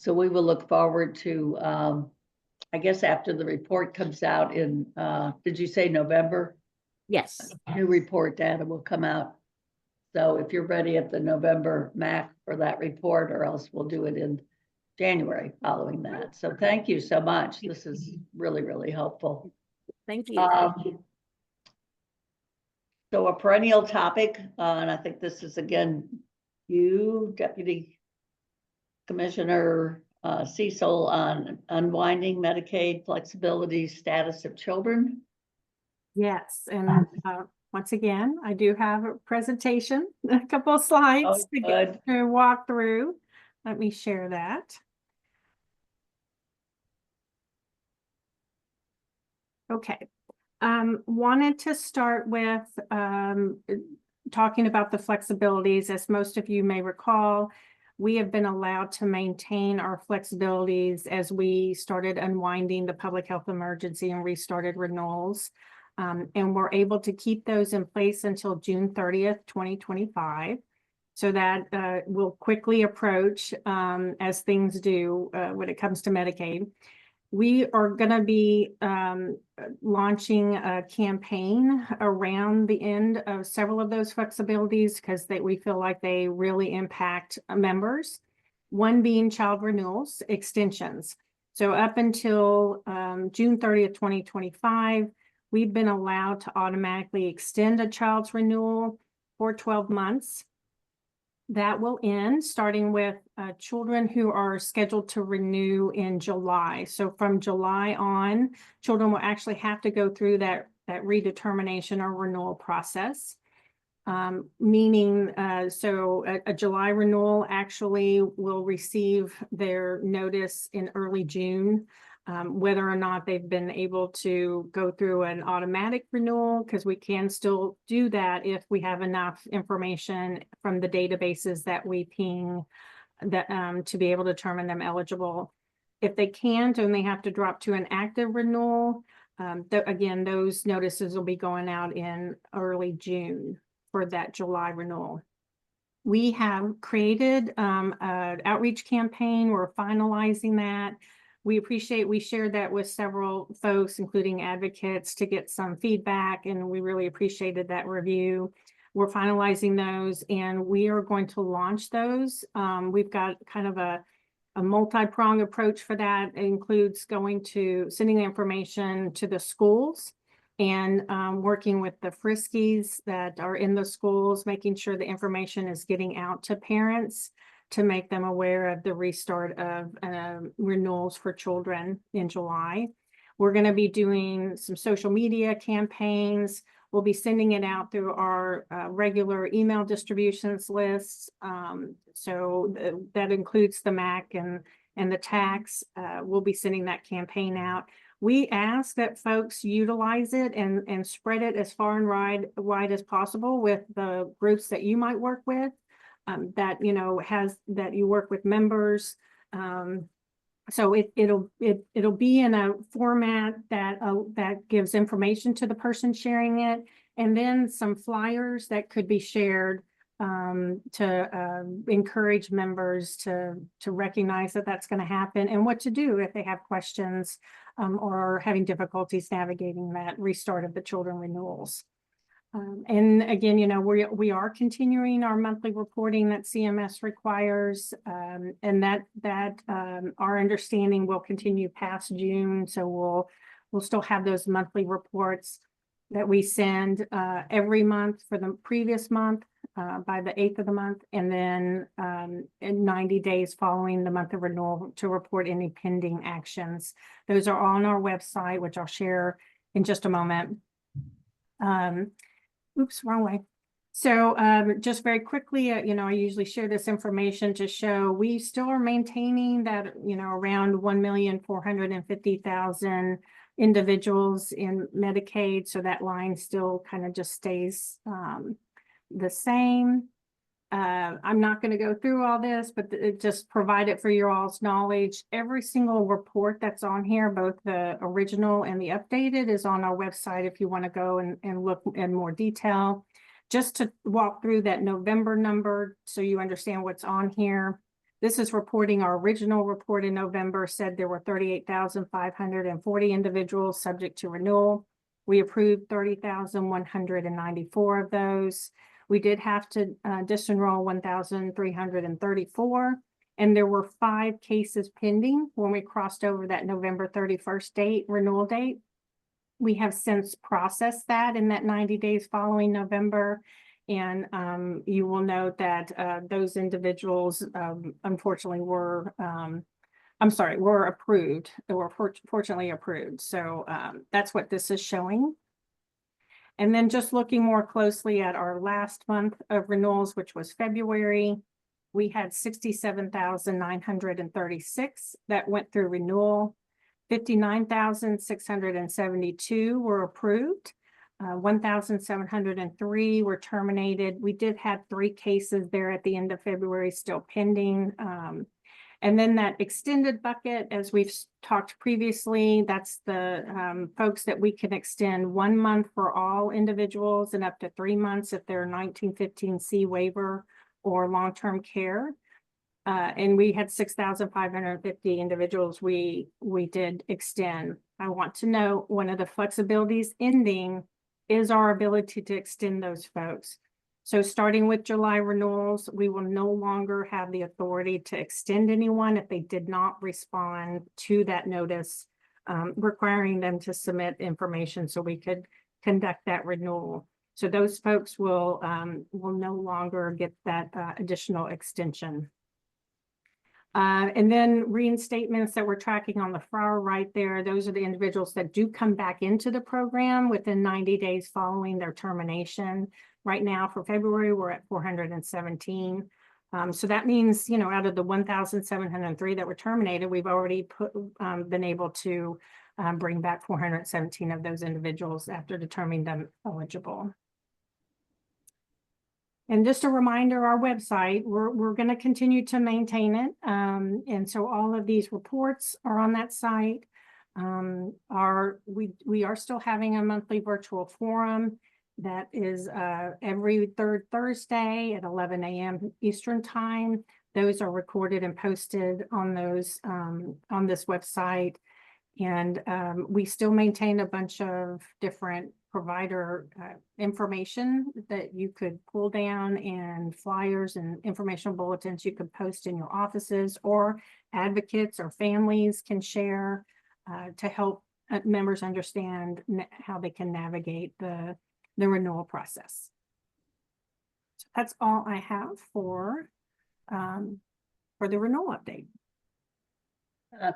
So we will look forward to, I guess, after the report comes out in, did you say November? Yes. New report data will come out. So if you're ready at the November MAC for that report, or else we'll do it in January following that. So thank you so much. This is really, really helpful. Thank you. So a perennial topic, and I think this is again, you, Deputy Commissioner Cecil, on unwinding Medicaid flexibility status of children. Yes, and once again, I do have a presentation, a couple of slides to walk through. Let me share that. Okay. Wanted to start with talking about the flexibilities. As most of you may recall, we have been allowed to maintain our flexibilities as we started unwinding the public health emergency and restarted renewals. And we're able to keep those in place until June 30th, 2025. So that will quickly approach as things do when it comes to Medicaid. We are going to be launching a campaign around the end of several of those flexibilities because we feel like they really impact members. One being child renewals extensions. So up until June 30th, 2025, we've been allowed to automatically extend a child's renewal for 12 months. That will end starting with children who are scheduled to renew in July. So from July on, children will actually have to go through that redetermination or renewal process. Meaning, so a July renewal actually will receive their notice in early June. Whether or not they've been able to go through an automatic renewal, because we can still do that if we have enough information from the databases that we ping that to be able to determine them eligible. If they can't and they have to drop to an active renewal, again, those notices will be going out in early June for that July renewal. We have created an outreach campaign. We're finalizing that. We shared that with several folks, including advocates, to get some feedback, and we really appreciated that review. We're finalizing those, and we are going to launch those. We've got kind of a multi-pronged approach for that. It includes sending information to the schools and working with the Friskies that are in the schools, making sure the information is getting out to parents to make them aware of the restart of renewals for children in July. We're going to be doing some social media campaigns. We'll be sending it out through our regular email distributions lists. So that includes the MAC and the tax. We'll be sending that campaign out. We ask that folks utilize it and spread it as far and wide as possible with the groups that you might work with. That you work with members, so it'll be in a format that gives information to the person sharing it, and then some flyers that could be shared to encourage members to recognize that that's going to happen and what to do if they have questions or having difficulties navigating that restart of the children renewals. And again, we are continuing our monthly reporting that CMS requires, and that our understanding will continue past June. So we'll still have those monthly reports that we send every month for the previous month by the 8th of the month, and then in 90 days following the month of renewal to report any pending actions. Those are on our website, which I'll share in just a moment. Oops, wrong way. So just very quickly, I usually share this information to show we still are maintaining that, around 1,450,000 individuals in Medicaid. So that line still kind of just stays the same. I'm not going to go through all this, but just provide it for your all's knowledge. Every single report that's on here, both the original and the updated, is on our website if you want to go and look in more detail. Just to walk through that November number so you understand what's on here. This is reporting our original report in November said there were 38,540 individuals subject to renewal. We approved 30,194 of those. We did have to disenroll 1,334, and there were 5 cases pending when we crossed over that November 31st date, renewal date. We have since processed that in that 90 days following November. And you will note that those individuals unfortunately were, were approved, or were fortunately approved. So that's what this is showing. And then just looking more closely at our last month of renewals, which was February, we had 67,936 that went through renewal. 59,672 were approved. 1,703 were terminated. We did have 3 cases there at the end of February still pending. And then that extended bucket, as we've talked previously, that's the folks that we can extend 1 month for all individuals and up to 3 months if they're 1915C waiver or long-term care. And we had 6,550 individuals we did extend. I want to note one of the flexibilities ending is our ability to extend those folks. So starting with July renewals, we will no longer have the authority to extend anyone if they did not respond to that notice, requiring them to submit information so we could conduct that renewal. So those folks will no longer get that additional extension. And then reinstatements that we're tracking on the far right there, those are the individuals that do come back into the program within 90 days following their termination. Right now for February, we're at 417. So that means, out of the 1,703 that were terminated, we've already been able to bring back 417 of those individuals after determining them eligible. And just a reminder, our website, we're going to continue to maintain it. And so all of these reports are on that site. We are still having a monthly virtual forum that is every third Thursday at 11 a.m. Eastern time. Those are recorded and posted on those on this website. And we still maintain a bunch of different provider information that you could pull down, and flyers and informational bulletins you could post in your offices, or advocates or families can share to help members understand how they can navigate the renewal process. So that's all I have for the renewal update.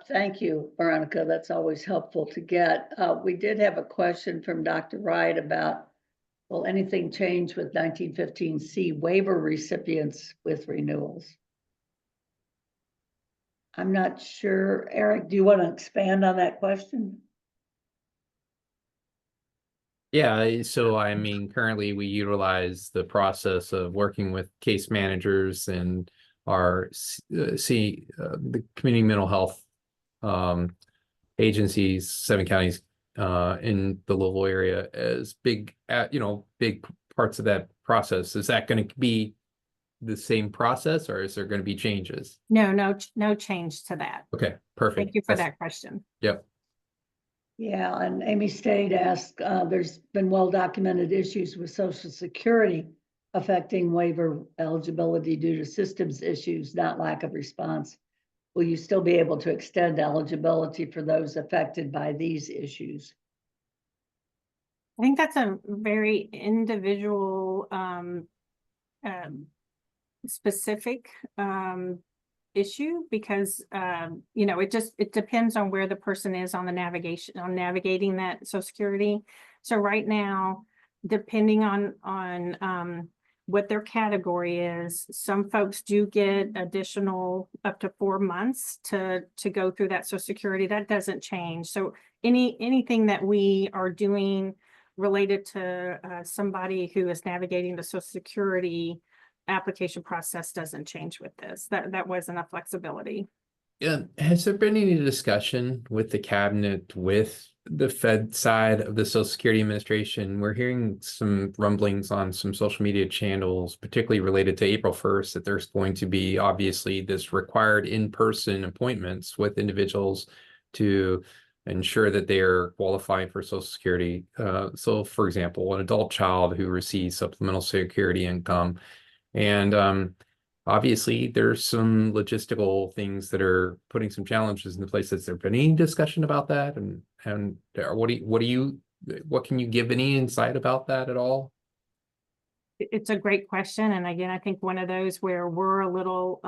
Thank you, Veronica. That's always helpful to get. We did have a question from Dr. Wright about, will anything change with 1915C waiver recipients with renewals? I'm not sure. Eric, do you want to expand on that question? Yeah, so I mean, currently we utilize the process of working with case managers and our the community mental health agencies, 7 counties in the Louisville area as big parts of that process. Is that going to be the same process, or is there going to be changes? No change to that. Okay, perfect. Thank you for that question. Yep. Yeah, and Amy Stade asked, there's been well-documented issues with Social Security affecting waiver eligibility due to systems issues, not lack of response. Will you still be able to extend eligibility for those affected by these issues? I think that's a very individual specific issue, because it depends on where the person is on the navigating that Social Security. So right now, depending on what their category is, some folks do get additional up to 4 months to go through that Social Security. That doesn't change. So anything that we are doing related to somebody who is navigating the Social Security application process doesn't change with this. That wasn't a flexibility. Yeah. Has there been any discussion with the cabinet, with the Fed side of the Social Security Administration? We're hearing some rumblings on some social media channels, particularly related to April 1st, that there's going to be obviously this required in-person appointments with individuals to ensure that they are qualifying for Social Security. So for example, an adult child who receives supplemental security income. And obviously there's some logistical things that are putting some challenges in place. Has there been any discussion about that? And what can you give any insight about that at all? It's a great question. And again, I think one of those where we're a little,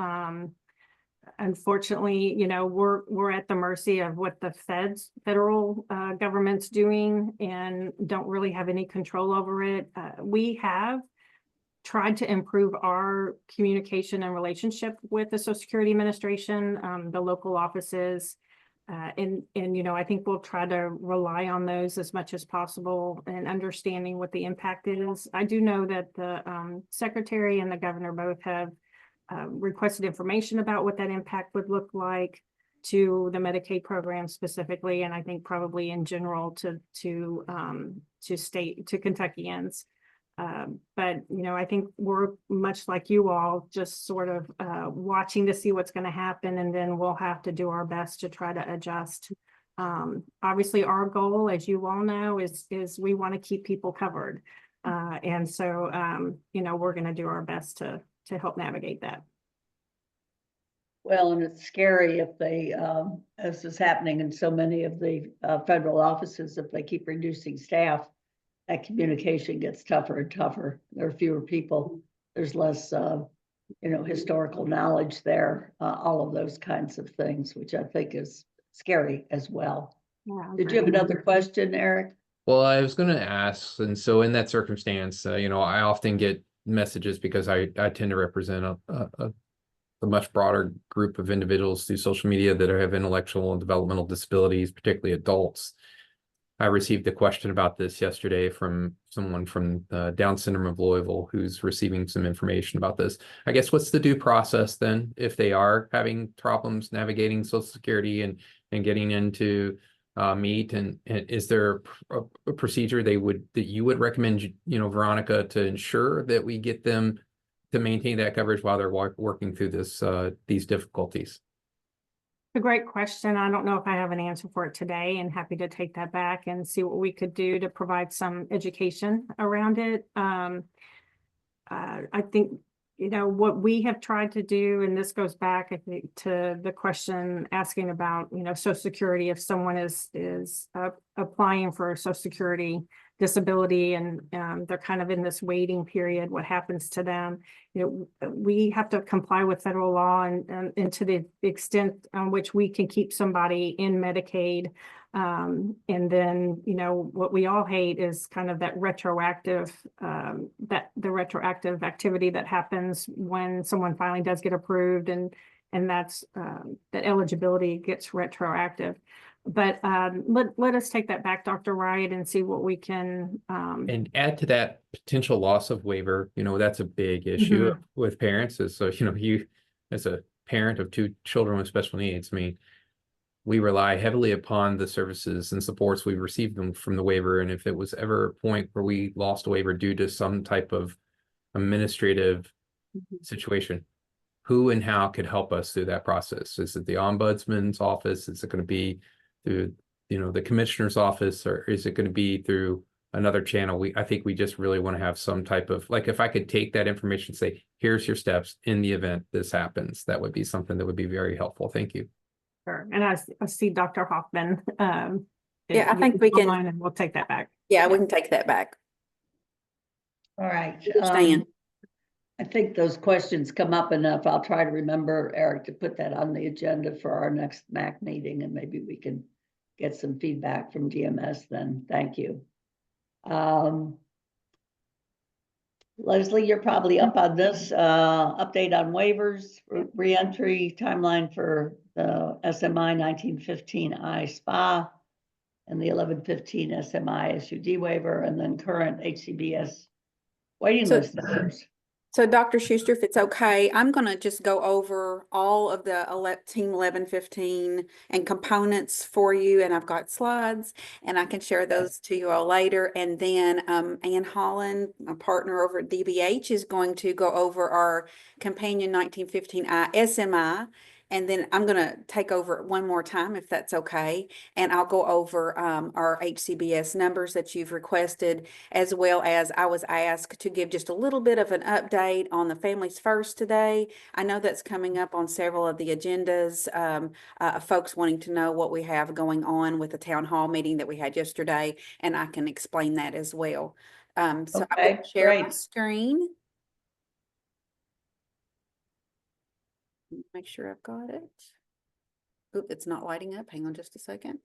unfortunately, we're at the mercy of what the federal government's doing and don't really have any control over it. We have tried to improve our communication and relationship with the Social Security Administration, the local offices. And I think we'll try to rely on those as much as possible and understanding what the impact is. I do know that the secretary and the governor both have requested information about what that impact would look like to the Medicaid program specifically, and I think probably in general to Kentuckians. But I think we're much like you all, just sort of watching to see what's going to happen, and then we'll have to do our best to try to adjust. Obviously, our goal, as you all know, is we want to keep people covered, and so we're going to do our best to help navigate that. Well, and it's scary if they, as is happening in so many of the federal offices, if they keep reducing staff, that communication gets tougher and tougher. There are fewer people. There's less, historical knowledge there, all of those kinds of things, which I think is scary as well. Yeah, Did you have another question, Eric? Well, I was going to ask, and so in that circumstance, I often get messages because I tend to represent a much broader group of individuals through social media that have intellectual and developmental disabilities, particularly adults. I received a question about this yesterday from someone from Down Syndrome of Louisville who's receiving some information about this. I guess what's the due process then if they are having problems navigating Social Security and getting into meet, and is there a procedure that you would recommend, Veronica, to ensure that we get them to maintain that coverage while they're working through these difficulties? A great question. I don't know if I have an answer for it today, and happy to take that back and see what we could do to provide some education around it. I think, what we have tried to do, and this goes back, I think, to the question asking about, Social Security, if someone is applying for Social Security disability and they're kind of in this waiting period, what happens to them? We have to comply with federal law, and to the extent on which we can keep somebody in Medicaid. And then, what we all hate is kind of that retroactive, the retroactive activity that happens when someone finally does get approved, and that's that eligibility gets retroactive. But let us take that back, Dr. Wright, and see what we can. And add to that potential loss of waiver. That's a big issue with parents. Is so you as a parent of 2 children with special needs, we rely heavily upon the services and supports we received them from the waiver. And if it was ever a point where we lost a waiver due to some type of administrative situation, who and how could help us through that process? Is it the ombudsman's office? Is it going to be through, the commissioner's office, or is it going to be through another channel? I think we just really want to have some type of, like, if I could take that information and say, here's your steps in the event this happens, that would be something that would be very helpful. Thank you. Sure. And I see Dr. Hoffman. Yeah, I think we can. And we'll take that back. Yeah, we can take that back. All right. Understand. I think those questions come up enough. I'll try to remember, Eric, to put that on the agenda for our next MAC meeting, and maybe we can get some feedback from DMS then. Thank you. Leslie, you're probably up on this update on waivers, reentry timeline for the SMI 1915I SPA and the 1115 SMI SUD waiver, and then current HCBS waiting list numbers. So Dr. Schuster, if it's okay, I'm going to just go over all of the Team 1115 and components for you. And I've got slides, and I can share those to you all later. And then Ann Holland, a partner over at DBH, is going to go over our companion 1915I SMI. And then I'm going to take over one more time, if that's okay. And I'll go over our HCBS numbers that you've requested, as well as I was asked to give just a little bit of an update on the Families First today. I know that's coming up on several of the agendas. Folks wanting to know what we have going on with the town hall meeting that we had yesterday, and I can explain that as well. So I'm Okay, going to share my great. screen. Make sure I've got it. Oop, it's not lighting up. Hang on just a second.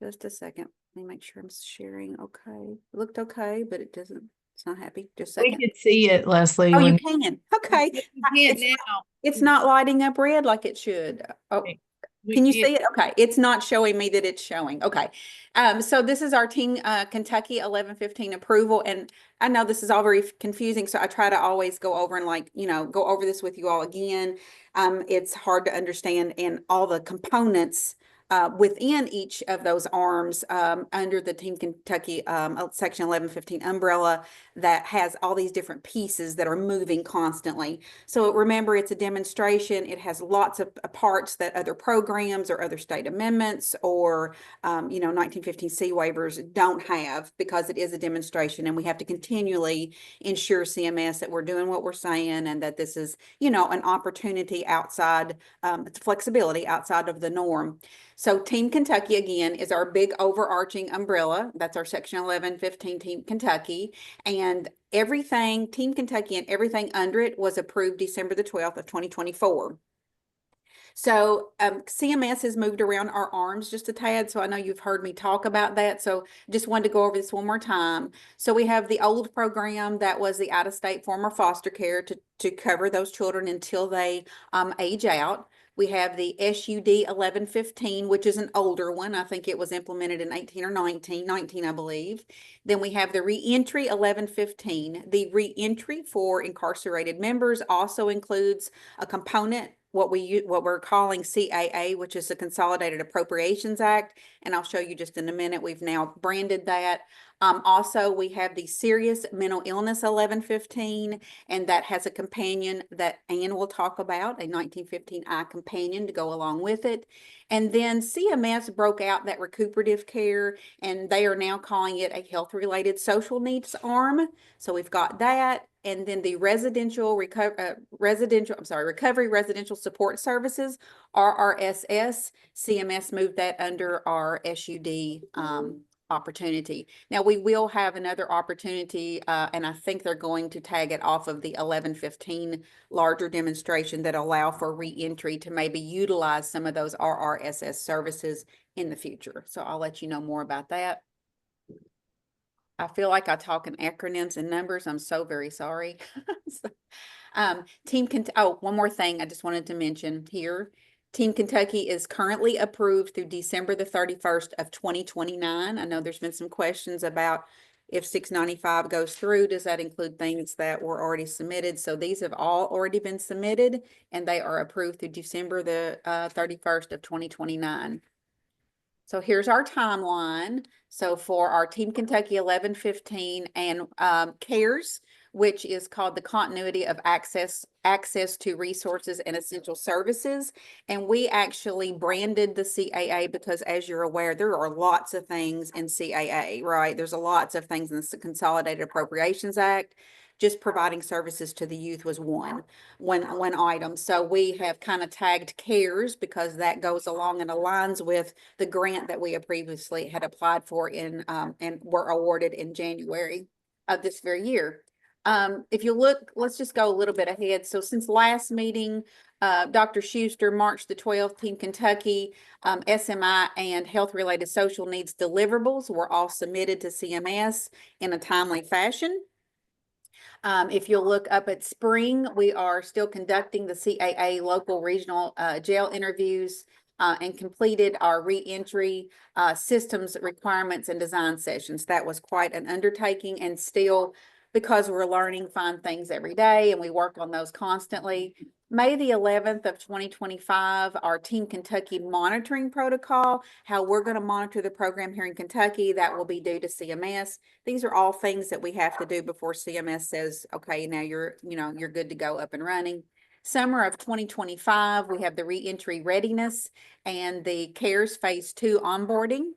Just a second. Let me make sure I'm sharing. Okay. It looked okay, but it doesn't. It's not happy. Just a We second. could see it, Leslie. Oh, you when can. Okay. you can't now. It's not lighting up red like it should. Oh, can you see it? Okay. It's not showing me that it's showing. Okay. So this is our Team Kentucky 1115 approval. And I know this is all very confusing. So I try to always go over and go over this with you all again. It's hard to understand, and all the components within each of those arms under the Team Kentucky Section 1115 umbrella that has all these different pieces that are moving constantly. So remember, it's a demonstration. It has lots of parts that other programs or other state amendments or 1915C waivers don't have, because it is a demonstration, and we have to continually ensure CMS that we're doing what we're saying, and that this is an opportunity outside, it's flexibility outside of the norm. So Team Kentucky, again, is our big overarching umbrella. That's our Section 1115 Team Kentucky. And everything, Team Kentucky and everything under it was approved December the 12th of 2024. So CMS has moved around our arms just a tad. So I know you've heard me talk about that. So just wanted to go over this one more time. So we have the old program that was the out-of-state former foster care to cover those children until they age out. We have the SUD 1115, which is an older one. I think it was implemented in 18 or 19, I believe. Then we have the reentry 1115. The reentry for incarcerated members also includes a component, what we're calling CAA, which is the Consolidated Appropriations Act. And I'll show you just in a minute. We've now branded that. Also, we have the Serious Mental Illness 1115, and that has a companion that Ann will talk about, a 1915I companion to go along with it. And then CMS broke out that recuperative care, and they are now calling it a health-related social needs arm. So we've got that. And then the Recovery Residential Support Services, RRSS, CMS moved that under our SUD opportunity. Now we will have another opportunity, and I think they're going to tag it off of the 1115 larger demonstration that allow for reentry to maybe utilize some of those RRSS services in the future. So I'll let you know more about that. I feel like I talk in acronyms and numbers. I'm so very sorry. One more thing I just wanted to mention here. Team Kentucky is currently approved through December the 31st of 2029. I know there's been some questions about if 695 goes through, does that include things that were already submitted? So these have all already been submitted, and they are approved through December the 31st of 2029. So here's our timeline. So for our Team Kentucky 1115 and CARES, which is called the Continuity of Access to Resources and Essential Services. And we actually branded the CAA because, as you're aware, there are lots of things in CAA, right? There's lots of things in the Consolidated Appropriations Act. Just providing services to the youth was one item. So we have kind of tagged CARES because that goes along and aligns with the grant that we previously had applied for and were awarded in January of this very year. If you look, let's just go a little bit ahead. So since last meeting, Dr. Schuster, March the 12th, Team Kentucky, SMI and health-related social needs deliverables were all submitted to CMS in a timely fashion. If you'll look up at spring, we are still conducting the CAA local regional jail interviews and completed our reentry systems requirements and design sessions. That was quite an undertaking, and still, because we're learning, find things every day, and we work on those constantly. May the 11th of 2025, our Team Kentucky monitoring protocol, how we're going to monitor the program here in Kentucky, that will be due to CMS. These are all things that we have to do before CMS says, okay, now you're good to go, up and running. Summer of 2025, we have the reentry readiness and the CARES Phase 2 onboarding.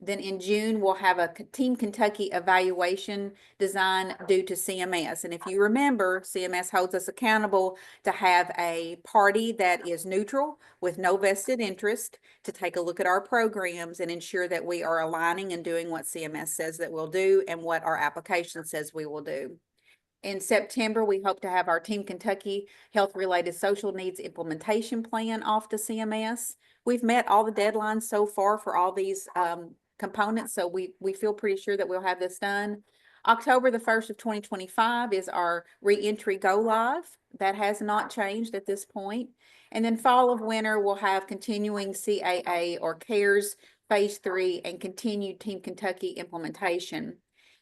Then in June, we'll have a Team Kentucky evaluation design due to CMS. And if you remember, CMS holds us accountable to have a party that is neutral with no vested interest to take a look at our programs and ensure that we are aligning and doing what CMS says that we'll do and what our application says we will do. In September, we hope to have our Team Kentucky Health-Related Social Needs Implementation Plan off to CMS. We've met all the deadlines so far for all these components, so we feel pretty sure that we'll have this done. October the 1st of 2025 is our reentry go live. That has not changed at this point. And then fall of winter, we'll have continuing CAA or CARES Phase 3 and continued Team Kentucky implementation.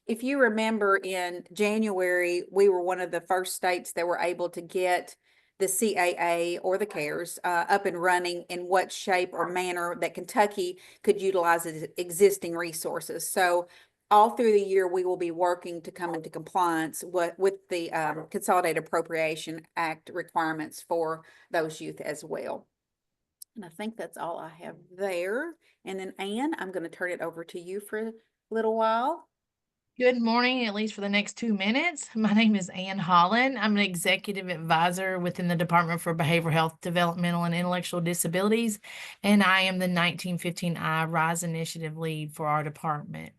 If you remember, in January, we were one of the first states that were able to get the CAA or the CARES up and running in what shape or manner that Kentucky could utilize its existing resources. So all through the year, we will be working to come into compliance with the Consolidated Appropriation Act requirements for those youth as well. And I think that's all I have there. And then Ann, I'm going to turn it over to you for a little while. Good morning, at least for the next 2 minutes. My name is Ann Holland. I'm an executive advisor within the Department for Behavioral Health, Developmental, and Intellectual Disabilities, and I am the 1915I RISE Initiative lead for our department.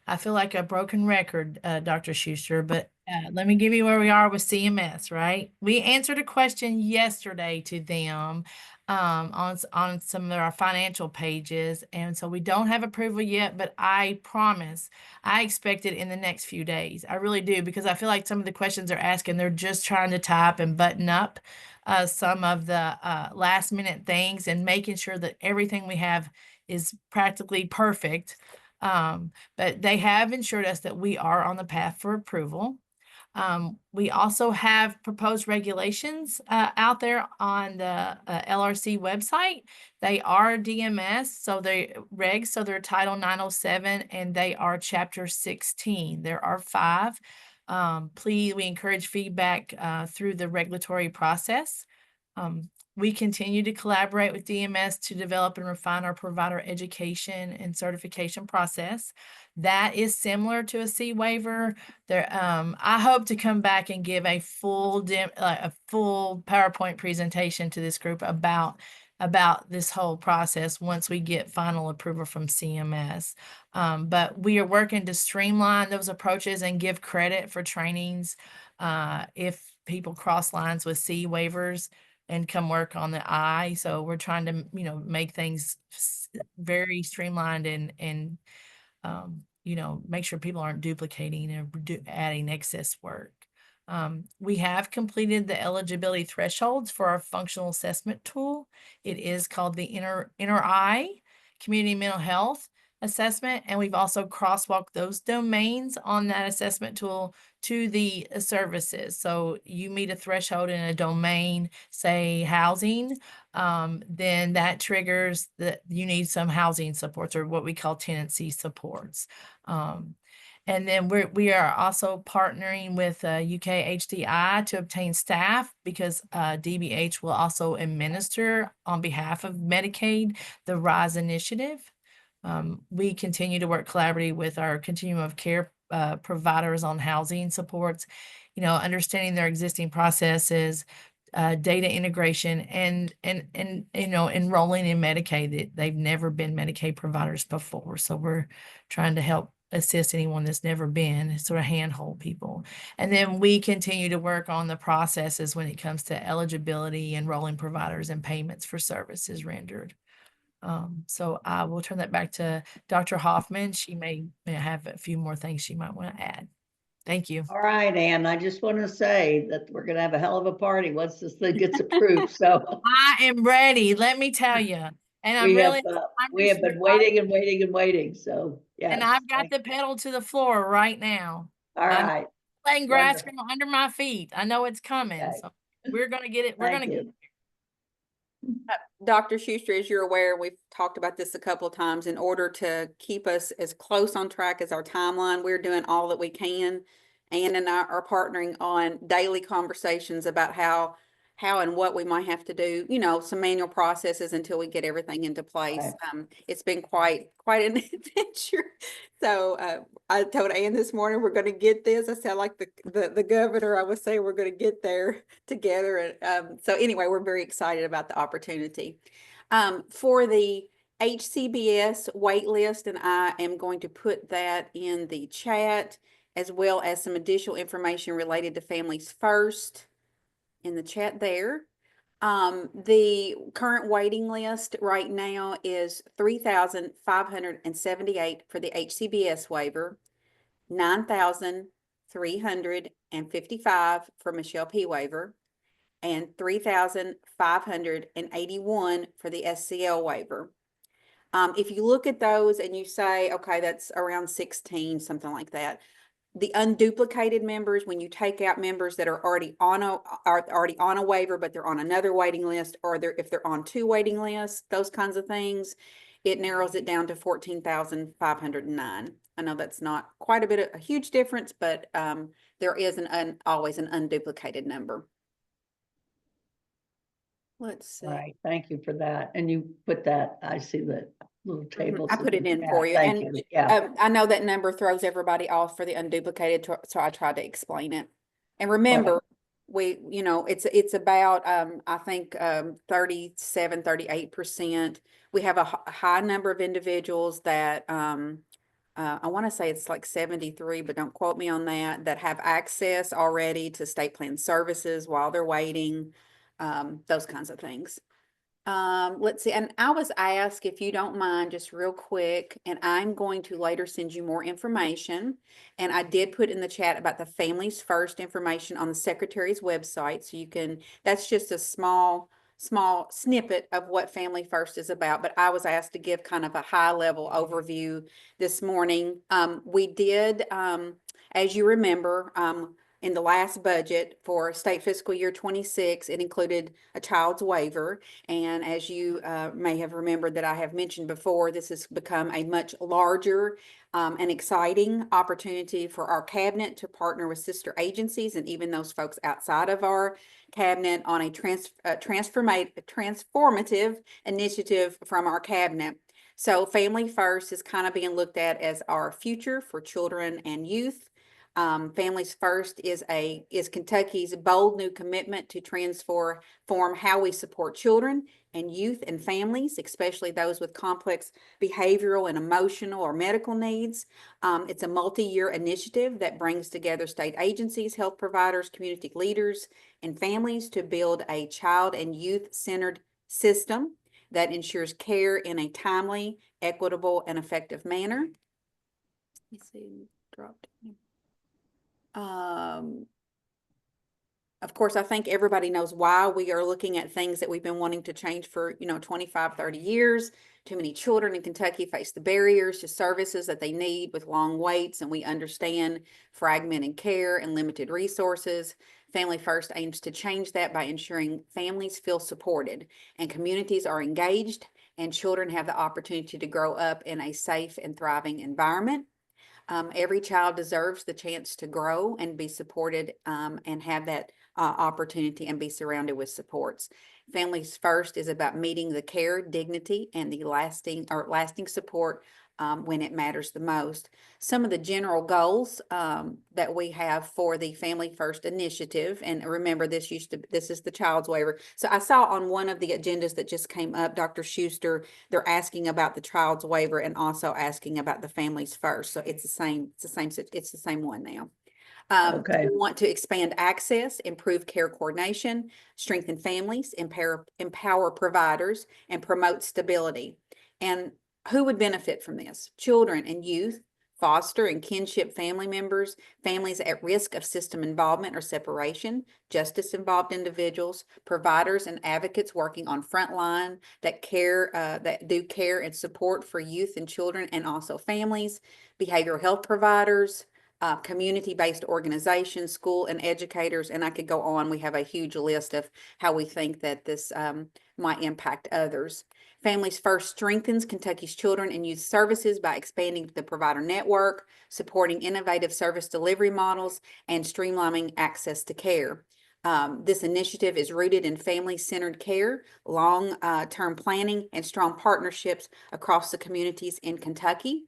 I feel like a broken record, Dr. Schuster, but let me give you where we are with CMS, right? We answered a question yesterday to them on some of our financial pages, and so we don't have approval yet, but I promise I expect it in the next few days. I really do, because I feel like some of the questions they're asking, they're just trying to type and button up some of the last minute things and making sure that everything we have is practically perfect. But they have assured us that we are on the path for approval. We also have proposed regulations out there on the LRC website. They are DMS, so they're regs, so they're Title 907, and they are Chapter 16. There are 5. Please, we encourage feedback through the regulatory process. We continue to collaborate with DMS to develop and refine our provider education and certification process. That is similar to a C waiver. There, I hope to come back and give a full PowerPoint presentation to this group about this whole process once we get final approval from CMS. But we are working to streamline those approaches and give credit for trainings if people cross lines with C waivers and come work on the I. So we're trying to, make things very streamlined and make sure people aren't duplicating and adding excess work. We have completed the eligibility thresholds for our functional assessment tool. It is called the Inner Eye Community Mental Health Assessment, and we've also crosswalked those domains on that assessment tool to the services. So you meet a threshold in a domain, say housing, then that triggers that you need some housing supports, or what we call tenancy supports. And then we are also partnering with UK HDI to obtain staff, because DBH will also administer on behalf of Medicaid the RISE initiative. We continue to work collaboratively with our continuum of care providers on housing supports, understanding their existing processes, data integration, and enrolling in Medicaid. They've never been Medicaid providers before, so we're trying to help assist anyone that's never been, sort of handhold people. And then we continue to work on the processes when it comes to eligibility, enrolling providers, and payments for services rendered. So I will turn that back to Dr. Hoffman. She may have a few more things she might want to add. Thank you. All right, Ann, I just want to say that we're going to have a hell of a party once this thing gets approved. So I am ready, let me tell you. And we have been waiting and waiting and waiting. So yeah. And I've got the pedal to the floor right now. All right. Letting grass grow under my feet. I know it's coming. Okay. So we're going to get it. We're going to get it. Dr. Schuster, as you're aware, we've talked about this a couple of times, in order to keep us as close on track as our timeline, we're doing all that we can. Ann and I are partnering on daily conversations about how how and what we might have to do, you know, some manual processes until we get everything into place. Right. It's been quite an adventure. So I told Ann this morning, we're going to get this. I sound like the governor. I was saying we're going to get there together. So anyway, we're very excited about the opportunity. For the HCBS wait list, and I am going to put that in the chat, as well as some additional information related to Families First in the chat there. The current waiting list right now is 3,578 for the HCBS waiver, 9,355 for Michelle P waiver, and 3,581 for the SCL waiver. If you look at those and you say, okay, that's around 16, something like that. The unduplicated members, when you take out members that are already on a waiver, but they're on another waiting list, or if they're on 2 waiting lists, those kinds of things, it narrows it down to 14,509. I know that's not quite a huge difference, but there is always an unduplicated number. Let's see. All right, thank you for that. And you put that, I see the little tables. I put it in Yeah, for you. thank And you. Yeah. I know that number throws everybody off for the unduplicated, so I tried to explain it. And remember, it's about, I think, 37, 38%. We have a high number of individuals that, I want to say it's like 73, but don't quote me on that have access already to state plan services while they're waiting, those kinds of things. Let's see. And I was asked, if you don't mind, just real quick, and I'm going to later send you more information. And I did put in the chat about the Families First information on the Secretary's website. So you can, that's just a small snippet of what Family First is about. But I was asked to give kind of a high level overview this morning. We did, as you remember, in the last budget for state fiscal year 26, it included a child's waiver. And as you may have remembered that I have mentioned before, this has become a much larger and exciting opportunity for our cabinet to partner with sister agencies and even those folks outside of our cabinet on a transformative initiative from our cabinet. So Family First is kind of being looked at as our future for children and youth. Families First is Kentucky's bold new commitment to transform how we support children and youth and families, especially those with complex behavioral and emotional or medical needs. It's a multi-year initiative that brings together state agencies, health providers, community leaders, and families to build a child and youth-centered system that ensures care in a timely, equitable, and effective manner. Let me see, dropped. Of course, I think everybody knows why we are looking at things that we've been wanting to change for, 25, 30 years. Too many children in Kentucky face the barriers to services that they need with long waits, and we understand fragmented care and limited resources. Family First aims to change that by ensuring families feel supported and communities are engaged and children have the opportunity to grow up in a safe and thriving environment. Every child deserves the chance to grow and be supported and have that opportunity and be surrounded with supports. Families First is about meeting the care, dignity, and the lasting support when it matters the most. Some of the general goals that we have for the Family First initiative, and remember this is the child's waiver. So I saw on one of the agendas that just came up, Dr. Schuster, they're asking about the child's waiver and also asking about the Families First. So it's the same one now. Okay. We want to expand access, improve care coordination, strengthen families, empower providers, and promote stability. And who would benefit from this? Children and youth, foster and kinship family members, families at risk of system involvement or separation, justice-involved individuals, providers and advocates working on frontline that do care and support for youth and children and also families, behavioral health providers, community-based organizations, school and educators, and I could go on. We have a huge list of how we think that this might impact others. Families First strengthens Kentucky's children and youth services by expanding the provider network, supporting innovative service delivery models, and streamlining access to care. This initiative is rooted in family-centered care, long-term planning, and strong partnerships across the communities in Kentucky.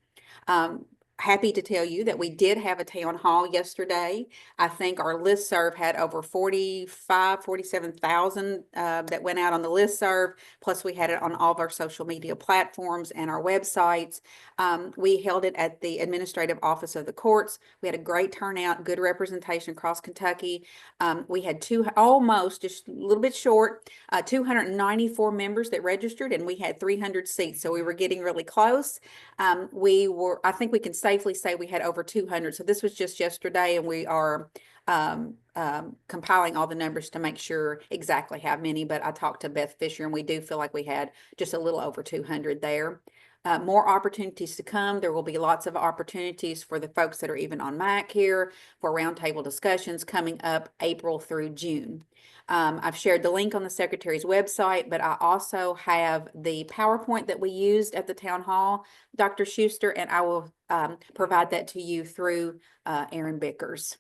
Happy to tell you that we did have a town hall yesterday. I think our listserv had over 47,000 that went out on the listserv. Plus we had it on all of our social media platforms and our websites. We held it at the administrative office of the courts. We had a great turnout, good representation across Kentucky. We had just a little bit short, 294 members that registered, and we had 300 seats. So we were getting really close. I think we can safely say we had over 200. So this was just yesterday, and we are compiling all the numbers to make sure exactly how many, but I talked to Beth Fisher, and we do feel like we had just a little over 200 there. More opportunities to come. There will be lots of opportunities for the folks that are even on MAC here for roundtable discussions coming up April through June. I've shared the link on the Secretary's website, but I also have the PowerPoint that we used at the town hall, Dr. Schuster, and I will provide that to you through Aaron Bickers.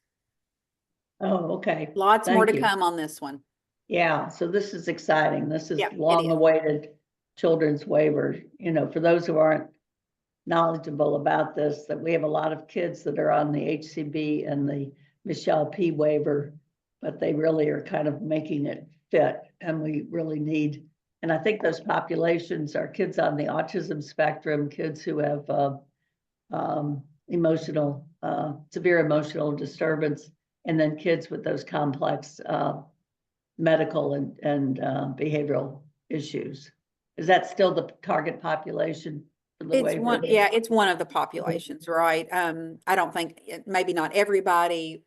Oh, okay. Lots more Thank to you. come on this one. Yeah, so this is exciting. This is Yeah, it is. long-awaited children's waiver. You know, for those who aren't knowledgeable about this, that we have a lot of kids that are on the HCB and the Michelle P. waiver, but they really are kind of making it fit, and we really need, and I think those populations are kids on the autism spectrum, kids who have severe emotional disturbance, and then kids with those complex medical and behavioral issues. Is that still the target population for the waiver? It's one of the populations, right? I don't think, maybe not everybody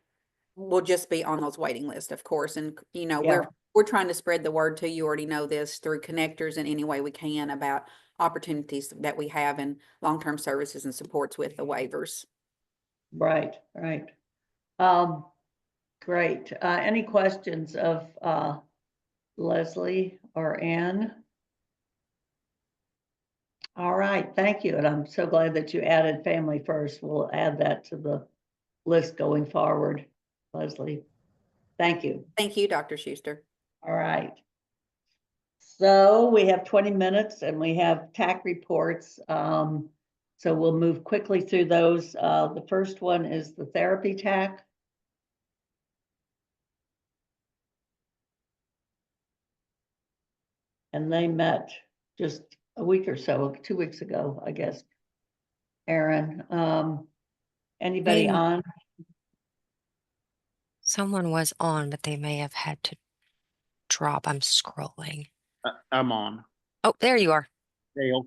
will just be on those waiting lists, of course. And, you know, we're trying to spread the word too. You already know this, through connectors in any way we can about opportunities that we have in long-term services and supports with the waivers. Right. Great. Any questions of Leslie or Ann? All right, thank you. And I'm so glad that you added Family First. We'll add that to the list going forward, Leslie. Thank you. Thank you, Dr. Schuster. All right. So we have 20 minutes and we have TAC reports. So we'll move quickly through those. The first one is the therapy TAC. And they met just a week or so, 2 weeks ago, I guess. Aaron, anybody on? Someone was on, but they may have had to drop. I'm scrolling. I'm on. Oh, there you are. Dale.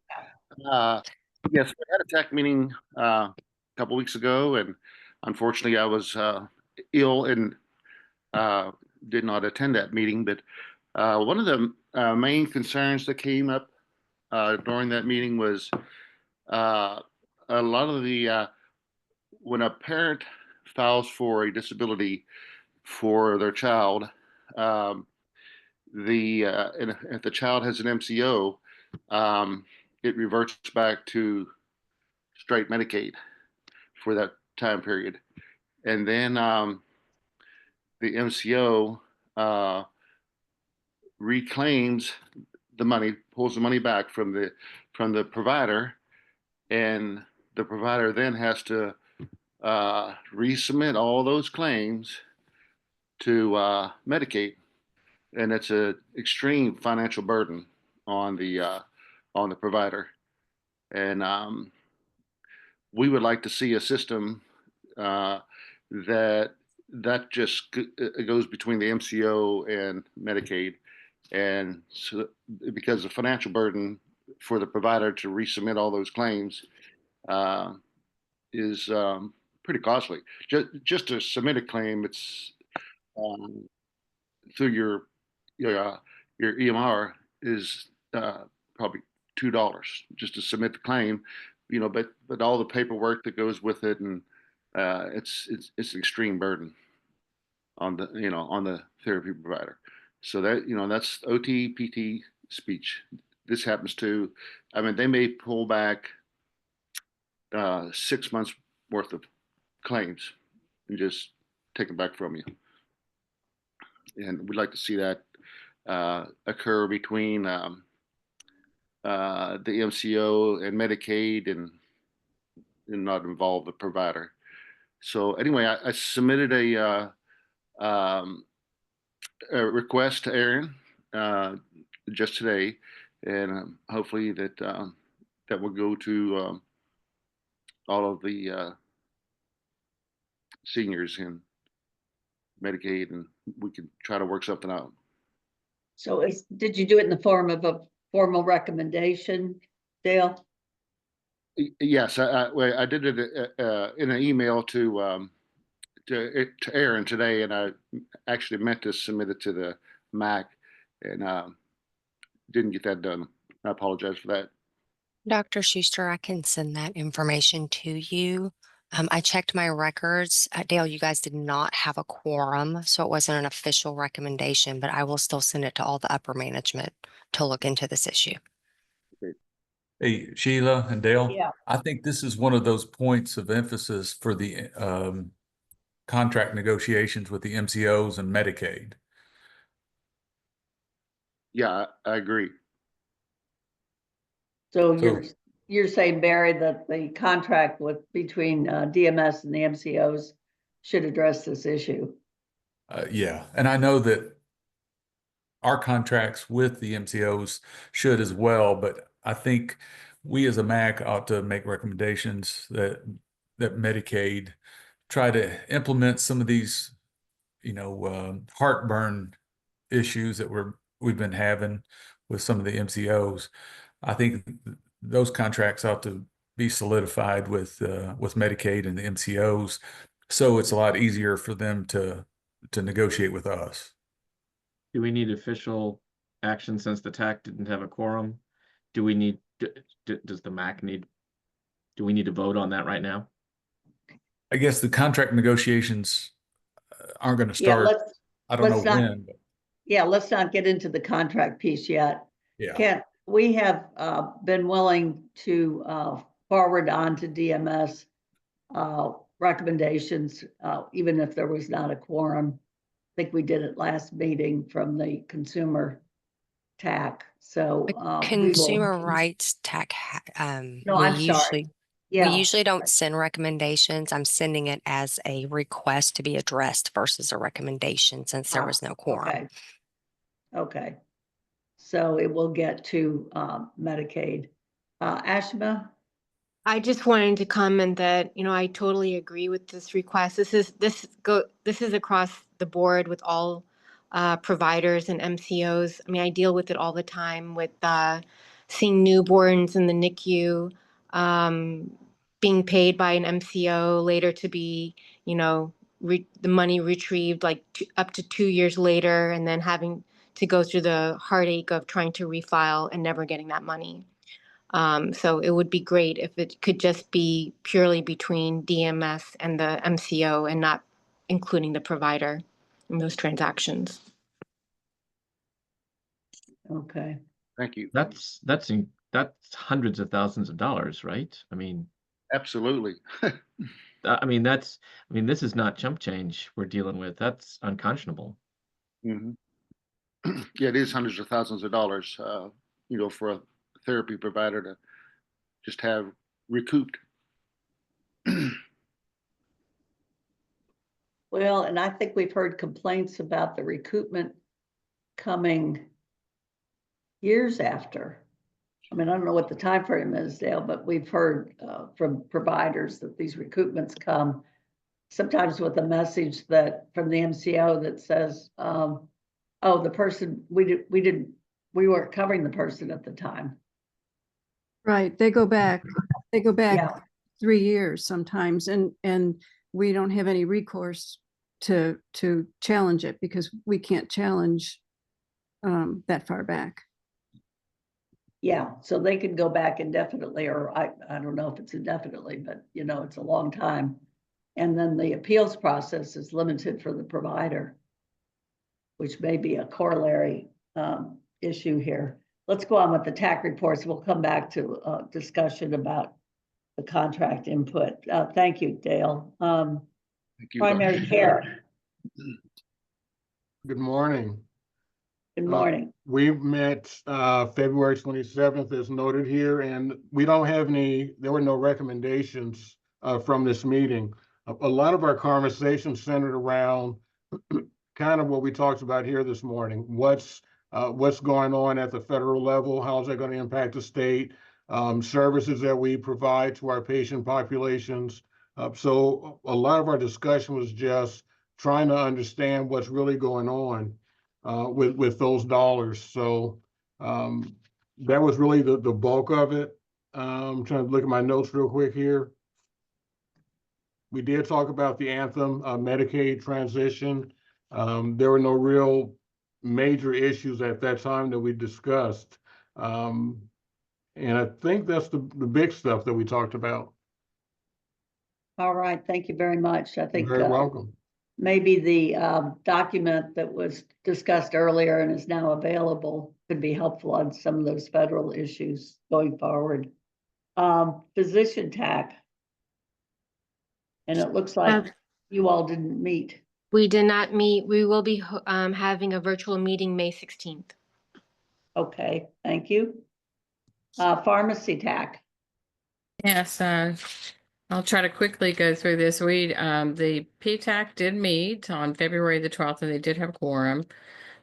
Yes, we had a tech meeting a couple weeks ago, and unfortunately I was ill and did not attend that meeting. But one of the main concerns that came up during that meeting was a lot of the when a parent files for a disability for their child, and if the child has an MCO, it reverts back to straight Medicaid for that time period. And then the MCO reclaims the money, pulls the money back from the provider, and the provider then has to resubmit all those claims to Medicaid, and it's an extreme financial burden on the provider. And we would like to see a system that just goes between the MCO and Medicaid, and so because the financial burden for the provider to resubmit all those claims is pretty costly. Just to submit a claim, it's through your EMR is probably $2 just to submit the claim, you know, but all the paperwork that goes with it, and it's an extreme burden on the therapy provider. So that, you know, that's OT, PT, speech. This happens too. I mean, they may pull back 6 months worth of claims and just take it back from you. and we'd like to see that occur between the MCO and Medicaid, and not involve the provider. So anyway, I submitted a request to Aaron just today, and hopefully that that will go to all of the seniors in Medicaid, and we can try to work something out. So did you do it in the form of a formal recommendation, Dale? Yes, I did it in an email to Aaron today, and I actually meant to submit it to the MAC, and didn't get that done. I apologize for that. Dr. Schuster, I can send that information to you. I checked my records. Dale, you guys did not have a quorum, so it wasn't an official recommendation, but I will still send it to all the upper management to look into this issue. Hey, Sheila and Dale. Yeah. I think this is one of those points of emphasis for the contract negotiations with the MCOs and Medicaid. Yeah, I agree. So you're saying, Barry, that the contract between DMS and the MCOs should address this issue? Yeah, and I know that our contracts with the MCOs should as well, but I think we as a MAC ought to make recommendations that Medicaid try to implement some of these, heartburn issues that we've been having with some of the MCOs. I think those contracts ought to be solidified with Medicaid and the MCOs, so it's a lot easier for them to negotiate with us. Do we need official action since the TAC didn't have a quorum? Do we need, does the MAC need, do we need to vote on that right now? I guess the contract negotiations aren't going to start. I don't know when. Yeah, let's not get into the contract piece yet. Yeah. We have been willing to forward on to DMS recommendations, even if there was not a quorum. I think we did it last meeting from the consumer TAC. So consumer rights TAC. No, I'm sorry. We usually don't send recommendations. I'm sending it as a request to be addressed versus a recommendation, since there was no quorum. Okay. So it will get to Medicaid. Ashma? I just wanted to comment that, I totally agree with this request. This is across the board with all providers and MCOs. I mean, I deal with it all the time with seeing newborns in the NICU, being paid by an MCO later to be, the money retrieved like up to 2 years later, and then having to go through the heartache of trying to refile and never getting that money. So it would be great if it could just be purely between DMS and the MCO and not including the provider in those transactions. Okay. Thank you. That's hundreds of thousands of dollars, right? I mean, absolutely. This is not chump change we're dealing with. That's unconscionable. Mm-hmm. Yeah, it is hundreds of thousands of dollars, for a therapy provider to just have recouped. Well, and I think we've heard complaints about the recoupment coming years after. I mean, I don't know what the time frame is, Dale, but we've heard from providers that these recoupments come sometimes with a message that from the MCO that says, oh, the person we weren't covering the person at the time. Right. They go back 3 years sometimes, and we don't have any recourse to challenge it because we can't challenge that far back. Yeah, so they could go back indefinitely, or I don't know if it's indefinitely, but it's a long time. And then the appeals process is limited for the provider, which may be a corollary issue here. Let's go on with the TAC reports. We'll come back to discussion about the contract input. Thank you, Dale. Thank you. Primary care. Good morning. Good morning. We met February 27th as noted here, and we don't have there were no recommendations from this meeting. A lot of our conversations centered around kind of what we talked about here this morning. What's going on at the federal level? How's that going to impact the state? Services that we provide to our patient populations. So a lot of our discussion was just trying to understand what's really going on with those dollars. So that was really the bulk of it. I'm trying to look at my notes real quick here. We did talk about the Anthem Medicaid transition. There were no real major issues at that time that we discussed. And I think that's the big stuff that we talked about. All right, thank you very much. I think You're very welcome. maybe the document that was discussed earlier and is now available could be helpful on some of those federal issues going forward. Physician TAC. And it looks like you all didn't meet. We did not meet. We will be having a virtual meeting May 16th. Okay, thank you. Pharmacy TAC. Yes, I'll try to quickly go through this. The PTAC did meet on February the 12th, and they did have a quorum.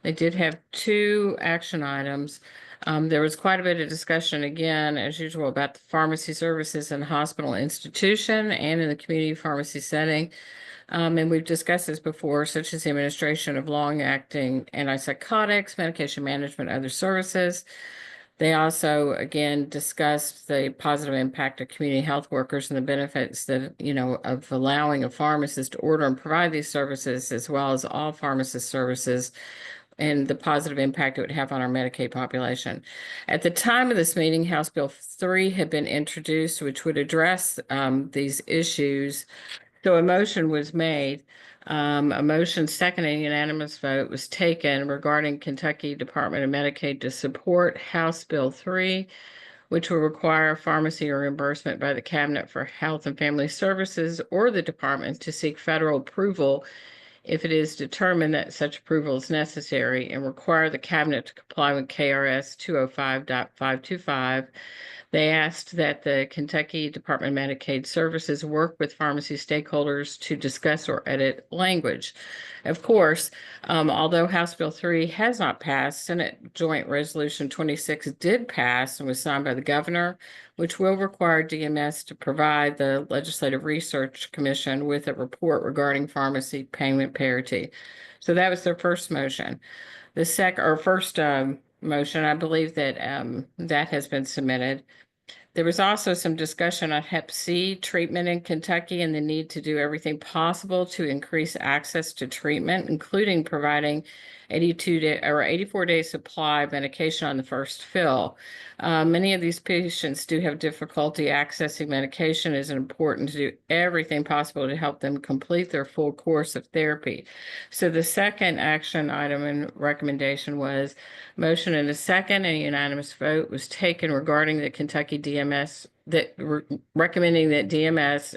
They did have 2 action items. There was quite a bit of discussion, again, as usual, about the pharmacy services in hospital institution and in the community pharmacy setting. And we've discussed this before, such as the administration of long-acting antipsychotics, medication management, other services. They also, again, discussed the positive impact of community health workers and the benefits that, of allowing a pharmacist to order and provide these services, as well as all pharmacist services, and the positive impact it would have on our Medicaid population. At the time of this meeting, House Bill 3 had been introduced, which would address these issues. So a motion was made. A motion seconding unanimous vote was taken regarding Kentucky Department of Medicaid to support House Bill 3, which will require pharmacy reimbursement by the Cabinet for Health and Family Services or the department to seek federal approval if it is determined that such approval is necessary, and require the Cabinet to comply with KRS 205.525. They asked that the Kentucky Department of Medicaid Services work with pharmacy stakeholders to discuss or edit language. Of course, although House Bill 3 has not passed, Senate Joint Resolution 26 did pass and was signed by the governor, which will require DMS to provide the Legislative Research Commission with a report regarding pharmacy payment parity. So that was their first motion. The first motion, I believe that that has been submitted. There was also some discussion on Hep C treatment in Kentucky and the need to do everything possible to increase access to treatment, including providing 84-day supply of medication on the first fill. Many of these patients do have difficulty accessing medication. It is important to do everything possible to help them complete their full course of therapy. So the second action item and recommendation was motion and a second, and a unanimous vote was taken regarding the Kentucky DMS recommending that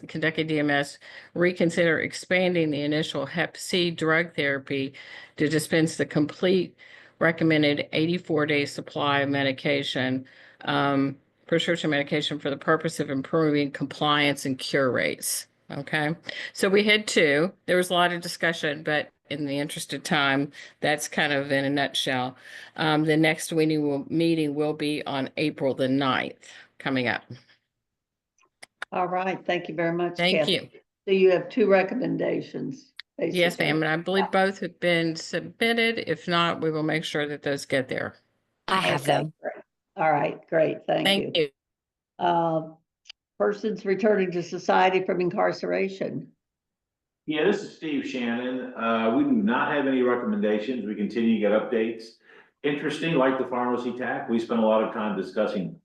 Kentucky DMS reconsider expanding the initial Hep C drug therapy to dispense the complete recommended 84-day supply of medication, prescription medication, for the purpose of improving compliance and cure rates. Okay, so we had 2. There was a lot of discussion, but in the interest of time, that's kind of in a nutshell. The next meeting will be on April the 9th coming up. All right, thank you very much. Thank Kathy. you. So you have 2 recommendations. Yes, basically. ma'am, and I believe both have been submitted. If not, we will make sure that those get there. I have them. Great. All right, great, thank you. Persons returning to society from incarceration. Yeah, this is Steve Shannon. We do not have any recommendations. We continue to get updates. Interesting, like the pharmacy TAC, we spent a lot of time discussing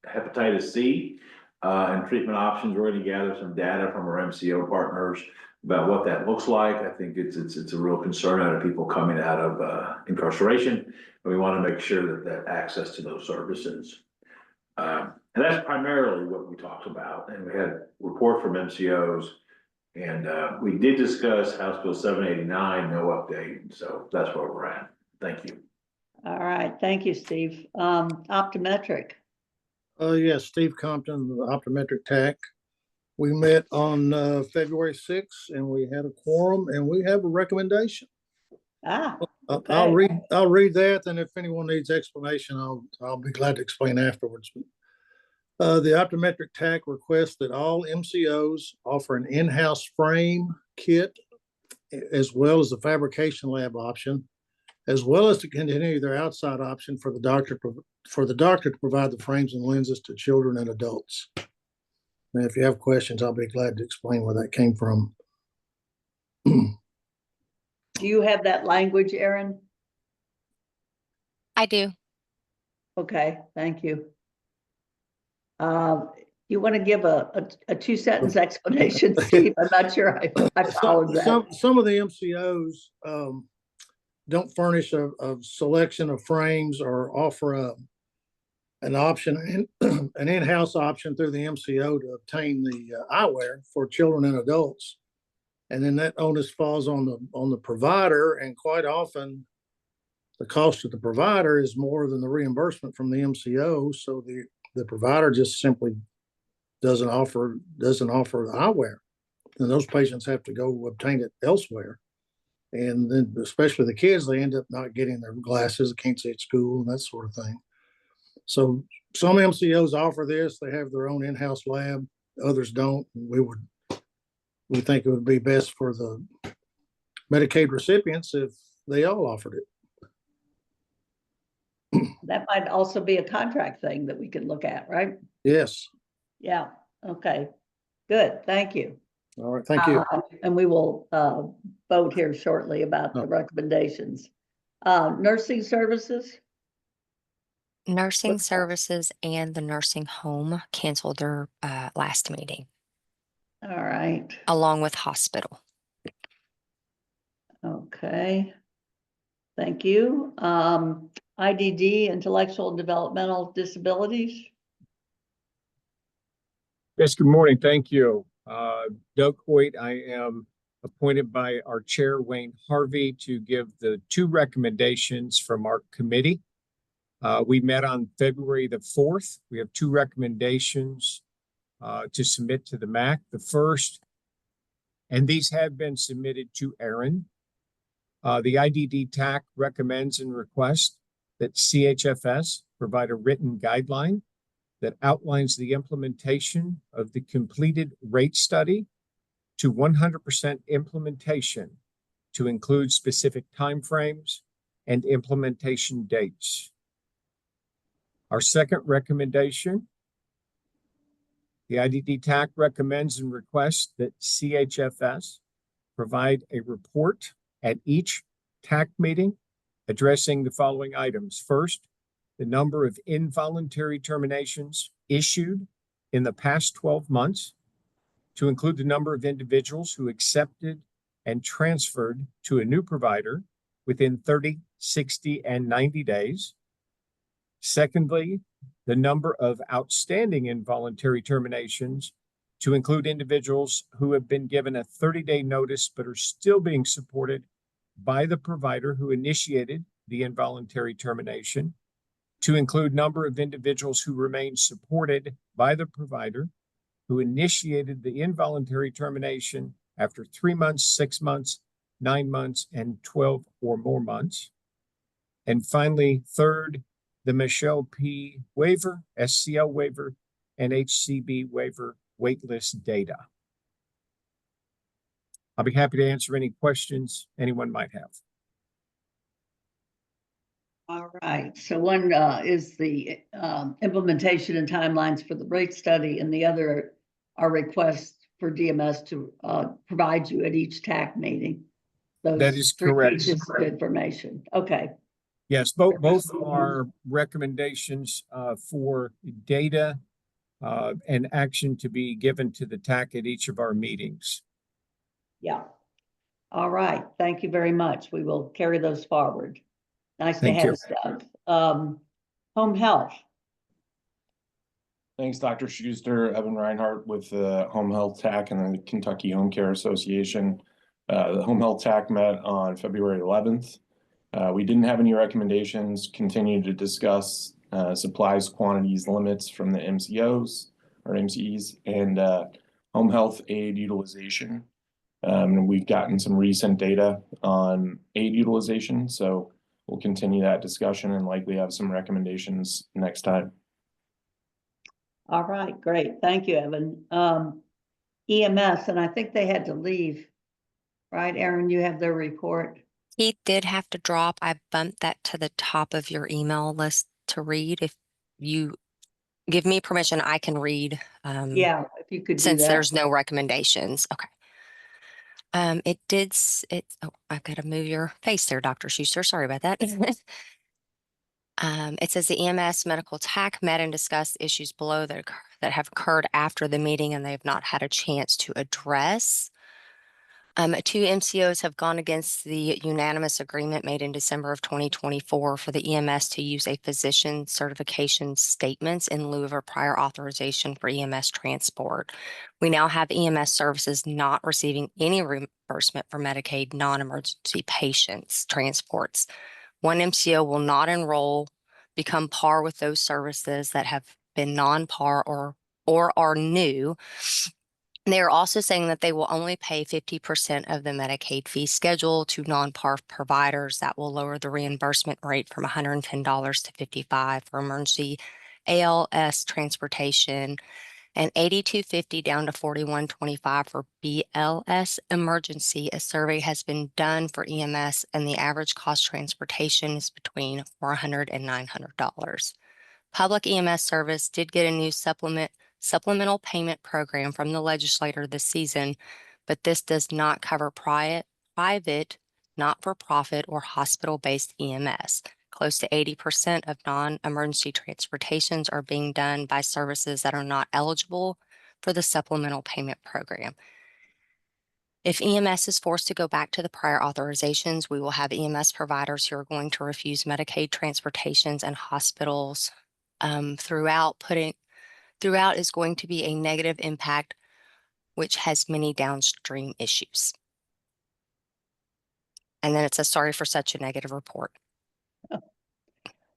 hepatitis C and treatment options. We're going to gather some data from our MCO partners about what that looks like. I think it's a real concern out of people coming out of incarceration, and we want to make sure that access to those services. And that's primarily what we talked about. And we had a report from MCOs And we did discuss House Bill 789, no update, so that's where we're at. Thank you. All right, thank you, Steve. Optometric. Yes, Steve Compton, the Optometric TAC. We met on February 6th and we had a quorum and we have a recommendation. Okay. I'll read that, and if anyone needs explanation, I'll be glad to explain afterwards. The Optometric TAC requests that all MCOs offer an in-house frame kit, as well as the fabrication lab option, as well as to continue their outside option for the doctor to provide the frames and lenses to children and adults. And if you have questions, I'll be glad to explain where that came from. Do you have that language, Erin? I do. Okay, thank you. You want to give a two-sentence explanation, Steve? I'm not sure I followed that. Some of the MCOs don't furnish a selection of frames or offer an option, an in-house option through the MCO to obtain the eyewear for children and adults. And then that onus falls on the provider, and quite often the cost of the provider is more than the reimbursement from the MCO. So the provider just simply doesn't offer the eyewear, and those patients have to go obtain it elsewhere. And then especially the kids, they end up not getting their glasses, can't see at school, and that sort of thing. So some MCOs offer this, they have their own in-house lab, others don't. We think it would be best for the Medicaid recipients if they all offered it. That might also be a contract thing that we could look at, right? Yes. Yeah, okay, good, thank you. All right, thank you. And we will vote here shortly about the recommendations. Nursing services? Nursing services and the nursing home canceled their last meeting, All right, along with hospital. okay. Thank you. IDD, intellectual and developmental disabilities. Yes, good morning. Thank you. Doug Hoyt, I am appointed by our chair, Wayne Harvey, to give the two recommendations from our committee. We met on February the 4th. We have two recommendations to submit to the MAC. The first, and these have been submitted to Erin. The IDD TAC recommends and requests that CHFS provide a written guideline that outlines the implementation of the completed rate study to 100% implementation to include specific timeframes and implementation dates. Our second recommendation, the IDD TAC recommends and requests that CHFS provide a report at each TAC meeting addressing the following items. First, the number of involuntary terminations issued in the past 12 months, to include the number of individuals who accepted and transferred to a new provider within 30, 60, and 90 days. Secondly, the number of outstanding involuntary terminations, to include individuals who have been given a 30-day notice but are still being supported by the provider who initiated the involuntary termination, to include number of individuals who remain supported by the provider who initiated the involuntary termination after 3 months, 6 months, 9 months, and 12 or more months. And finally, third, the Michelle P. waiver, SCL waiver, and HCB waiver waitlist data. I'll be happy to answer any questions anyone might have. All right, so one is the implementation and timelines for the rate study, and the other are requests for DMS to provide you at each TAC meeting. That is correct. Pieces of information. Okay. Yes, both are recommendations for data and action to be given to the TAC at each of our meetings. Yeah. All right. Thank you very much. We will carry those forward. Nice to Thank have you. stuff. Home health. Thanks, Dr. Schuster. Evan Reinhardt with the Home Health TAC and the Kentucky Home Care Association. The Home Health TAC met on February 11th. We didn't have any recommendations, continue to discuss supplies, quantities, limits from the MCOs or MCEs and home health aid utilization. We've gotten some recent data on aid utilization, so we'll continue that discussion and likely have some recommendations next time. All right, great. Thank you, Evan. EMS, and I think they had to leave, right? Aaron, you have their report. He did have to drop. I bumped that to the top of your email list to read. If you give me permission, I can read. Yeah, if you could do Since that. there's no recommendations. Okay. Oh, I've got to move your face there, Dr. Schuster. Sorry about that. It says the EMS medical TAC met and discussed issues below that have occurred after the meeting and they have not had a chance to address. 2 MCOs have gone against the unanimous agreement made in December of 2024 for the EMS to use a physician certification statements in lieu of a prior authorization for EMS transport. We now have EMS services not receiving any reimbursement for Medicaid non-emergency patients transports. One MCO will not become par with those services that have been non-par or are new. They are also saying that they will only pay 50% of the Medicaid fee schedule to non-par providers. That will lower the reimbursement rate from $110 to $55 for emergency ALS transportation and $82.50 down to $41.25 for BLS emergency. A survey has been done for EMS and the average cost transportation is between $400 and $900. Public EMS service did get a new supplemental payment program from the legislator this season, but this does not cover private, not-for-profit, or hospital-based EMS. Close to 80% of non-emergency transportations are being done by services that are not eligible for the supplemental payment program. If EMS is forced to go back to the prior authorizations, we will have EMS providers who are going to refuse Medicaid transportations and hospitals throughout is going to be a negative impact, which has many downstream issues. And then it says, sorry for such a negative report.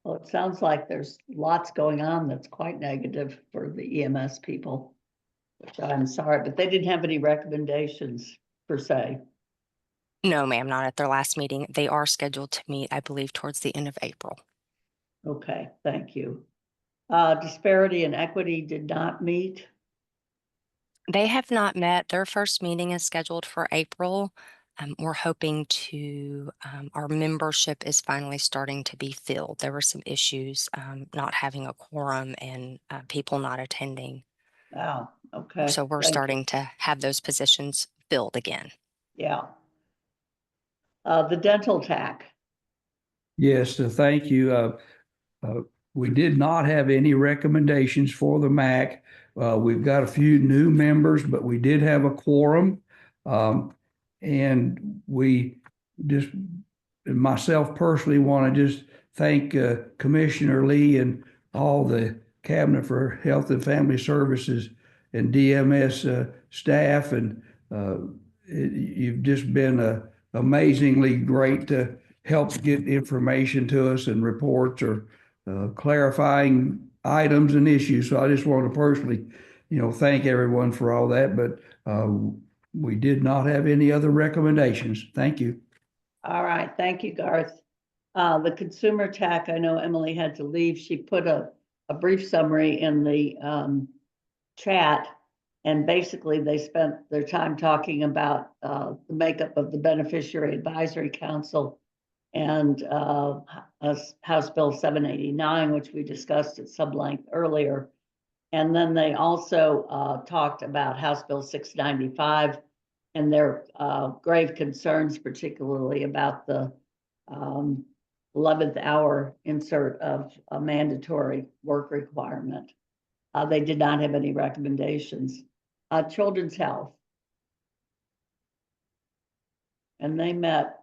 Well, it sounds like there's lots going on that's quite negative for the EMS people, which I'm sorry, but they didn't have any recommendations per se. No, ma'am, not at their last meeting. They are scheduled to meet, I believe, towards the end of April. Okay, thank you. Disparity and equity did not meet. They have not met. Their first meeting is scheduled for April. We're hoping our membership is finally starting to be filled. There were some issues not having a quorum and people not attending. Wow, okay. So we're starting to have those positions filled again. Yeah. The dental TAC. Yes, thank you. We did not have any recommendations for the MAC. We've got a few new members, but we did have a quorum. And we just, myself personally, want to just thank Commissioner Lee and all the Cabinet for Health and Family Services and DMS staff. And you've just been amazingly great to help get information to us and reports or clarifying items and issues. So I just want to personally, thank everyone for all that. But we did not have any other recommendations. Thank you. All right. Thank you, Garth. The consumer TAC, I know Emily had to leave. She put a brief summary in the chat. And basically, they spent their time talking about the makeup of the Beneficiary Advisory Council and House Bill 789, which we discussed at some length earlier. And then they also talked about House Bill 695 and their grave concerns, particularly about the 11th hour insert of a mandatory work requirement. They did not have any recommendations. Children's Health. And they met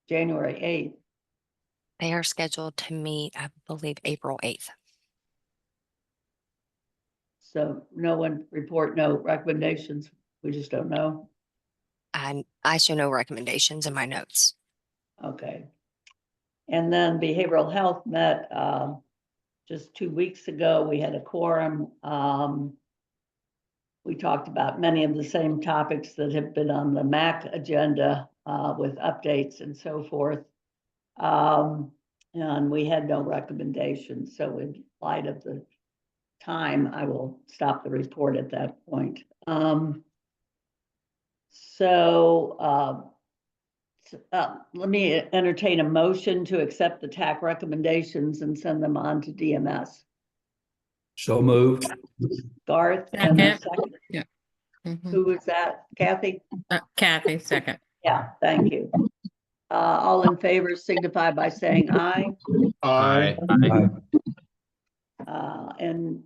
January 8th. They are scheduled to meet, I believe, April 8th. So no one report, no recommendations. We just don't know. And I show no recommendations in my notes. Okay. And then behavioral health met just 2 weeks ago. We had a quorum. We talked about many of the same topics that have been on the MAC agenda with updates and so forth. And we had no recommendations. So in light of the time, I will stop the report at that point. Let me entertain a motion to accept the TAC recommendations and send them on to DMS. So moved. Garth, and a Second. second. Yeah. Mhm. Who was that? Kathy? Kathy, second. Yeah, thank you. All in favor signify by saying aye. Aye. And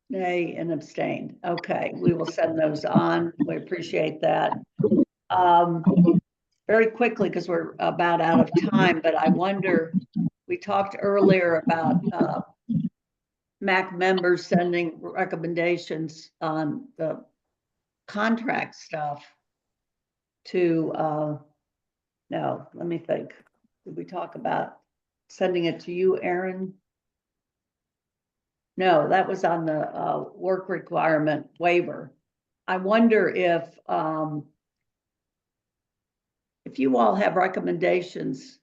nay and abstain. Okay, we will send those on. We appreciate that. Very quickly, because we're about out of time, but I wonder, we talked earlier about MAC members sending recommendations on the contract stuff to, no, let me think. Did we talk about sending it to you, Aaron? No, that was on the work requirement waiver. I wonder if you all have recommendations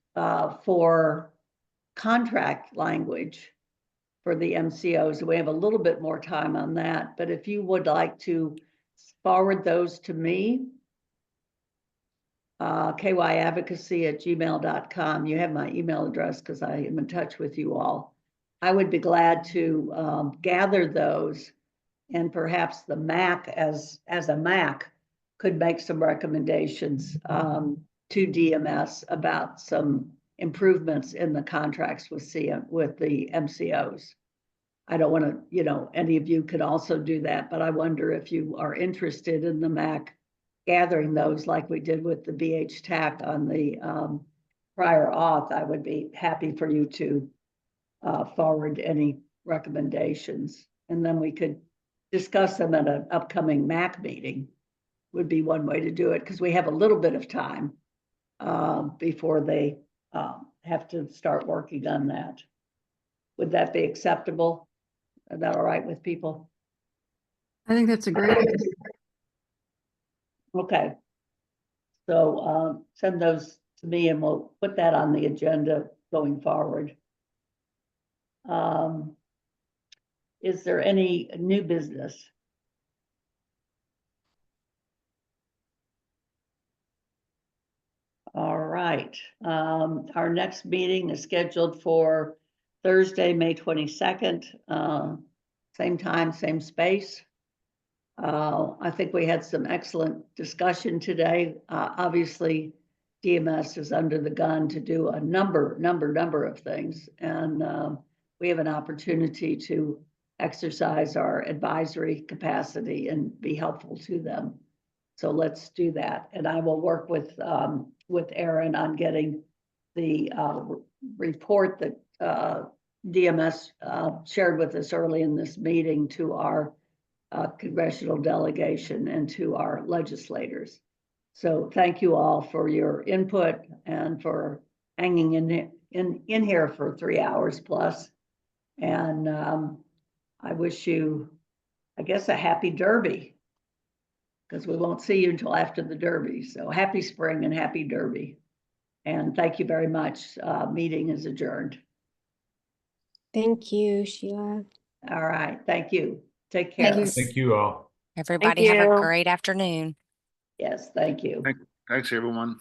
for contract language for the MCOs, we have a little bit more time on that, but if you would like to forward those to me, kyadvocacy@gmail.com. You have my email address because I am in touch with you all. I would be glad to gather those, and perhaps the MAC as a MAC could make some recommendations to DMS about some improvements in the contracts with the MCOs. I don't want to, any of you could also do that, but I wonder if you are interested in the MAC gathering those like we did with the BH-TAC on the prior auth. I would be happy for you to forward any recommendations, and then we could discuss them at an upcoming MAC meeting. Would be one way to do it, because we have a little bit of time before they have to start working on that. Would that be acceptable? Is that all right with people? I think that's a great idea. Okay. So send those to me and we'll put that on the agenda going forward. Is there any new business? All right. Our next meeting is scheduled for Thursday, May 22nd. Same time, same space. I think we had some excellent discussion today. Obviously, DMS is under the gun to do a number of things, and we have an opportunity to exercise our advisory capacity and be helpful to them. So let's do that. And I will work with Aaron on getting the report that DMS shared with us early in this meeting to our congressional delegation and to our legislators. So thank you all for your input and for hanging in here for 3 hours plus. And I wish you, I guess, a happy Derby, because we won't see you until after the Derby. So happy spring and happy Derby. And thank you very much. Meeting is adjourned. Thank you, Sheila. All right. Thank you. Take care. Thanks. Thank you all. Everybody have a great afternoon. Yes, thank you. Thanks, everyone.